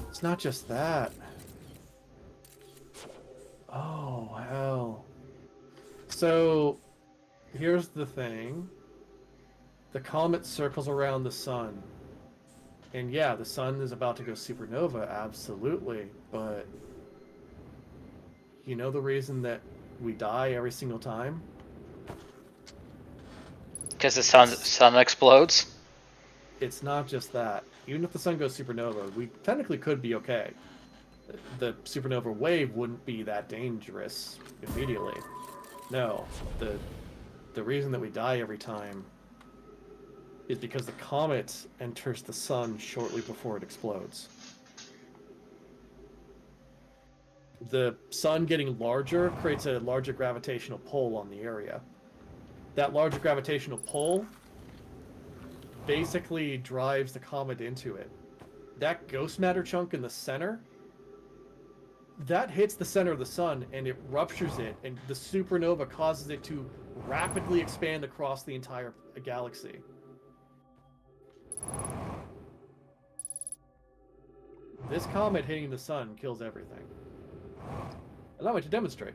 It's not just that. Oh, hell. So, here's the thing. The comet circles around the sun. And yeah, the sun is about to go supernova, absolutely. But, you know the reason that we die every single time? Because the sun explodes? It's not just that. Even if the sun goes supernova, we technically could be okay. The supernova wave wouldn't be that dangerous immediately. No, the reason that we die every time is because the comet enters the sun shortly before it explodes. The sun getting larger creates a larger gravitational pull on the area. That larger gravitational pull basically drives the comet into it. That ghost matter chunk in the center, that hits the center of the sun and it ruptures it, and the supernova causes it to rapidly expand across the entire galaxy. This comet hitting the sun kills everything. Allow me to demonstrate.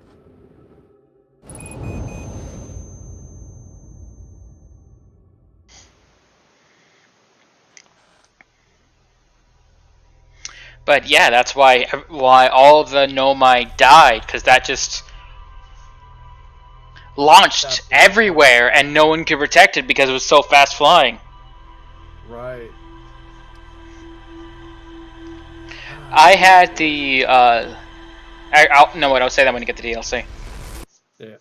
But yeah, that's why all of the Nomai died, because that just launched everywhere and no one could protect it because it was so fast flying. Right. I had the I'll know what I'll say that when you get the DLC. Yeah.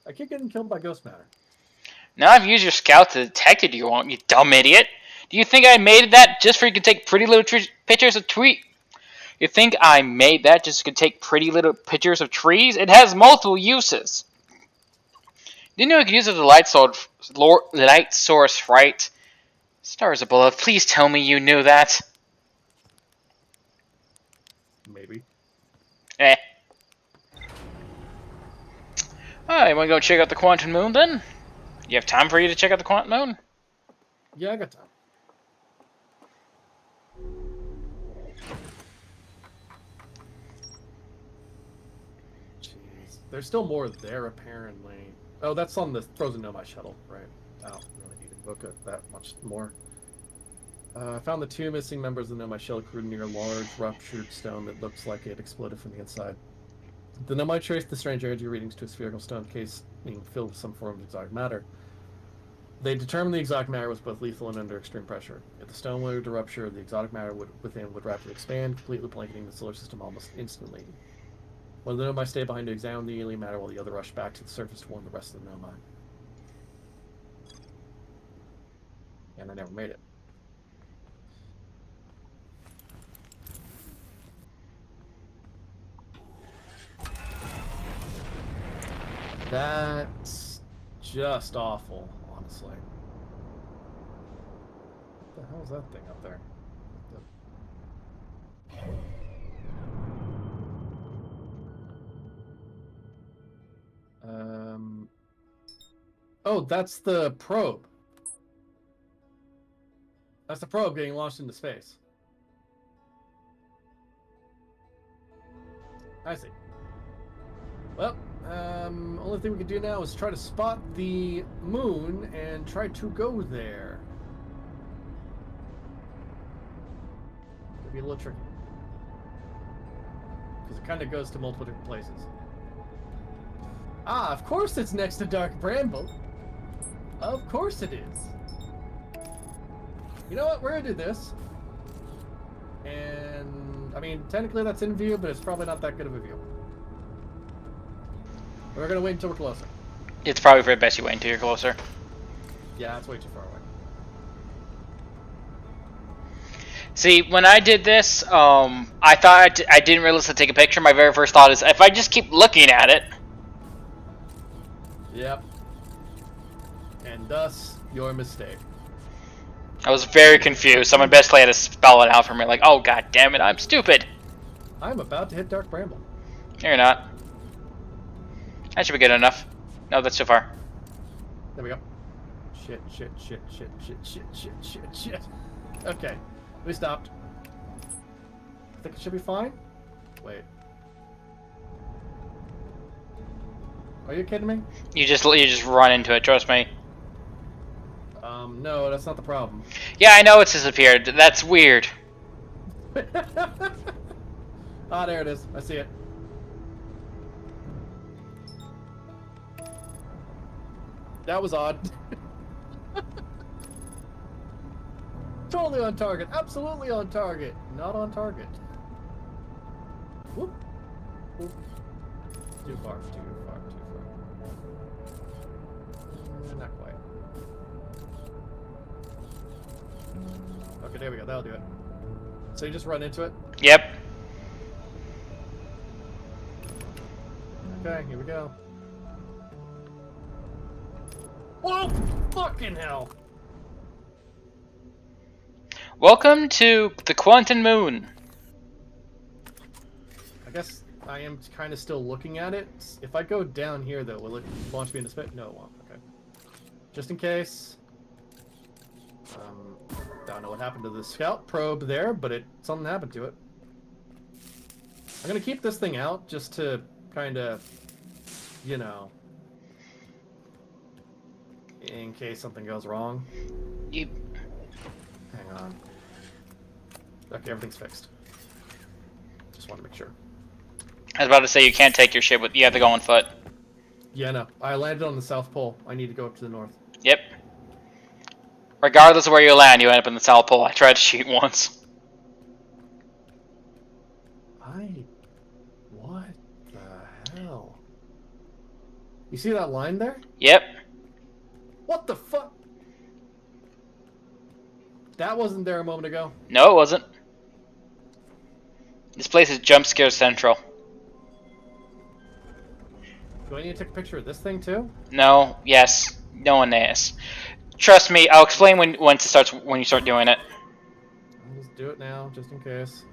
I keep getting killed by ghost matter. Now I've used your scout to detect it, you won't, you dumb idiot. Do you think I made that just for you could take pretty little pictures of trees? You think I made that just so you could take pretty little pictures of trees? It has multiple uses. Didn't know you could use it as a light source, right? Stars above, please tell me you knew that. Maybe. Eh. Alright, wanna go check out the Quantum Moon then? You have time for you to check out the Quantum Moon? Yeah, I got time. Jeez. There's still more there, apparently. Oh, that's on the Frozen Nomai shuttle, right? I don't really need to look at that much more. I found the two missing members of the Nomai shuttle crew near a large ruptured stone that looks like it exploded from the inside. The Nomai traced the strange energy readings to a spherical stone case being filled with some form of exotic matter. They determined the exotic matter was both lethal and under extreme pressure. If the stone were to rupture, the exotic matter within would rapidly expand, completely blanketing the solar system almost instantly. One of the Nomai stayed behind to examine the alien matter while the other rushed back to the surface to warn the rest of the Nomai. And I never made it. That's just awful, honestly. What the hell is that thing up there? Oh, that's the probe. That's the probe getting launched into space. I see. Well, only thing we can do now is try to spot the moon and try to go there. It'll be a little tricky. Because it kind of goes to multiple different places. Ah, of course it's next to Dark Bramble. Of course it is. You know what? We're gonna do this. And, I mean, technically that's in view, but it's probably not that good of a view. We're gonna wait until we're closer. It's probably for the best you wait until you're closer. Yeah, that's way too far away. See, when I did this, I thought I didn't realize to take a picture. My very first thought is, if I just keep looking at it. Yep. And thus, your mistake. I was very confused. Someone basically had to spell it out for me, like, oh god damn it, I'm stupid. I'm about to hit Dark Bramble. You're not. That should be good enough. No, that's too far. There we go. Shit. Okay, we stopped. I think it should be fine. Wait. Are you kidding me? You just run into it. Trust me. No, that's not the problem. Yeah, I know it's disappeared. That's weird. Ah, there it is. I see it. That was odd. Totally on target. Absolutely on target. Not on target. Whoop. Whoop. Too far. Not quite. Okay, there we go. That'll do it. So you just run into it? Yep. Okay, here we go. Oh, fucking hell! Welcome to the Quantum Moon. I guess I am kind of still looking at it. If I go down here, though, will it launch me into space? No, it won't. Okay. Just in case. Don't know what happened to the scout probe there, but something happened to it. I'm gonna keep this thing out just to kind of, you know, in case something goes wrong. You... Hang on. Okay, everything's fixed. Just want to make sure. I was about to say you can't take your ship with. You have to go on foot. Yeah, no. I landed on the South Pole. I need to go up to the north. Yep. Regardless of where you land, you end up in the South Pole. I tried to cheat once. What the hell? You see that line there? Yep. What the fuck? That wasn't there a moment ago. No, it wasn't. This place is jump scare central. Do I need to take a picture of this thing too? No. Yes. No one is. Trust me. I'll explain when you start doing it. I'll just do it now, just in case.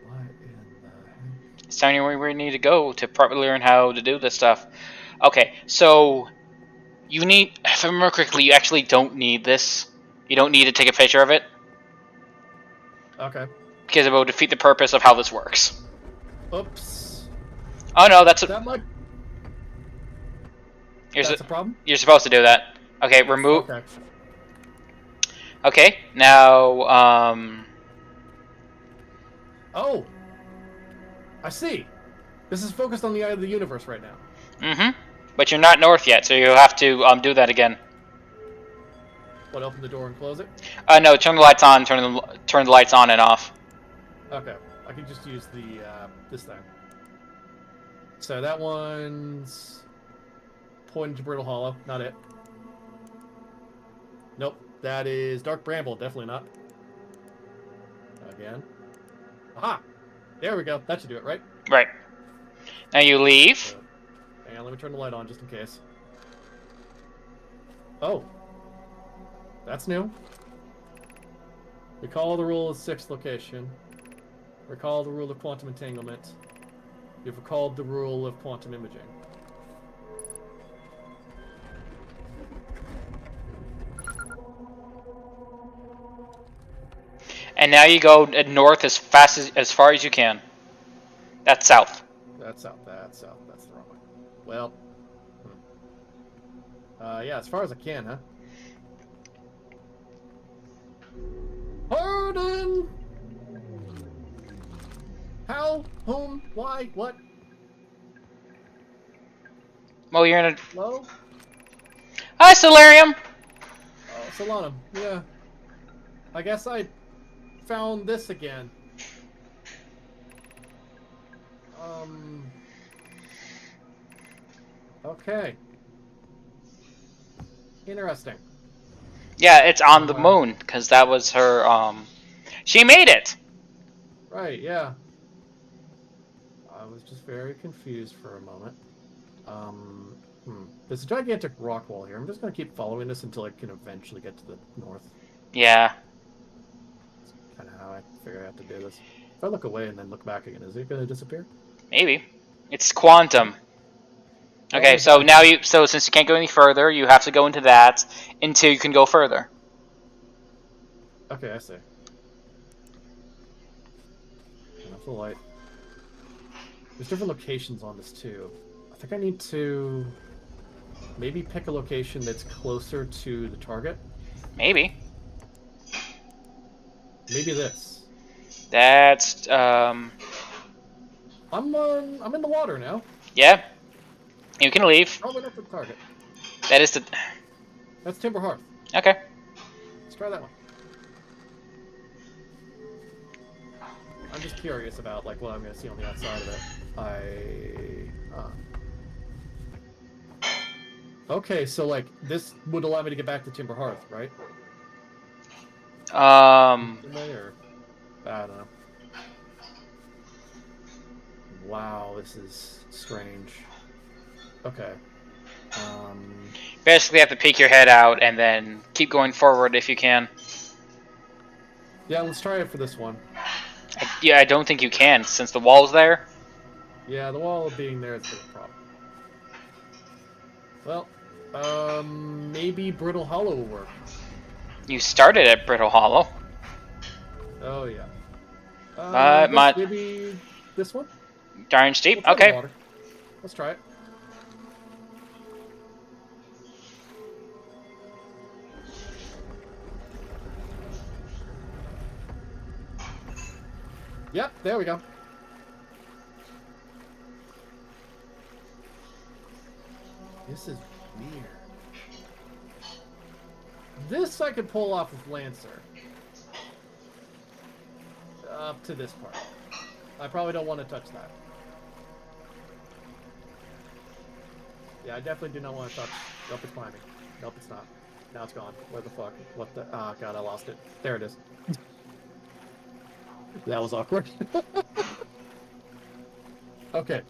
What in the heck? It's telling you where we need to go to properly learn how to do this stuff. Okay, so you need, if I remember correctly, you actually don't need this. You don't need to take a picture of it. Okay. Because it will defeat the purpose of how this works. Oops. Oh no, that's That might. That's a problem? You're supposed to do that. Okay, remove. Okay. Okay, now, Oh! I see. This is focused on the eye of the universe right now. mm-hmm. But you're not north yet, so you'll have to, do that again. What, open the door and close it? No, turn the lights on, turn the lights on and off. Okay. I can just use the, this thing. So that one's pointing to Brittle Hollow. Not it. Nope. That is Dark Bramble. Definitely not. Again. Aha! There we go. That should do it, right? Right. Now you leave. Hang on, let me turn the light on just in case. Oh. That's new. Recall the rule of sixth location. Recall the rule of quantum entanglement. You've recalled the rule of quantum imaging. And now you go north as far as you can. That's south. That's south. That's south. That's the wrong way. Well. Yeah, as far as I can, huh? Pardon! How? Whom? Why? What? Well, you're in a... Hello? Hi, Solarium! Oh, Solanum. Yeah. I guess I found this again. Okay. Interesting. Yeah, it's on the moon, because that was her, She made it! Right, yeah. I was just very confused for a moment. There's a gigantic rock wall here. I'm just going to keep following this until I can eventually get to the north. Yeah. That's kind of how I figure I have to do this. If I look away and then look back again, is it going to disappear? Maybe. It's quantum. Okay, so now so since you can't go any further, you have to go into that until you can go further. Okay, I see. Enough of light. There's different locations on this too. I think I need to maybe pick a location that's closer to the target. Maybe. Maybe this. That's I'm in the water now. Yeah. You can leave. Probably not the target. That is the... That's Timber Hearth. Okay. Let's try that one. I'm just curious about like what I'm gonna see on the outside of it. Okay, so like this would allow me to get back to Timber Hearth, right? Or I don't know. Wow, this is strange. Okay. Basically, you have to peek your head out and then keep going forward if you can. Yeah, let's try it for this one. I don't think you can since the wall's there. Yeah, the wall being there is a problem. Well, maybe Brittle Hollow will work. You started at Brittle Hollow. Oh yeah. Maybe this one. Darn steep. We'll try the Okay. water. Let's try it. Yep, there we go. This is weird. This I could pull off with Lancer. Up to this part. I probably don't want to touch that. Yeah, I definitely do not want to touch. Nope, it's climbing. Nope, it's not. Now it's gone. Where the fuck? What the? Oh, God, I lost it. There it is. That was awkward. Okay.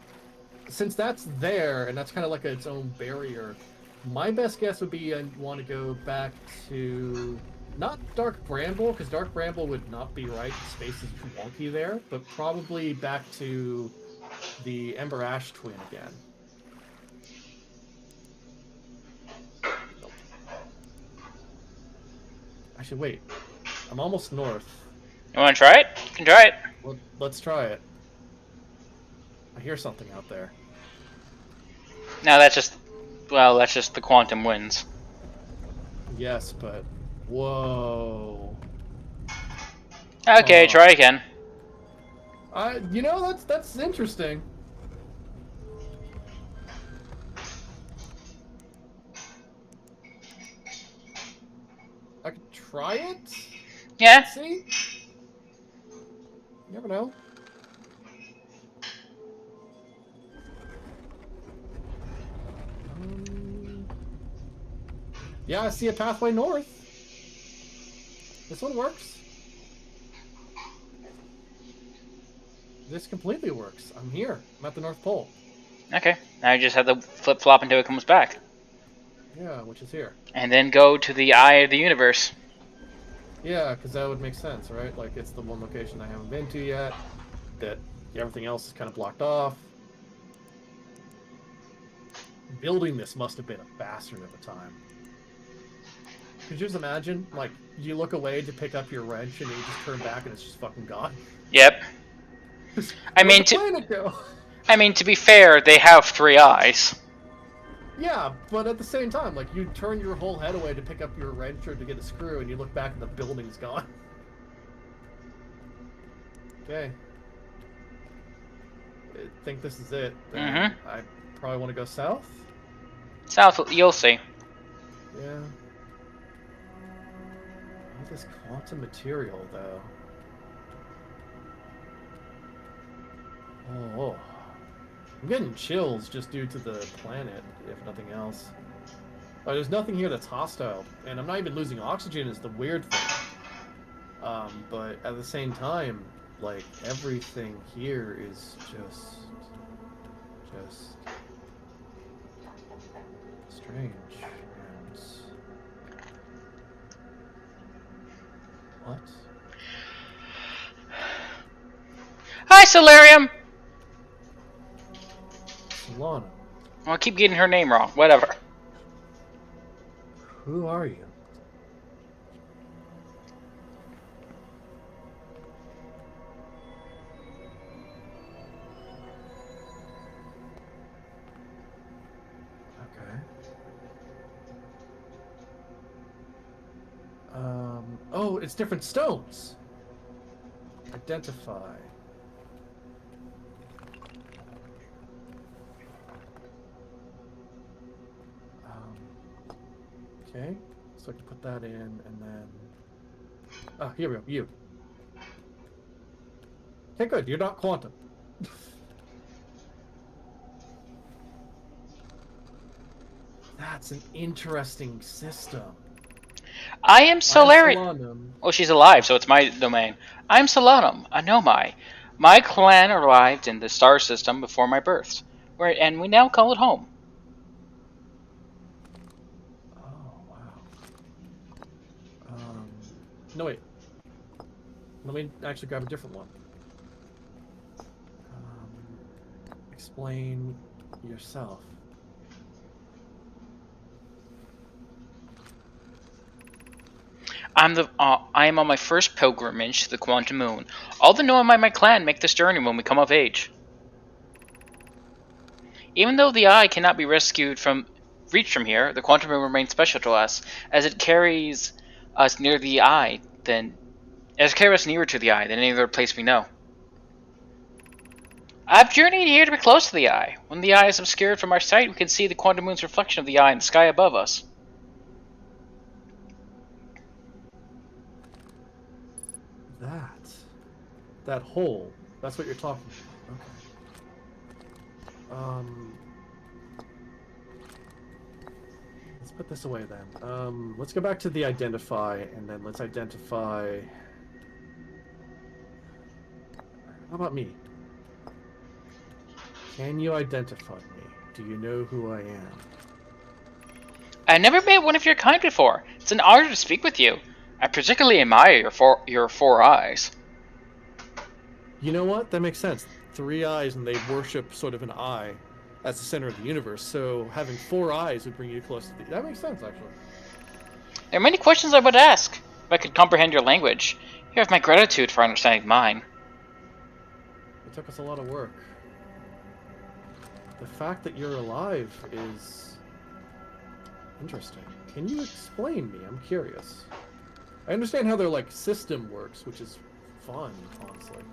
Since that's there, and that's kind of like its own barrier, my best guess would be I want to go back to... Not Dark Bramble, because Dark Bramble would not be right. Space is too wonky there, but probably back to the Ember Ash Twin again. Actually, wait. I'm almost north. You want to try it? You can try it. Well, let's try it. I hear something out there. No, that's just... Well, that's just the quantum winds. Yes, but... Whoa. Okay, try again. You know, that's interesting. I could try it? Yeah. See? You never know. Yeah, I see a pathway north. This one works. This completely works. I'm here. I'm at the North Pole. Okay. Now you just have to flip-flop until it comes back. Yeah, which is here. And then go to the eye of the universe. Yeah, because that would make sense, right? Like, it's the one location I haven't been to yet. That everything else is kind of blocked off. Building this must have been a bastard at the time. Could you just imagine, like, you look away to pick up your wrench and you just turn back and it's just fucking gone? Yep. I Where'd mean, the planet go? to be fair, they have 3 eyes. Yeah, but at the same time, like, you turn your whole head away to pick up your wrench or to get a screw and you look back and the building's gone. Okay. I think this is it. Then I probably want to go south? South, you'll see. Yeah. All this quantum material, though. Oh, I'm getting chills just due to the planet, if nothing else. There's nothing here that's hostile, and I'm not even losing oxygen is the weird thing. But at the same time, like, everything here is just strange. And what? Hi, Solarium! Solana, I'll keep getting her name wrong. Whatever. who are you? Okay. Oh, it's different stones. Identify. Okay, so I can put that in, and then... Oh, here we go, you. Okay, good, you're not quantum. That's an interesting system. I am Solarium. Solanum. Oh, she's alive, so it's my domain. I'm Solanum, a Nomai. My clan arrived in the star system before my birth, and we now call it home. Oh, wow. No, wait. Let me actually grab a different one. Explain yourself. I am on my first pilgrimage to the Quantum Moon. All the Nomai in my clan make this journey when we come of age. Even though the eye cannot be reached from here, the Quantum Moon remains special to us, as it carries us near the eye carries us nearer to the eye than any other place we know. I've journeyed here to be close to the eye. When the eye is obscured from our sight, we can see the Quantum Moon's reflection of the eye in the sky above us. That hole. That's what you're talking about. Okay. Let's put this away then. Let's go back to the identify, and then let's identify... How about me? Can you identify me? Do you know who I am? I've never met one of your kind before. It's an honor to speak with you. I particularly admire your 4 eyes. You know what? That makes sense. 3 eyes, and they worship sort of an eye as the center of the universe. So having 4 eyes would bring you close to the... That makes sense, actually. There are many questions I would ask if I could comprehend your language. You have my gratitude for understanding mine. It took us a lot of work. The fact that you're alive is interesting. Can you explain me? I'm curious. I understand how their system works, which is fun, honestly.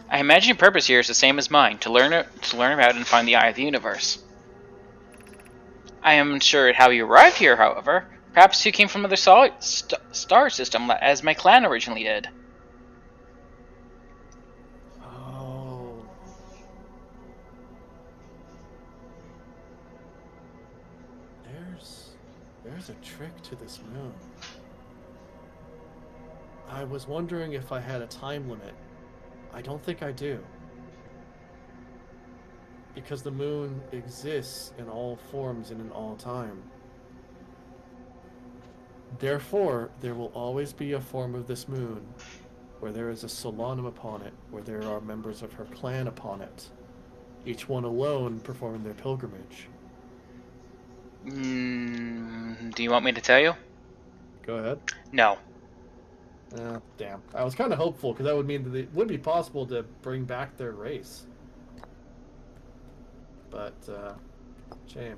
I imagine your purpose here is the same as mine, to learn about and find the eye of the universe. I am unsure how you arrived here, however. Perhaps you came from another star system, as my clan originally did. Oh. There's a trick to this moon. I was wondering if I had a time limit. I don't think I do. Because the moon exists in all forms and in all time. Therefore, there will always be a form of this moon where there is a Solanum upon it, where there are members of her clan upon it, each one alone performing their pilgrimage. Do you want me to tell you? Go ahead. No. Damn. I was kind of hopeful because that would mean that it would be possible to bring back their race. But, shame.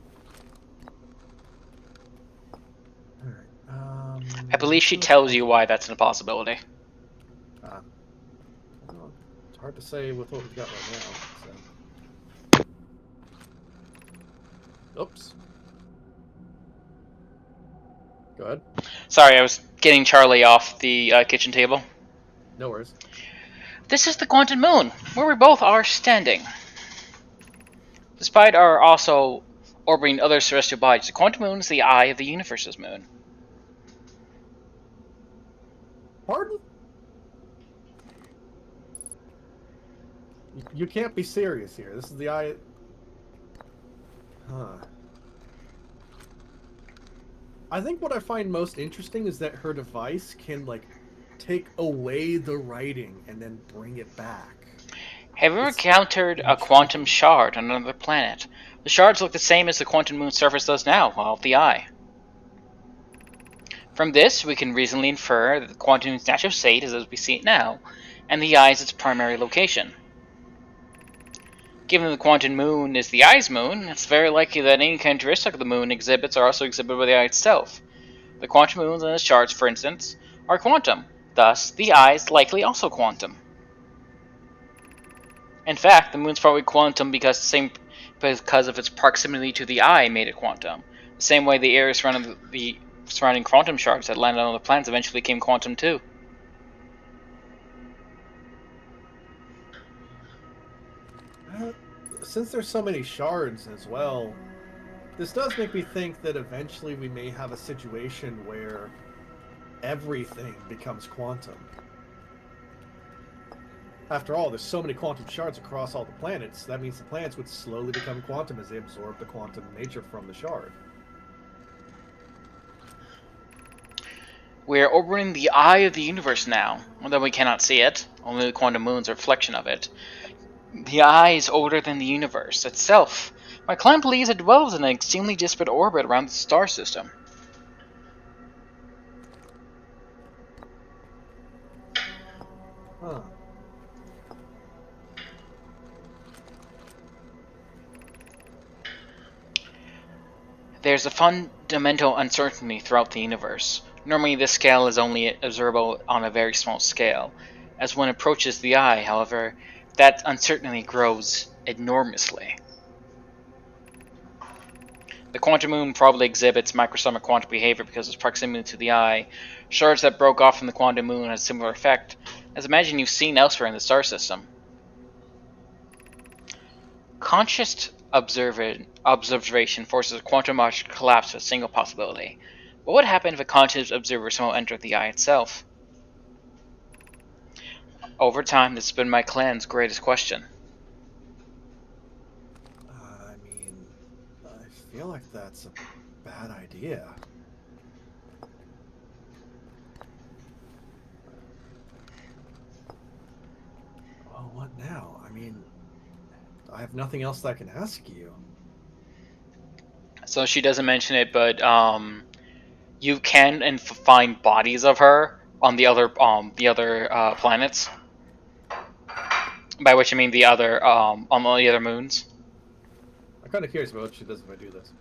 Alright, I believe she tells you why that's an impossibility. Well, it's hard to say with what we've got right now, so. Oops. Go ahead. Sorry, I was getting Charlie off the kitchen table. No worries. This is the Quantum Moon, where we both are standing. Despite our also orbiting other celestial bodies, the Quantum Moon is the eye of the universe's moon. Pardon? You can't be serious here. This is the eye... Huh. I think what I find most interesting is that her device can, like, take away the writing and then bring it back. Have you ever encountered a quantum shard on another planet? The shards look the same as the Quantum Moon's surface does now, while the eye. From this, we can reasonably infer that the Quantum Moon's natural state is as we see it now, and the eye is its primary location. Given the Quantum Moon is the eye's moon, it's very likely that any characteristic the moon exhibits are also exhibited by the eye itself. The quantum moons and its shards, for instance, are quantum. Thus, the eye is likely also quantum. In fact, the moon's probably quantum because of its proximity to the eye made it quantum. The same way the area surrounding quantum shards that landed on other planets eventually became quantum too. Since there's so many shards as well, this does make me think that eventually we may have a situation where everything becomes quantum. After all, there's so many quantum shards across all the planets, that means the planets would slowly become quantum as they absorb the quantum nature from the shard. We are orbiting the eye of the universe now, although we cannot see it, only the quantum moon's reflection of it. The eye is older than the universe itself. My client believes it dwells in an extremely disparate orbit around the star system. Huh. There's a fundamental uncertainty throughout the universe. Normally this scale is only observable on a very small scale. As one approaches the eye, however, that uncertainty grows enormously. The quantum moon probably exhibits microscopic quantum behavior because of its proximity to the eye. Shards that broke off from the quantum moon had a similar effect, as imagine you've seen elsewhere in the star system. Conscious observation forces a quantum march to collapse with a single possibility. What would happen if a conscious observer somehow entered the eye itself? Over time, this has been my clan's greatest question. I mean, I feel like that's a bad idea. Well, what now? I mean, I have nothing else that I can ask you. So she doesn't mention it, but you can find bodies of her on the other planets. By which I mean the other on all the other moons. I'm kind of curious about what she does if I do this.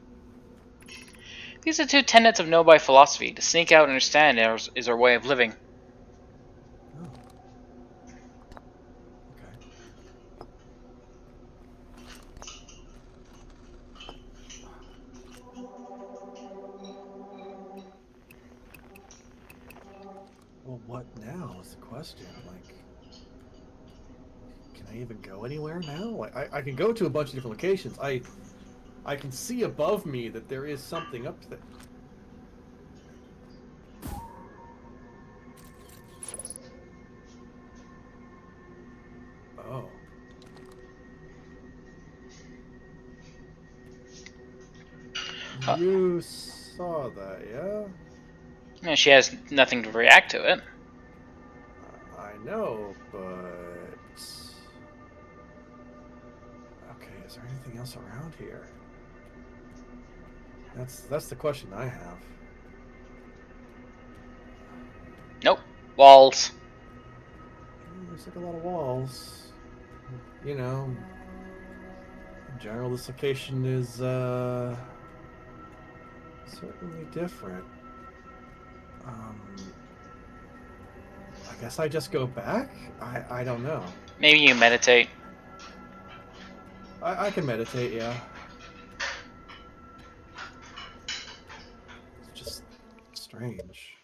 These are two tenets of no-buy philosophy. To sneak out and understand is our way of living. Oh. Okay. Well, what now is the question. Like, can I even go anywhere now? Like, I can go to a bunch of different locations. I can see above me that there is something up there. Oh. You saw that, yeah? She has nothing to react to it. I know, but... Okay, is there anything else around here? That's the question I have. Walls. Looks like a lot of walls. You know, in general, this location is certainly different. I guess I just go back? I don't know. Maybe you meditate. I can meditate, yeah. It's just strange.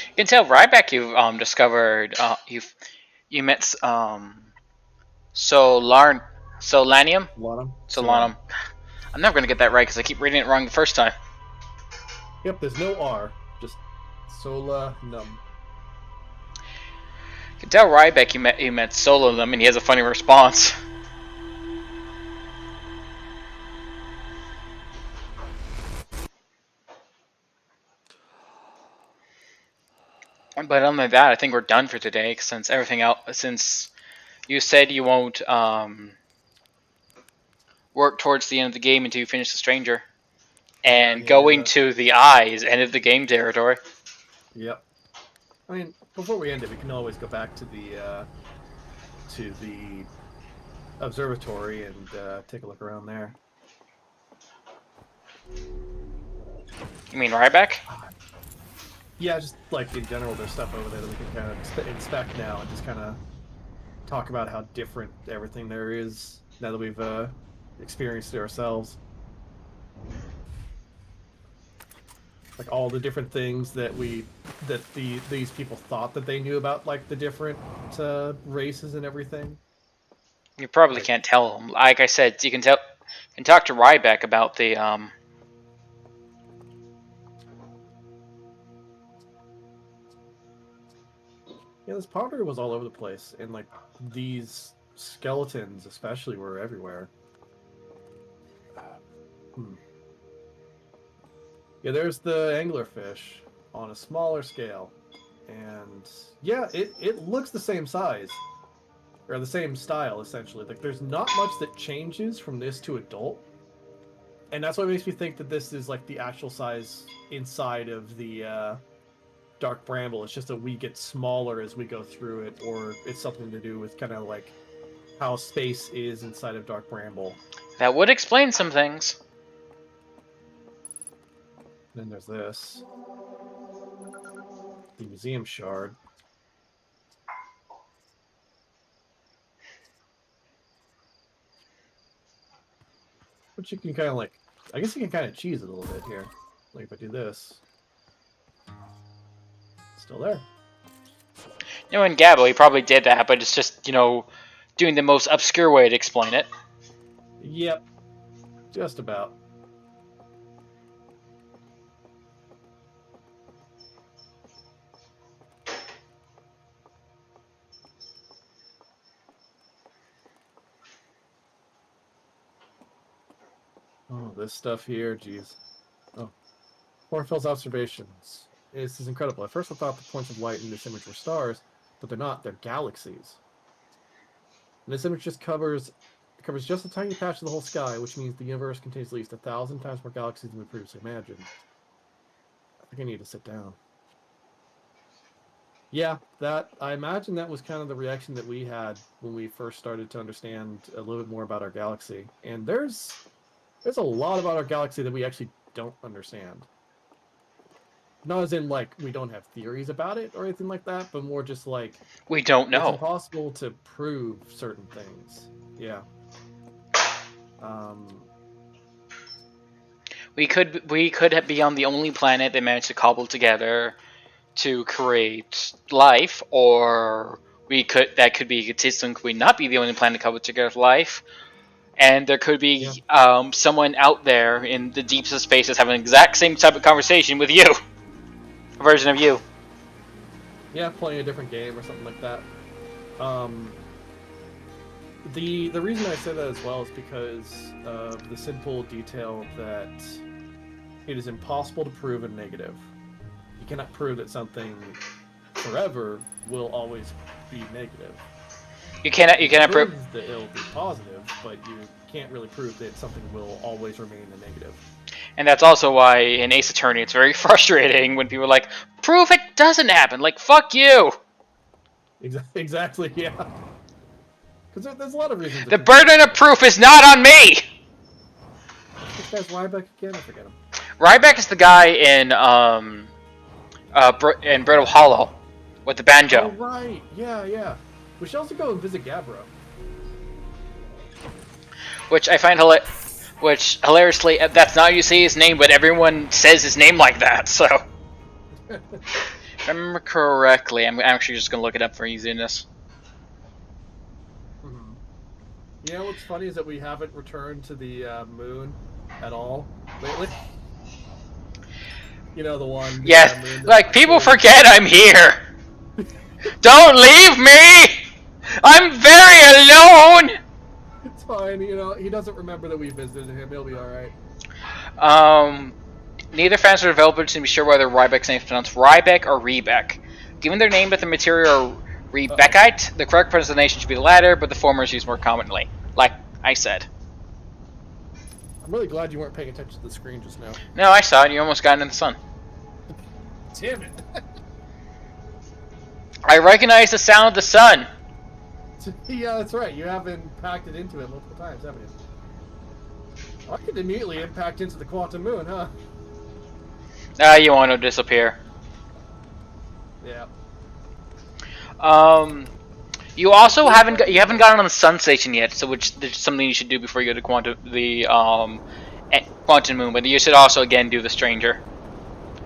You can tell Ryback you've discovered you met Solarn Solanium? Solanum? Solanum. Solanum. I'm never gonna get that right because I keep reading it wrong the first time. Yep, there's no R. Just Solanum. You can tell Ryback you met Solanum and he has a funny response. But other than that, I think we're done for today since everything else. Since you said you won't work towards the end of the game until you finish the Stranger, and going to the Eye is end of the game territory. Yep. I mean, before we end it, we can always go back to the observatory and take a look around there. You mean Ryback? Yeah, just like in general, there's stuff over there that we can kind of inspect now and just kind of talk about how different everything there is now that we've experienced it ourselves. Like all the different things that these people thought that they knew about, like the different races and everything. You probably can't tell them. Like I said, you can talk to Ryback about the Yeah, this powder was all over the place, and like these skeletons especially were everywhere. Yeah, there's the anglerfish on a smaller scale, and yeah, it looks the same size or the same style essentially. Like there's not much that changes from this to adult, and that's what makes me think that this is like the actual size inside of the Dark Bramble. It's just that we get smaller as we go through it, or it's something to do with kind of like how space is inside of Dark Bramble. that would explain some things. Then there's this. The museum shard. Which you can kind of like, I guess you can kind of cheese it a little bit here. Like if I do this. Still there. You know, in Gabo, he probably did that, but it's just, doing the most obscure way to explain it. Yep. Just about. Oh, this stuff here, jeez. Oh. Hornfield's observations. This is incredible. At first I thought the points of light in this image were stars, but they're not. They're galaxies. And this image just covers just a tiny patch of the whole sky, which means the universe contains at least 1,000 times more galaxies than we previously imagined. I think I need to sit down. Yeah, I imagine that was kind of the reaction that we had when we first started to understand a little bit more about our galaxy. And there's a lot about our galaxy that we actually don't understand. Not as in, like, we don't have theories about it or anything like that, but more just like... We don't know. It's impossible to prove certain things. Yeah. We could be on the only planet that managed to cobble together to create life, or that could be consistent. Could we not be the only planet cobbled together with life? And there could be someone out there in the deeps of spaces having the exact same type of conversation with you. A version of you. Yeah, playing a different game or something like that. The reason I say that as well is because of the simple detail that it is impossible to prove a negative. You cannot prove that something forever will always be negative. You cannot prove that it'll be positive, but you can't really prove that something will always remain a negative. And that's also why in Ace Attorney it's very frustrating when people are like, prove it doesn't happen. Like, fuck you. Exactly, yeah. Because there's a lot of reasons. The burden of proof is not on me. This guy's Ryback again. I forget him. Ryback is the guy in Brittle Hollow with the banjo. Oh right, yeah. We should also go and visit Gabbro. Which I find which hilariously, that's not how you say his name, but everyone says his name like that. So, if I remember correctly, I'm actually just gonna look it up for easiness. You know what's funny is that we haven't returned to the moon at all lately. You know the one. Yeah, like people forget I'm here. Don't leave me. I'm very alone. It's fine. You know he doesn't remember that we visited him. He'll be all right. Neither fans or developers seem to be sure whether Ryback's name is pronounced Ryback or Rebeck. Given their name at the material Rebeckite, the correct pronunciation should be the latter, but the former is used more commonly. Like I said. I'm really glad you weren't paying attention to the screen just now. No, I saw it. You almost got into the sun. Damn it. I recognize the sound of the sun. Yeah, that's right. You have impacted into it multiple times, haven't you? I could immediately impact into the quantum moon, huh? You want to disappear. Yeah. You also haven't gotten on the sun station yet, so there's something you should do before you go to quantum moon. But you should also again do the stranger.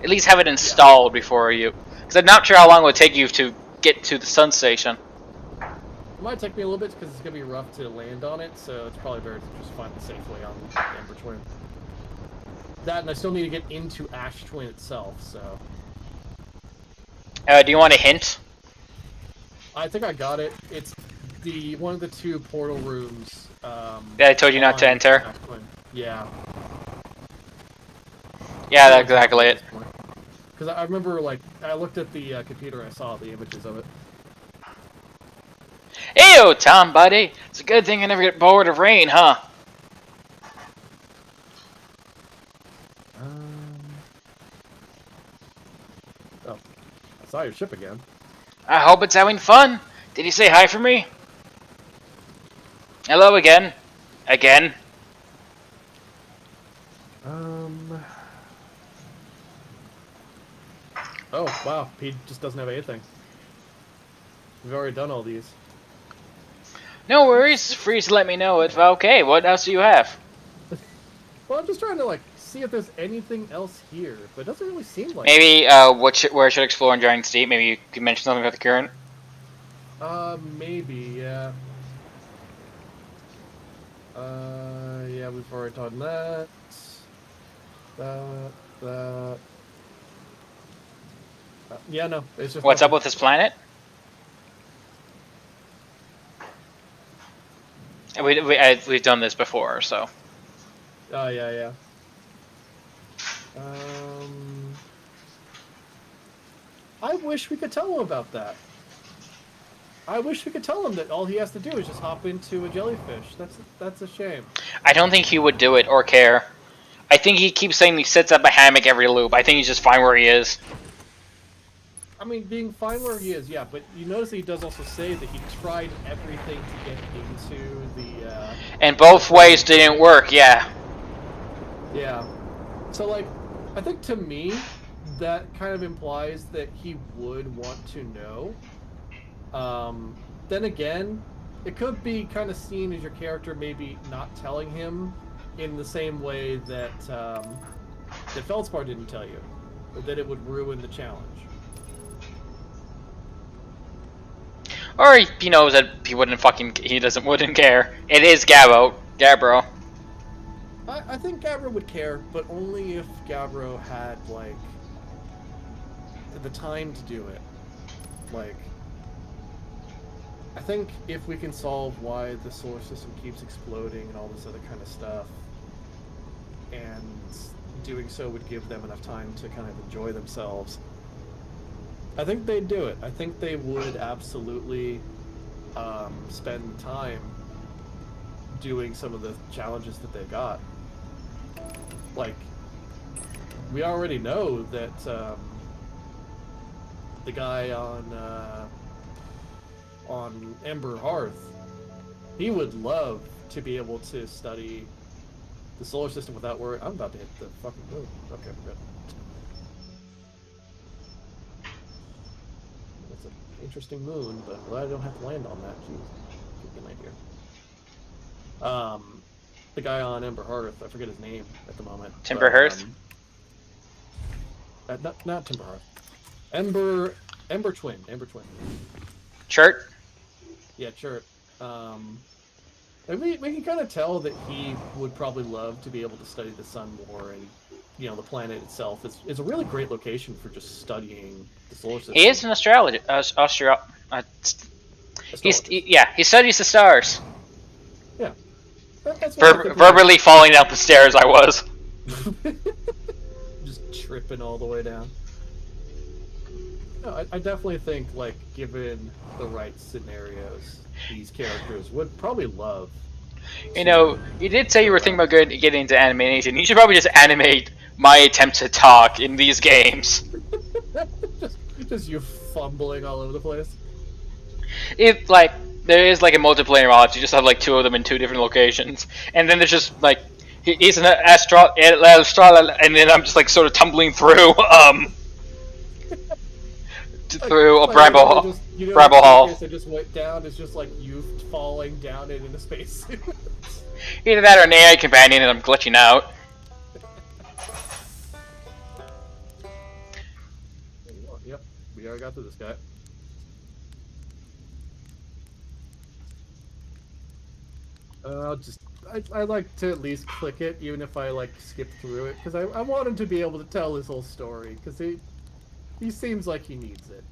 At least have it installed before you, because I'm not sure how long it would take you to get to the sun station. It might take me a little bit because it's gonna be rough to land on it, so it's probably better to just find the safe way on Ember Twin. That, and I still need to get into Ash Twin itself, so. Do you want a hint? I think I got it. It's one of the two portal rooms. Yeah, I told you not to enter. Ash Twin. Yeah. Yeah, that's exactly it. Because I remember, like, I looked at the computer and I saw the images of it. Ew, Tom, buddy. It's a good thing I never get bored of rain, huh? Oh, I saw your ship again. I hope it's having fun. Did you say hi for me? Hello again. Again. Oh, wow. Pete just doesn't have anything. We've already done all these. No worries. Free to let me know if okay. What else do you have? Well, I'm just trying to, like, see if there's anything else here, but it doesn't really seem like Maybe, where I should explore in Giant's Deep? Maybe you could mention something about the current? Maybe, yeah. Yeah, we've already done that. That. Yeah, no, it's just... What's up with this planet? We've done this before, so... Oh, yeah. I wish we could tell him about that. I wish we could tell him that all he has to do is just hop into a jellyfish. That's a shame. I don't think he would do it or care. I think he keeps saying he sets up a hammock every loop. I think he's just fine where he is. I mean, being fine where he is, yeah, but you notice that he does also say that he tried everything to get into the, And both ways didn't work, yeah. Yeah. So, like, I think to me, that kind of implies that he would want to know. Then again, it could be kind of seen as your character maybe not telling him in the same way that, that Feldspar didn't tell you. Or that it would ruin the challenge. Or he knows that he wouldn't care. It is Gabbro. I think Gabbro would care, but only if Gabbro had, like, the time to do it. Like, I think if we can solve why the solar system keeps exploding and all this other kind of stuff, and doing so would give them enough time to kind of enjoy themselves, I think they'd do it. I think they would absolutely spend time doing some of the challenges that they got. Like, we already know that the guy on Ember Hearth, he would love to be able to study the solar system without worry. I'm about to hit the fucking moon. Okay, we're good. That's an interesting moon, but I'm glad I don't have to land on that. Jeez, get land here. The guy on Ember Hearth, I forget his name at the moment. Timber Hearth? Not Timber Hearth. Ember Twin. Chert? Yeah, Chert. And we can kind of tell that he would probably love to be able to study the sun more, and the planet itself is a really great location for just studying the solar system. He is an astrologist. He studies the stars. Yeah. That's verbally falling down the stairs, I was. Just tripping all the way down. No, I definitely think, like, given the right scenarios, these characters would probably love. You did say you were thinking about getting into animation. You should probably just animate my attempt to talk in these games. just you fumbling all over the place. It's like there is like a multiplayer mod. You just have like two of them in two different locations, and then there's just like he's an astro, and then I'm just like sort of tumbling through through a Bramble Hall. Bramble Hall. I just went down. It's just like you falling down in a spacesuit. Either that or an AI companion, and I'm glitching out. Yep, we already got to this guy. I like to at least click it, even if I like skip through it, because I want him to be able to tell his whole story, because he seems like he needs it.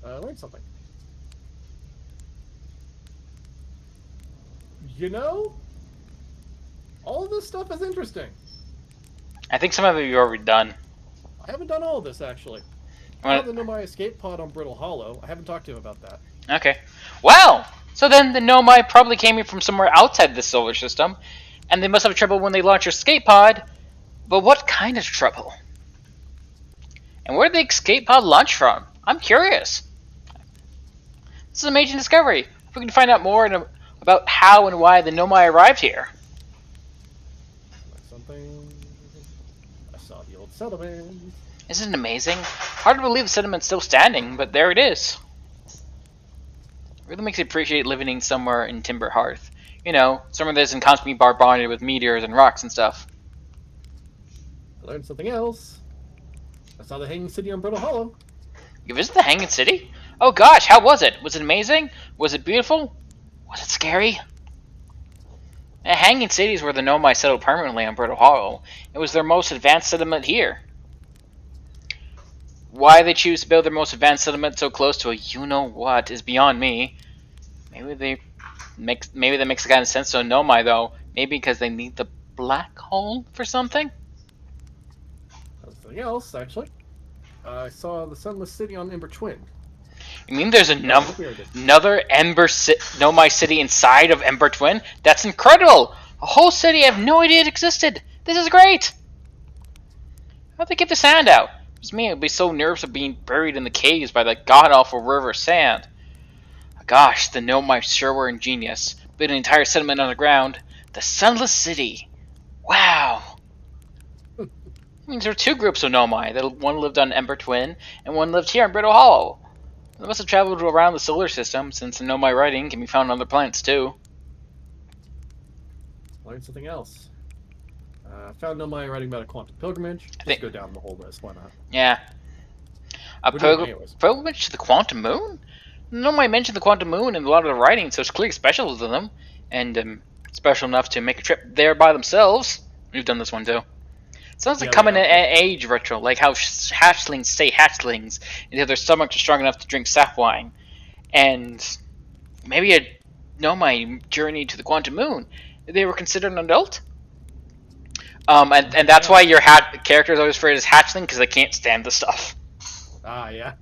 I learned something. All of this stuff is interesting. I think some of it you've already done. I haven't done all of this, actually. I have the Nomai escape pod on Brittle Hollow. I haven't talked to him about that. Okay. Well, so then the Nomai probably came in from somewhere outside the solar system, and they must have trouble when they launch your escape pod. But what kind of trouble? And where did the escape pod launch from? I'm curious. This is an amazing discovery. If we can find out more about how and why the Nomai arrived here. Something. I saw the old settlement. Isn't it amazing? Hard to believe the settlement's still standing, but there it is. It really makes you appreciate living somewhere in Timber Hearth. Somewhere that isn't constantly bombarded with meteors and rocks and stuff. I learned something else. I saw the Hanging City on Brittle Hollow. You visited the Hanging City? Oh gosh, how was it? Was it amazing? Was it beautiful? Was it scary? The Hanging City is where the Nomai settled permanently on Brittle Hollow. It was their most advanced settlement here. Why they choose to build their most advanced settlement so close to a you-know-what is beyond me. Maybe that makes the kind of sense to a Nomai, though. Maybe because they need the black hole for something? Something else, actually. I saw the Sunless City on Ember Twin. You mean there's another Nomai city inside of Ember Twin? That's incredible! A whole city I have no idea it existed! This is great! How'd they get the sand out? It's me, I'd be so nervous of being buried in the caves by that god-awful river of sand. Gosh, the Nomai sure were ingenious. Built an entire settlement underground. The Sunless City. Wow! It means there are two groups of Nomai. One lived on Ember Twin, and one lived here on Brittle Hollow. They must have traveled around the solar system, since the Nomai writing can be found on other planets too. Learned something else. I found Nomai writing about a quantum pilgrimage. Let's go down the whole list. Why not? Yeah. A pilgrimage to the quantum moon? Nomai mentioned the quantum moon in a lot of the writing, so it's clearly special to them, and special enough to make a trip there by themselves. We've done this one too. Sounds like coming in age retro, like how hatchlings stay hatchlings until their stomachs are strong enough to drink sap wine, and maybe a Nomai journey to the quantum moon. They were considered an adult, and that's why your character is always referred as hatchling, because they can't stand the stuff. Ah, yeah.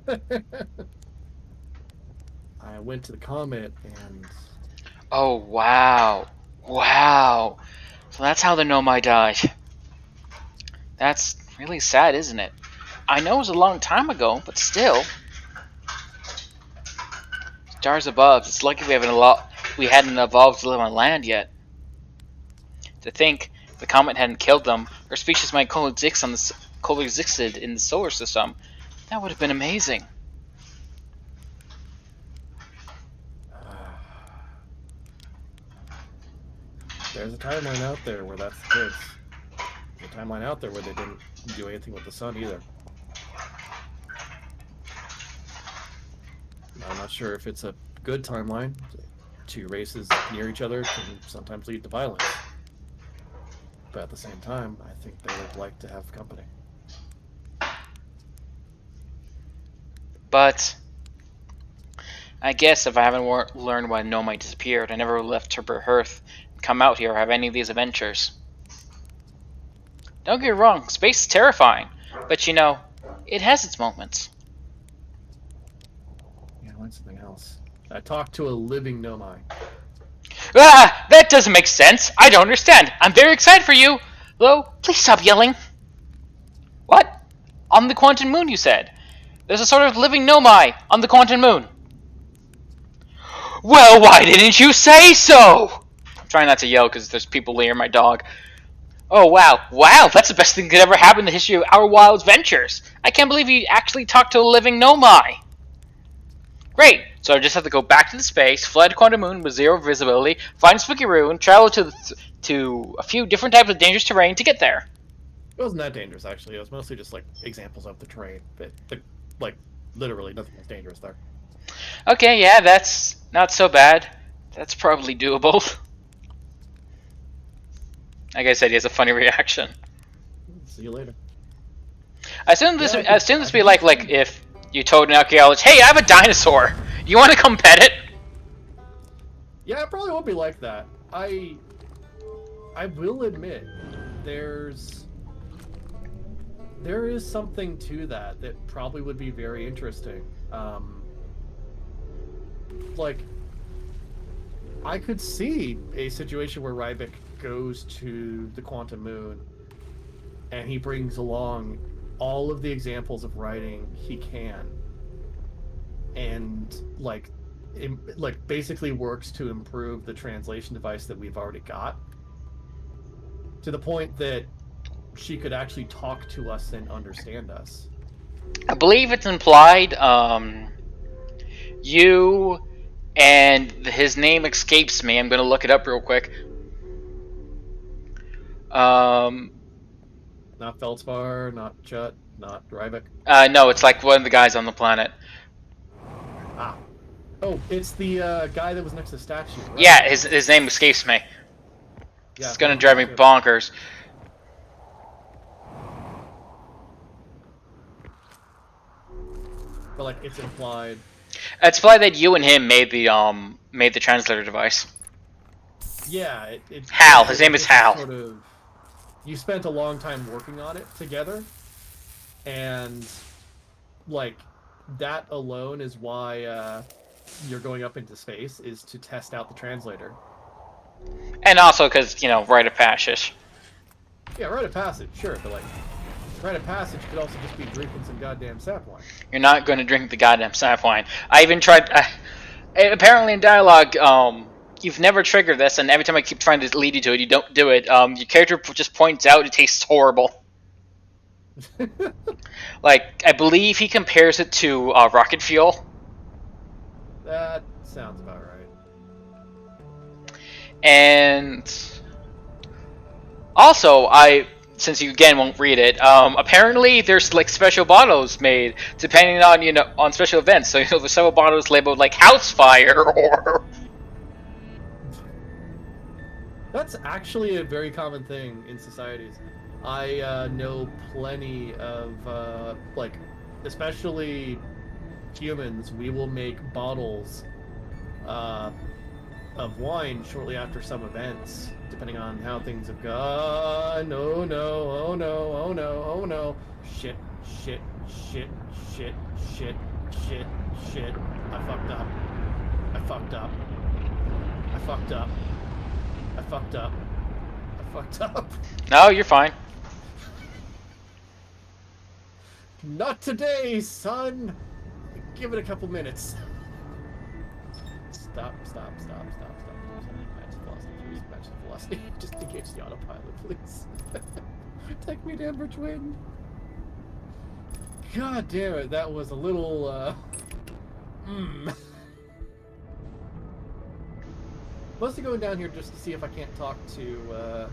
I went to the Comet and. Oh wow, wow! So that's how the Nomai died. That's really sad, isn't it? I know it was a long time ago, but still. Stars above. It's lucky we hadn't evolved to live on land yet. To think the comet hadn't killed them, our species might coexisted in the solar system. That would have been amazing. There's a timeline out there where that's the case. There's a timeline out there where they didn't do anything with the sun either. I'm not sure if it's a good timeline. Two races near each other can sometimes lead to violence. But at the same time, I think they would like to have company. But I guess if I haven't learned why Nomai disappeared, I never left her Earth, come out here, or have any of these adventures. Don't get me wrong, space is terrifying, but you know, it has its moments. Yeah, I learned something else. I talked to a living Nomai. Ah! That doesn't make sense! I don't understand! I'm very excited for you! Though, please stop yelling! What? On the Quantum Moon, you said? There's a sort of living Nomai on the Quantum Moon. Well, why didn't you say so? I'm trying not to yell because there's people near my dog. Oh, wow. Wow, that's the best thing that could ever happen in the history of Our Wild Ventures. I can't believe you actually talked to a living Nomai. Great. So I just have to go back to the space, fly to Quantum Moon with zero visibility, find a spooky ruin, travel to a few different types of dangerous terrain to get there. It wasn't that dangerous, actually. It was mostly just, like, examples of the terrain. Like, literally nothing was dangerous there. Okay, yeah, that's not so bad. That's probably doable. Like I said, he has a funny reaction. See you later. I assume this would be like if you told an archaeologist, "Hey, I have a dinosaur. You want to come pet it?" Yeah, it probably won't be like that. I will admit, there is something to that probably would be very interesting. Like, I could see a situation where Ryback goes to the Quantum Moon and he brings along all of the examples of writing he can and like basically works to improve the translation device that we've already got to the point that she could actually talk to us and understand us. I believe it's implied. You and his name escapes me. I'm gonna look it up real quick. Not Feldspar, not Chut, not Ryback. No, it's like one of the guys on the planet. Ah. Oh, it's the guy that was next to the statue, right? Yeah, his name escapes me. Yeah, It's gonna drive me bonkers. But like, it's implied. It's implied that you and him made the translator device. Yeah, Hal. His name is Hal. Sort of, you spent a long time working on it together, and like that alone is why you're going up into space, is to test out the translator. And also because, you know, rite of passage. Yeah, rite of passage, sure, but like, rite of passage could also just be drinking some goddamn sap wine. You're not going to drink the goddamn sap wine. I even tried. Apparently, in dialogue, you've never triggered this, and every time I keep trying to lead you to it, you don't do it. Your character just points out it tastes horrible. Like, I believe he compares it to rocket fuel. That sounds about right. And also, since you again won't read it, apparently there's like special bottles made depending on on special events. So there's several bottles labeled like house fire or. That's actually a very common thing in societies. I know plenty of like, especially humans. We will make bottles of wine shortly after some events, depending on how things have gone. Oh no, oh no, oh no, oh no. Shit, shit, shit, shit, shit, shit, shit. I fucked up. I fucked up. I fucked up. I fucked up. I fucked up. No, you're fine. Not today, son. Give it a couple minutes. Stop. Match velocity, please. Match velocity. Just engage the autopilot, please. Take me to Ambridge Wind. God damn it, that was a little, Mostly going down here just to see if I can't talk to,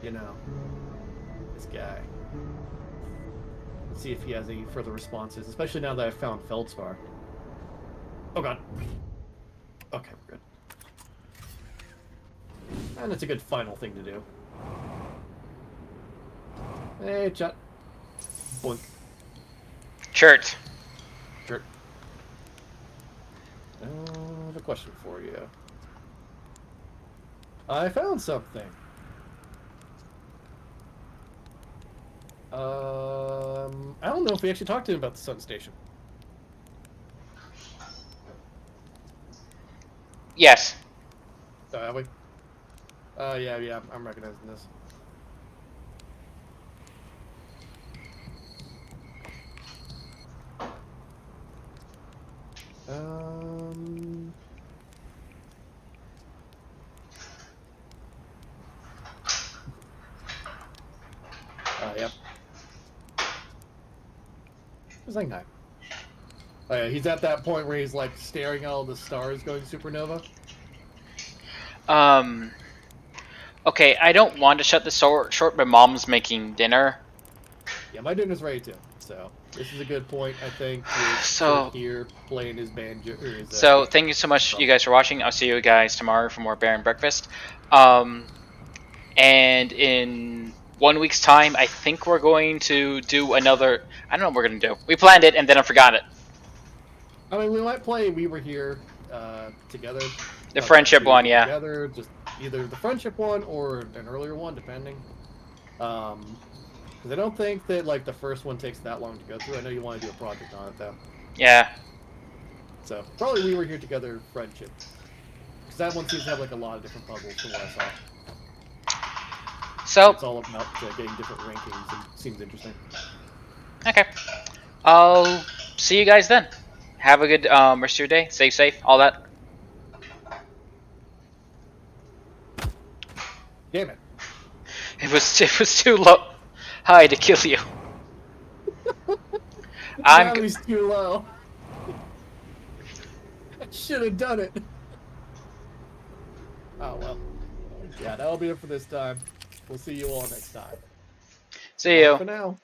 you know, this guy. Let's see if he has any further responses, especially now that I've found Feldspar. Oh god. Okay, we're good. And it's a good final thing to do. Hey, chat. Boink. Chert. Sure. I have a question for you. I found something. I don't know if we actually talked to him about the Sun Station. Yes. Have we? Yeah, I'm recognizing this. Yep. Who's that guy? Oh yeah, he's at that point where he's like staring at all the stars going supernova. Okay, I don't want to shut this short, but Mom's making dinner. Yeah, my dinner's ready too. So this is a good point, I think. So here playing his banjo. Or his, so thank you so much, you guys, for watching. I'll see you guys tomorrow for more Baron Breakfast. And in 1 week's time, I think we're going to do another. I don't know what we're gonna do. We planned it and then I forgot it. I mean, we might play We Were Here together. The friendship one, yeah. Together, just either the friendship one or an earlier one, depending. Because I don't think that like the first one takes that long to go through. I know you want to do a project on it though. Yeah. So probably We Were Here together friendship. Because that one seems to have like a lot of different puzzles from what I saw. So it's all about getting different rankings and seems interesting. Okay. I'll see you guys then. Have a good rest of your day. Stay safe. All that. Damn it. It was too low high to kill you. Gravity's too low. I should have done it. Oh well. Yeah, that'll be it for this time. We'll see you all next time. See you. For now.